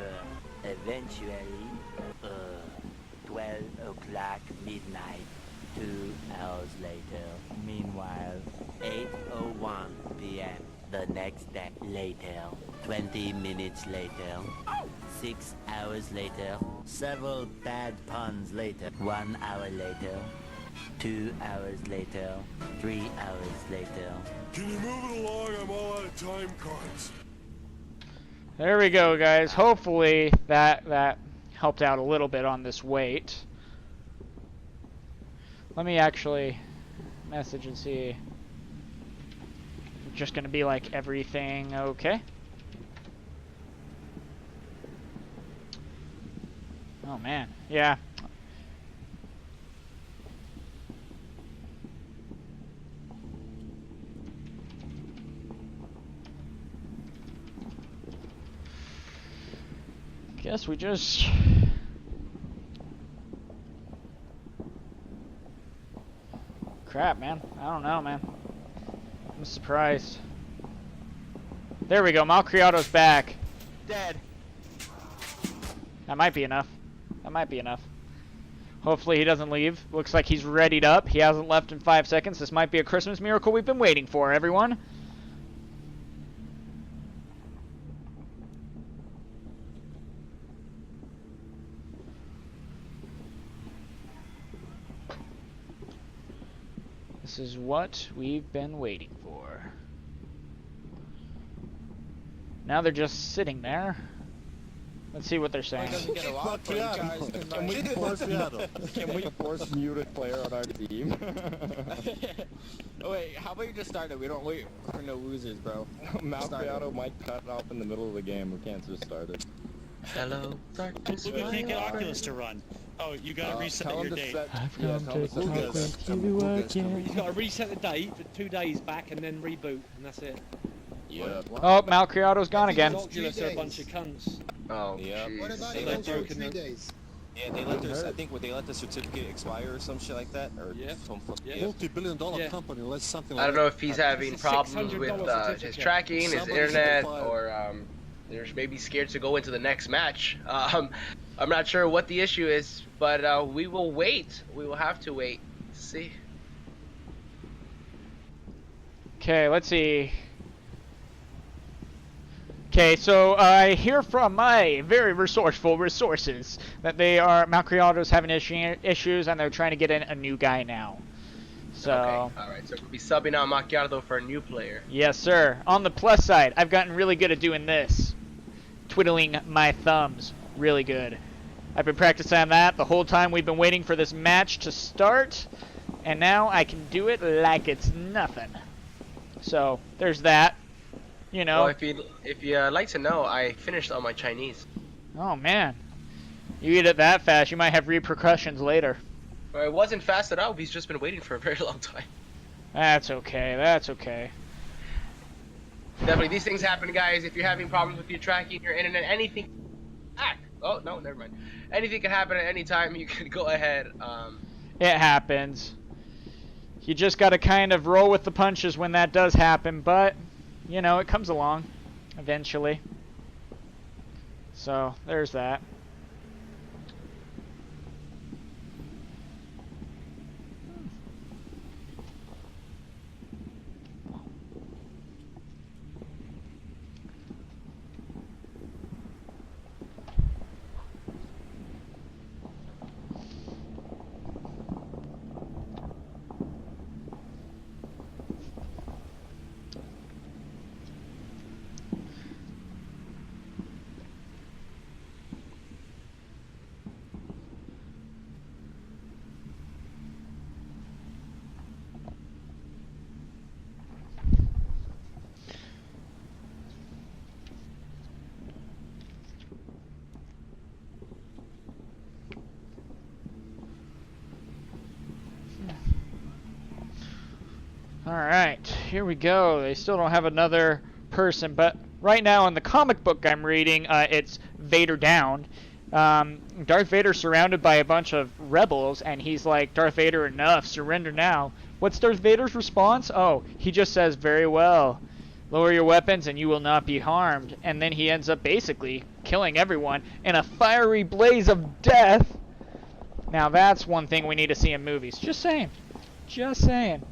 Eventually, 12 o'clock midnight, 2 hours later. Meanwhile, 8:01 p.m. the next day later, 20 minutes later, 6 hours later, several bad puns later, 1 hour later, 2 hours later, 3 hours later.
Can you move it along? I'm all out of time cards.
There we go, guys. Hopefully that helped out a little bit on this wait. Let me actually message and see. Just gonna be like everything okay. Oh man, yeah. Guess we just crap, man. I don't know, man. I'm surprised. There we go. Malcriado's back. Dead. That might be enough. That might be enough. Hopefully he doesn't leave. Looks like he's readied up. He hasn't left in 5 seconds. This might be a Christmas miracle we've been waiting for, everyone. This is what we've been waiting for. Now they're just sitting there. Let's see what they're saying.
Can we force muted player on our team?
Oh, wait, how about you just start it? We don't wait for no losers, bro.
Malcriado might cut it off in the middle of the game. We can't just start it.
Hello, darkness.
We can't get Oculus to run. Oh, you gotta reset your date.
You
gotta reset the date for 2 days back and then reboot, and that's it.
Yeah.
Oh, Malcriado's gone again.
Oculus are a bunch of cunts.
Oh,
yeah.
What about
They
it
let
over
broken
3
them.
days?
Yeah, they let their, I think they let the certificate expire or some shit like that, or
Yeah.
yeah.
Multi-billion-dollar company, let's something
I
like
don't know if he's having
It's a
problems
$600
with his
certificate.
tracking, his
Somebody
internet,
should
or they're maybe scared to go into the next match. I'm not sure what the issue is, but we will wait. We will have to wait to see.
Okay, let's see. Okay, so I hear from my very resourceful resources that Malcriado's having issues and they're trying to get in a new guy now. So.
Okay, alright, so we'll be subbing out Macchiato for a new player.
Yes, sir. On the plus side, I've gotten really good at doing this. Twiddling my thumbs. Really good. I've been practicing on that the whole time we've been waiting for this match to start. And now I can do it like it's nothing. So, there's that. You know.
Well, if you like to know, I finished all my Chinese.
Oh, man. You eat it that fast, you might have repercussions later.
Well, it wasn't fast at all. He's just been waiting for a very long time.
That's okay. That's okay.
Definitely, these things happen, guys. If you're having problems with your tracking, your internet, anything. Oh no, never mind. Anything can happen at any time. You can go ahead.
It happens. You just got to kind of roll with the punches when that does happen, but you know it comes along eventually. So there's that. Alright, here we go. They still don't have another person, but right now in the comic book I'm reading, it's Vader down. Darth Vader surrounded by a bunch of rebels, and he's like, Darth Vader, enough, surrender now. What's Darth Vader's response? Oh, he just says, very well. Lower your weapons and you will not be harmed. And then he ends up basically killing everyone in a fiery blaze of death. Now that's one thing we need to see in movies. Just saying. Just saying.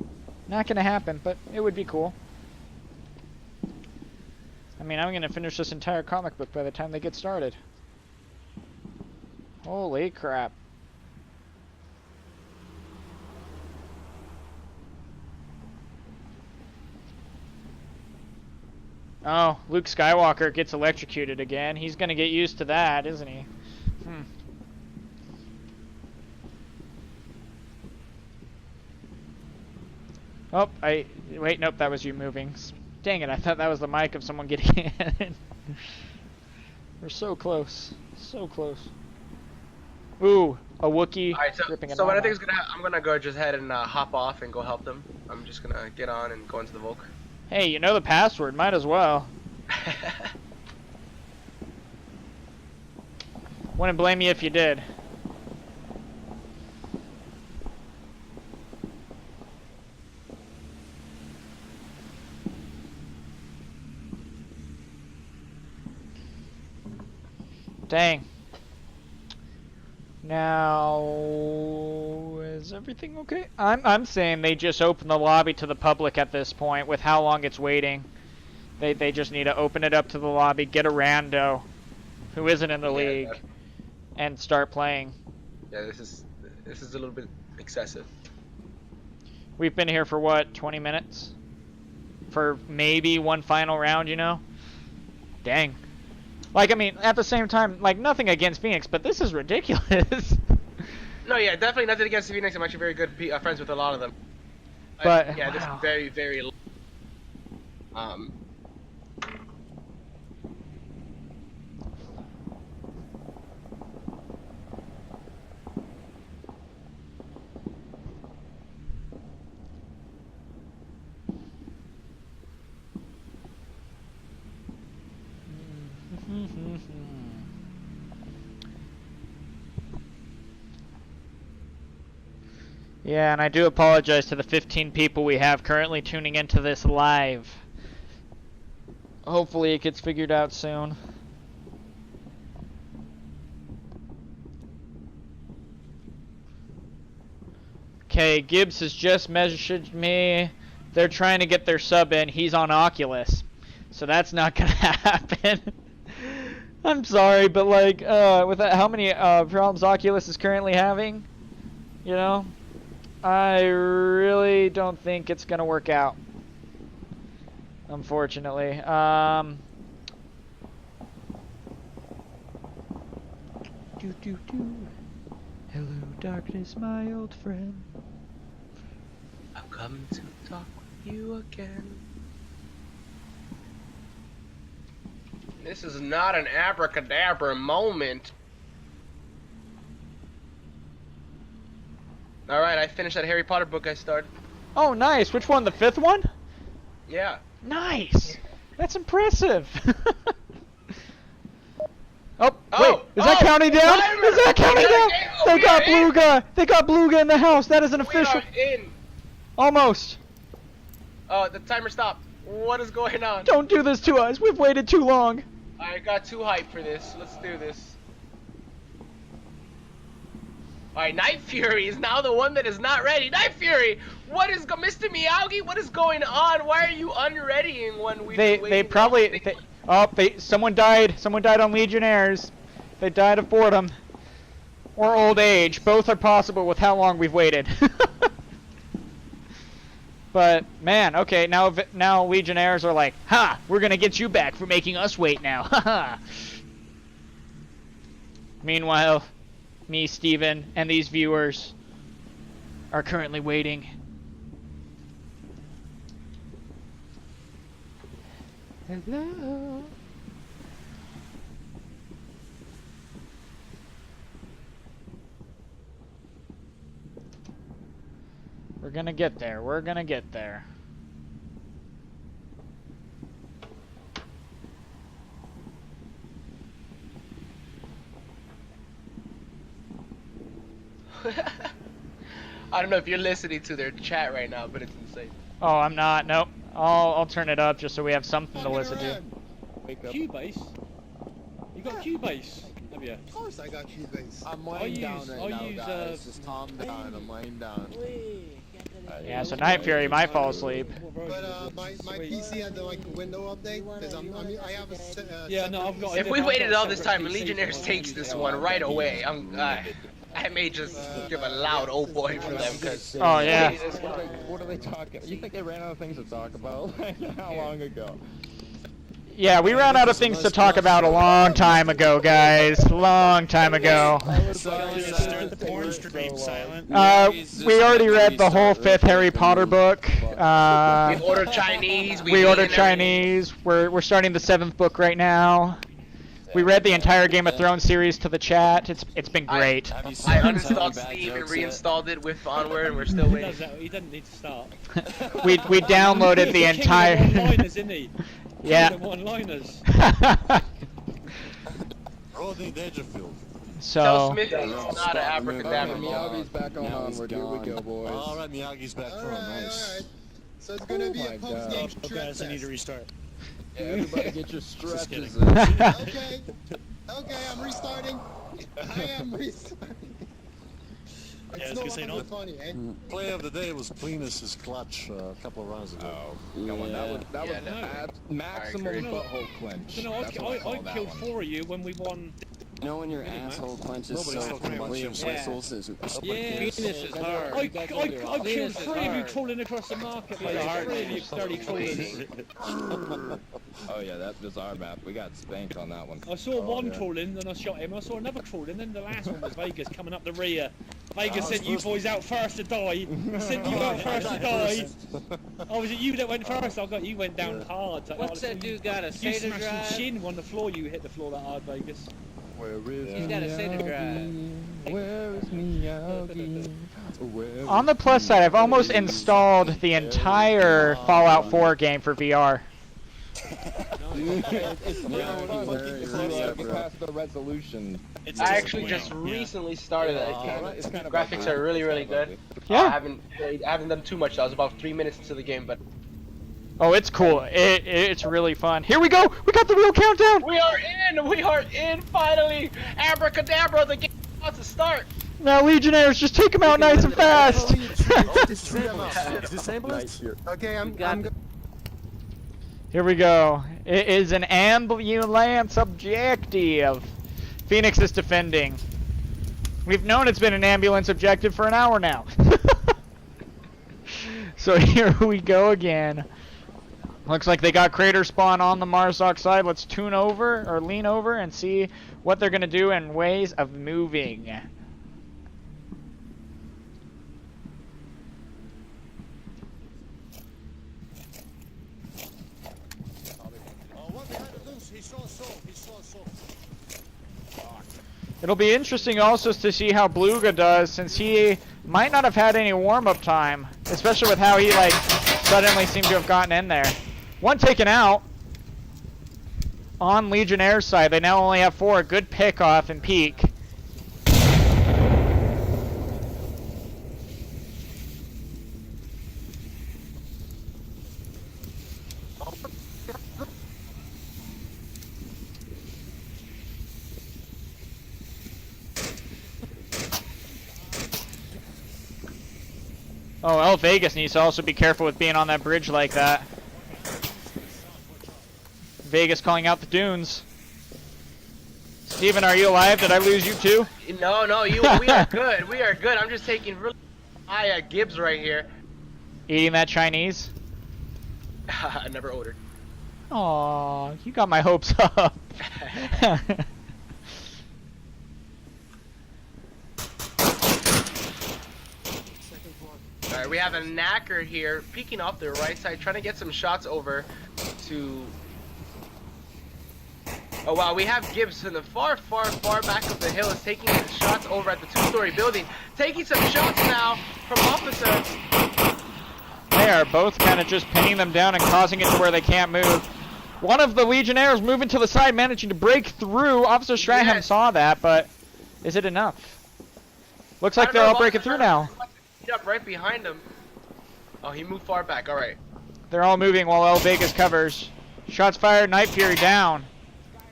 Not gonna happen, but it would be cool. I mean, I'm gonna finish this entire comic book by the time they get started. Holy crap. Oh, Luke Skywalker gets electrocuted again. He's gonna get used to that, isn't he? Oh, wait, nope, that was you moving. Dang it, I thought that was the mic of someone getting in. We're so close. So close. Ooh, a Wookiee ripping
so what I think is I'm gonna go just ahead and hop off and go help them. I'm just gonna get on and go into the Volk.
Hey, you know the password, might as well. Wouldn't blame you if you did. Dang. Now, is everything okay? I'm saying they just open the lobby to the public at this point with how long it's waiting. They just need to open it up to the lobby, get a rando who isn't in the league, and start playing.
Yeah, this is a little bit excessive.
We've been here for what, 20 minutes? For maybe one final round, you know? Dang. Like, I mean, at the same time, like, nothing against Phoenix, but this is ridiculous.
No, yeah, definitely nothing against Phoenix. I'm actually very good friends with a lot of them.
But
yeah,
wow.
this is very, very.
Yeah, and I do apologize to the 15 people we have currently tuning into this live. Hopefully it gets figured out soon. Okay, Gibbs has just messaged me. They're trying to get their sub in. He's on Oculus. So that's not gonna happen. I'm sorry, but like, with how many problems Oculus is currently having, you know, I really don't think it's gonna work out. Unfortunately. Hello, darkness, my old friend.
I've come to talk with you again. This is not an abracadabra moment. Alright, I finished that Harry Potter book I started.
Oh, nice. Which one? The 5th one?
Yeah.
Nice. That's impressive. Oh, wait. Is that counting down? Is that counting down? They got Bluga. They got Bluga in the house. That is an official.
We are in.
Almost.
Oh, the timer stopped. What is going on?
Don't do this to us. We've waited too long.
I got too hyped for this. Let's do this. Alright, Night Fury is now the one that is not ready. Night Fury! What is Mr. Miyagi? What is going on? Why are you unreadying when we
someone died. Someone died on Legionnaires. They died of boredom. Or old age. Both are possible with how long we've waited. But man, okay, now Legionnaires are like, ha, we're gonna get you back for making us wait now. Haha. Meanwhile, me, Steven, and these viewers are currently waiting. Hello. We're gonna get there. We're gonna get there.
I don't know if you're listening to their chat right now, but it's insane.
Oh, I'm not. Nope. I'll turn it up just so we have something to listen to.
Cubase? You got Cubase, have you?
Of course I got Cubase.
I'm laying down right now, guys. Just calm down. I'm laying down.
Yeah, so Night Fury might fall asleep.
But my PC had the window update because I have a
yeah, no, I've got.
If we waited all this time and Legionnaires takes this one right away, I may just give a loud oh boy for them because.
Oh yeah.
What are they talking? You think they ran out of things to talk about? How long ago?
Yeah, we ran out of things to talk about a long time ago, guys. Long time ago.
Start the porn stream, Silent.
We already read the whole 5th Harry Potter book.
We ordered Chinese.
We ordered Chinese. We're starting the 7th book right now. We read the entire Game of Thrones series to the chat. It's been great.
I uninstalled Steam and reinstalled it with Onward, and we're still waiting.
He doesn't need to start.
we downloaded the entire.
One-liners, isn't he?
Yeah.
One-liners.
Rodney Dangerfield.
So.
Tell Smith it's not an abracadabra.
Miyagi's back on Onward. Here we go, boys.
Alright, Miyagi's back from nice.
Alright. So it's gonna be a post-game
Okay, so I need to restart.
Everybody get your stretches
Okay. Okay, I'm restarting. I am restarting.
Yeah,
It's no longer funny, eh?
Play of the day was Plenus's clutch a couple of rounds ago.
Oh, come on, that was maximum butthole clench.
No, I killed 4 of you when we won.
You know when your asshole clenches so much and whistles is
Penis is hard. I killed 3 of you crawling across the marketplace. 3 of you started crawling.
Oh yeah, that was our map. We got spanked on that one.
I saw one crawling, then I shot him. I saw another crawling, then the last one was Vegas coming up the rear. Vegas sent you boys out first to die. Sent you out first to die. Oh, was it you that went first? I got you went down hard.
What's that dude got, a
You
Seder
smashed
drive?
your shin on the floor. You hit the floor that hard, Vegas.
Where is
He's got a Seder drive.
Where is Miyagi?
On the plus side, I've almost installed the entire Fallout 4 game for VR.
Past the resolution.
I actually just recently started it. The graphics are really, really good.
Yeah.
I haven't done too much. I was about 3 minutes into the game, but
Oh, it's cool. It's really fun. Here we go. We got the real countdown.
we are in. We are in finally. Abracadabra, the game is about to start.
Now, Legionnaires, just take them out nice and fast.
Okay, I'm good.
Here we go. It is an ambulance objective. Phoenix is defending. We've known it's been an ambulance objective for an hour now. So here we go again. Looks like they got crater spawn on the Marsoc side. Let's tune over or lean over and see what they're gonna do in ways of moving. It'll be interesting also to see how Bluga does, since he might not have had any warm-up time, especially with how he like suddenly seemed to have gotten in there. One taken out on Legionnaires' side. They now only have 4. Good pick off and peek. Oh, El Vegas needs to also be careful with being on that bridge like that. Vegas calling out the dunes. Steven, are you alive? Did I lose you too?
No, we are good. We are good. I'm just taking really high Gibbs right here.
Eating that Chinese?
I never ordered.
Aw, you got my hopes up.
Alright, we have a knacker here, peeking off the right side, trying to get some shots over to... Oh wow, we have Gibbs in the far back of the hill is taking his shots over at the 2-story building. Taking some shots now from Officer.
They are both kind of just pinning them down and causing it to where they can't move. One of the Legionnaires moving to the side, managing to break through. Officer Strahan saw that, but is it enough? Looks like they're all breaking through now.
Up right behind him. Oh, he moved far back. All right.
They're all moving while El Vegas covers. Shots fired. Night Fury down.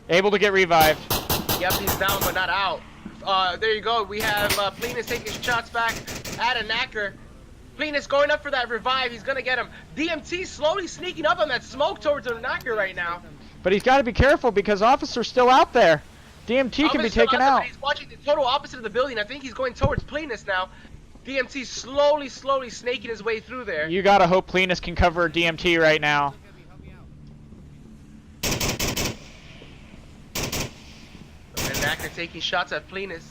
Able to get revived.
Yep, he's down but not out. There you go. We have Plenus taking shots back at a knacker. Plenus going up for that revive. He's gonna get him. DMT slowly sneaking up on that smoke towards the knacker right now.
But he's got to be careful because Officer's still out there. DMT can be taken out.
He's watching the total opposite of the building. I think he's going towards Plenus now. DMT slowly snaking his way through there.
You gotta hope Plenus can cover DMT right now.
And Knacker taking shots at Plenus.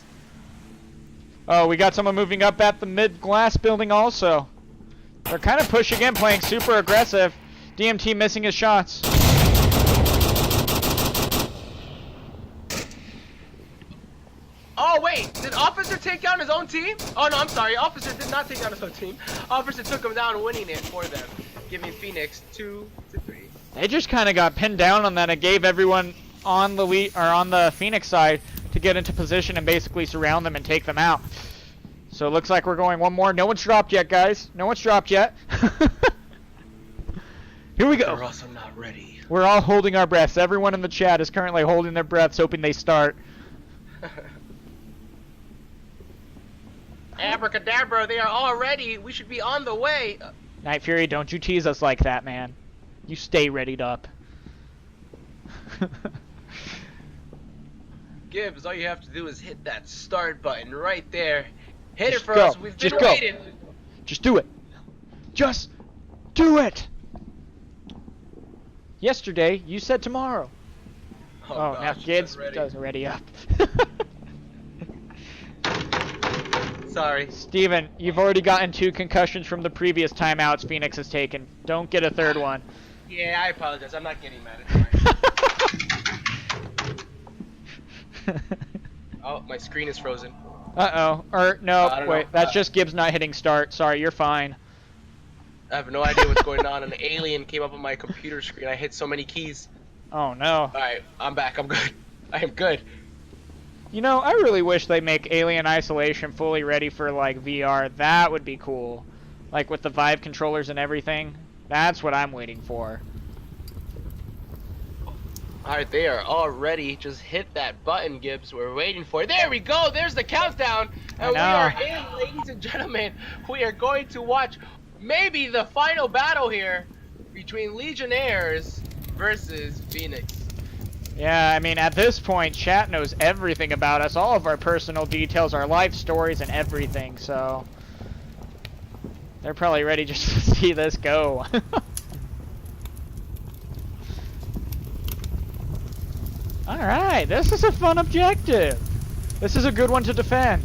Oh, we got someone moving up at the mid-glass building also. They're kind of pushing in, playing super aggressive. DMT missing his shots.
Oh wait, did Officer take down his own team? Oh no, I'm sorry, Officer did not take down his own team. Officer took him down, winning it for them, giving Phoenix 2-3.
They just kind of got pinned down on that. It gave everyone on the Phoenix side to get into position and basically surround them and take them out. So it looks like we're going one more. No one's dropped yet, guys. No one's dropped yet. Here we go.
They're also not ready.
We're all holding our breaths. Everyone in the chat is currently holding their breaths, hoping they start.
Abracadabra, they are all ready. We should be on the way.
Night Fury, don't you tease us like that, man. You stay readied up.
Gibbs, all you have to do is hit that start button right there. Hit
Just
it for
go.
us. We've been
Just go.
waiting.
Just do it. Just do it. Yesterday, you said tomorrow. Oh, now
gosh,
Gibbs
ready.
doesn't ready up.
Sorry.
Steven, you've already gotten 2 concussions from the previous timeouts Phoenix has taken. Don't get a third one.
Yeah, I apologize. I'm not getting mad. Oh, my screen is frozen.
Uh-oh. Or, no,
I don't
wait.
know.
That's just Gibbs not hitting start. Sorry, you're fine.
I have no idea what's going on. An alien came up on my computer screen. I hit so many keys.
Oh, no.
Alright, I'm back. I'm good. I am good.
You know, I really wish they make Alien Isolation fully ready for, like, VR. That would be cool. Like, with the Vive controllers and everything. That's what I'm waiting for.
Alright, they are all ready. Just hit that button, Gibbs. We're waiting for it. There we go. There's the countdown. And we are in, ladies and gentlemen. We are going to watch maybe the final battle here between Legionnaires versus Phoenix.
Yeah, I mean, at this point, chat knows everything about us. All of our personal details, our life stories, and everything, so... They're probably ready just to see this go. Alright, this is a fun objective. This is a good one to defend.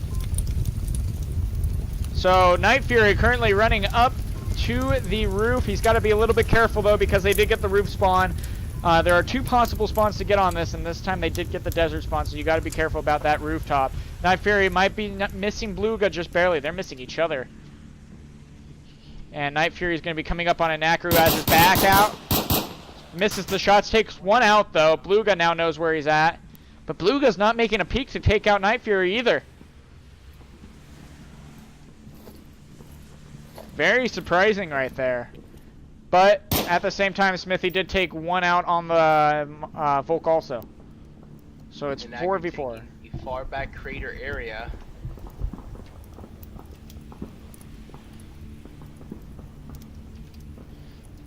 So, Night Fury currently running up to the roof. He's got to be a little bit careful, though, because they did get the roof spawn. There are 2 possible spawns to get on this, and this time they did get the desert spawn, so you got to be careful about that rooftop. Night Fury might be missing Bluga just barely. They're missing each other. And Night Fury is going to be coming up on a Nakaru as his back out. Misses the shots, takes one out, though. Bluga now knows where he's at. But Bluga's not making a peek to take out Night Fury either. Very surprising right there. But at the same time, Smithy did take one out on the Volk also. So it's 4v4.
The far back crater area.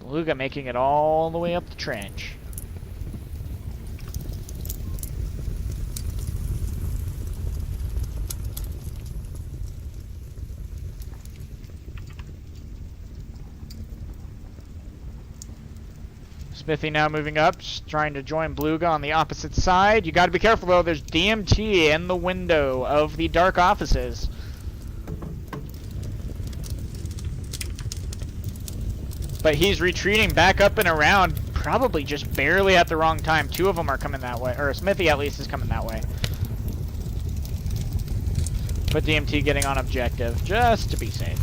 Bluga making it all the way up the trench. Smithy now moving up, just trying to join Bluga on the opposite side. You got to be careful though, there's DMT in the window of the dark offices. But he's retreating back up and around, probably just barely at the wrong time. 2 of them are coming that way, or Smithy at least is coming that way. But DMT getting on objective, just to be safe.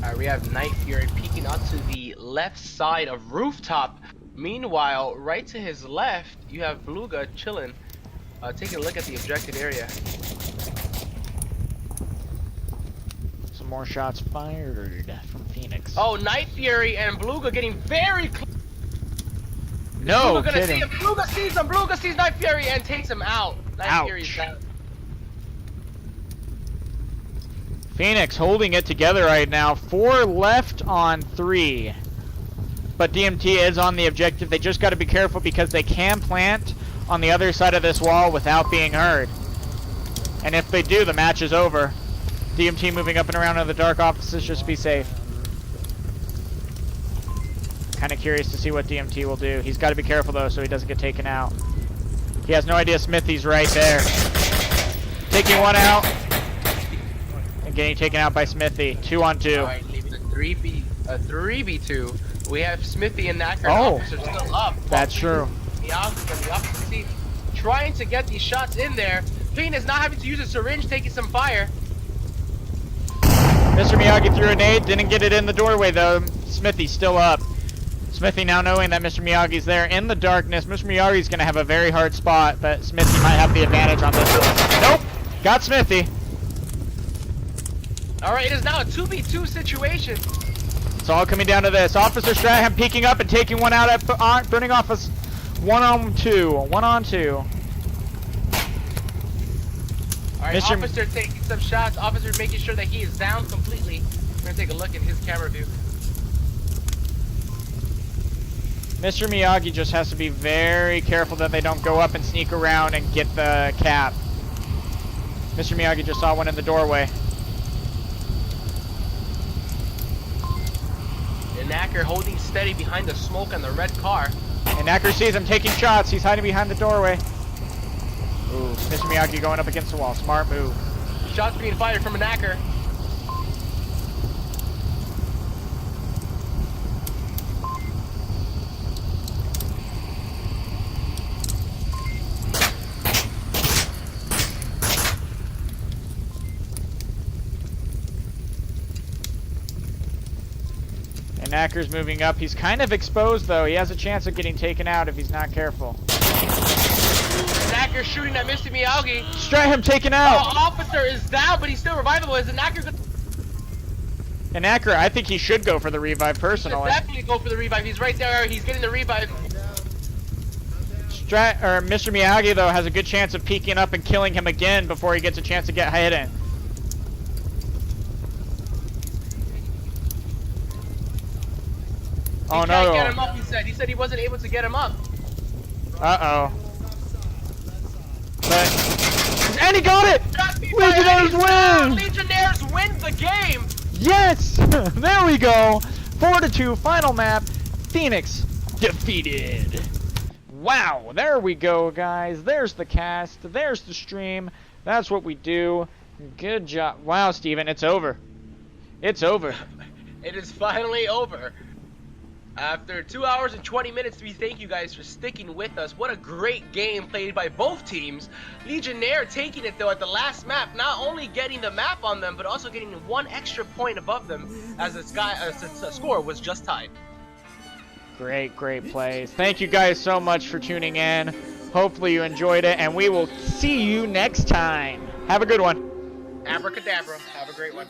Alright, we have Night Fury peeking onto the left side of rooftop. Meanwhile, right to his left, you have Bluga chilling, taking a look at the objective area.
Some more shots fired from Phoenix.
Oh, Night Fury and Bluga getting very close.
No
Bluga gonna
kidding.
see him. Bluga sees him. Bluga sees Night Fury and takes him out. Night Fury's down.
Phoenix holding it together right now. 4 left on 3. But DMT is on the objective. They just got to be careful because they can plant on the other side of this wall without being heard. And if they do, the match is over. DMT moving up and around in the dark offices just to be safe. Kind of curious to see what DMT will do. He's got to be careful though so he doesn't get taken out. He has no idea Smithy's right there. Taking one out. And getting taken out by Smithy. 2 on 2.
Alright, leaving a 3v2. We have Smithy and Nacker officers still up.
That's true.
The opposite team trying to get these shots in there. Phoenix not having to use a syringe, taking some fire.
Mr. Miyagi threw a nade, didn't get it in the doorway though. Smithy's still up. Smithy now knowing that Mr. Miyagi's there in the darkness. Mr. Miyagi's going to have a very hard spot, but Smithy might have the advantage on this one. Nope! Got Smithy.
Alright, it is now a 2v2 situation.
It's all coming down to this. Officer Strahan peeking up and taking one out at burning office. 1-on-2. 1-on-2.
Alright, officer taking some shots. Officer making sure that he is down completely. We're gonna take a look at his camera view.
Mr. Miyagi just has to be very careful that they don't go up and sneak around and get the cap. Mr. Miyagi just saw one in the doorway.
And Knacker holding steady behind the smoke on the red car.
And Knacker sees him taking shots. He's hiding behind the doorway. Ooh, Mr. Miyagi going up against the wall. Smart move.
Shots being fired from a Knacker.
And Knacker's moving up. He's kind of exposed, though. He has a chance of getting taken out if he's not careful.
Knacker shooting at Mr. Miyagi.
Strahan taken out.
Oh, officer is down, but he's still revivable. Is the Knacker good?
And Knacker, I think he should go for the revive personally.
Definitely go for the revive. He's right there. He's getting the revive.
Mr. Miyagi, though, has a good chance of peeking up and killing him again before he gets a chance to get hidden. Oh
He
no!
can't get him up. He said he wasn't able to get him up.
Uh-oh. But and he got it! Legionnaires win!
Legionnaires win the game.
Yes! There we go. 4-2 final map. Phoenix defeated. Wow! There we go, guys. There's the cast. There's the stream. That's what we do. Good job. Wow, Steven, it's over. It's over.
It is finally over. After 2 hours and 20 minutes, we thank you guys for sticking with us. What a great game played by both teams. Legionnaire taking it though at the last map, not only getting the map on them, but also getting 1 extra point above them as the score was just tied.
Great plays. Thank you guys so much for tuning in. Hopefully you enjoyed it, and we will see you next time. Have a good one.
Abracadabra. Have a great one.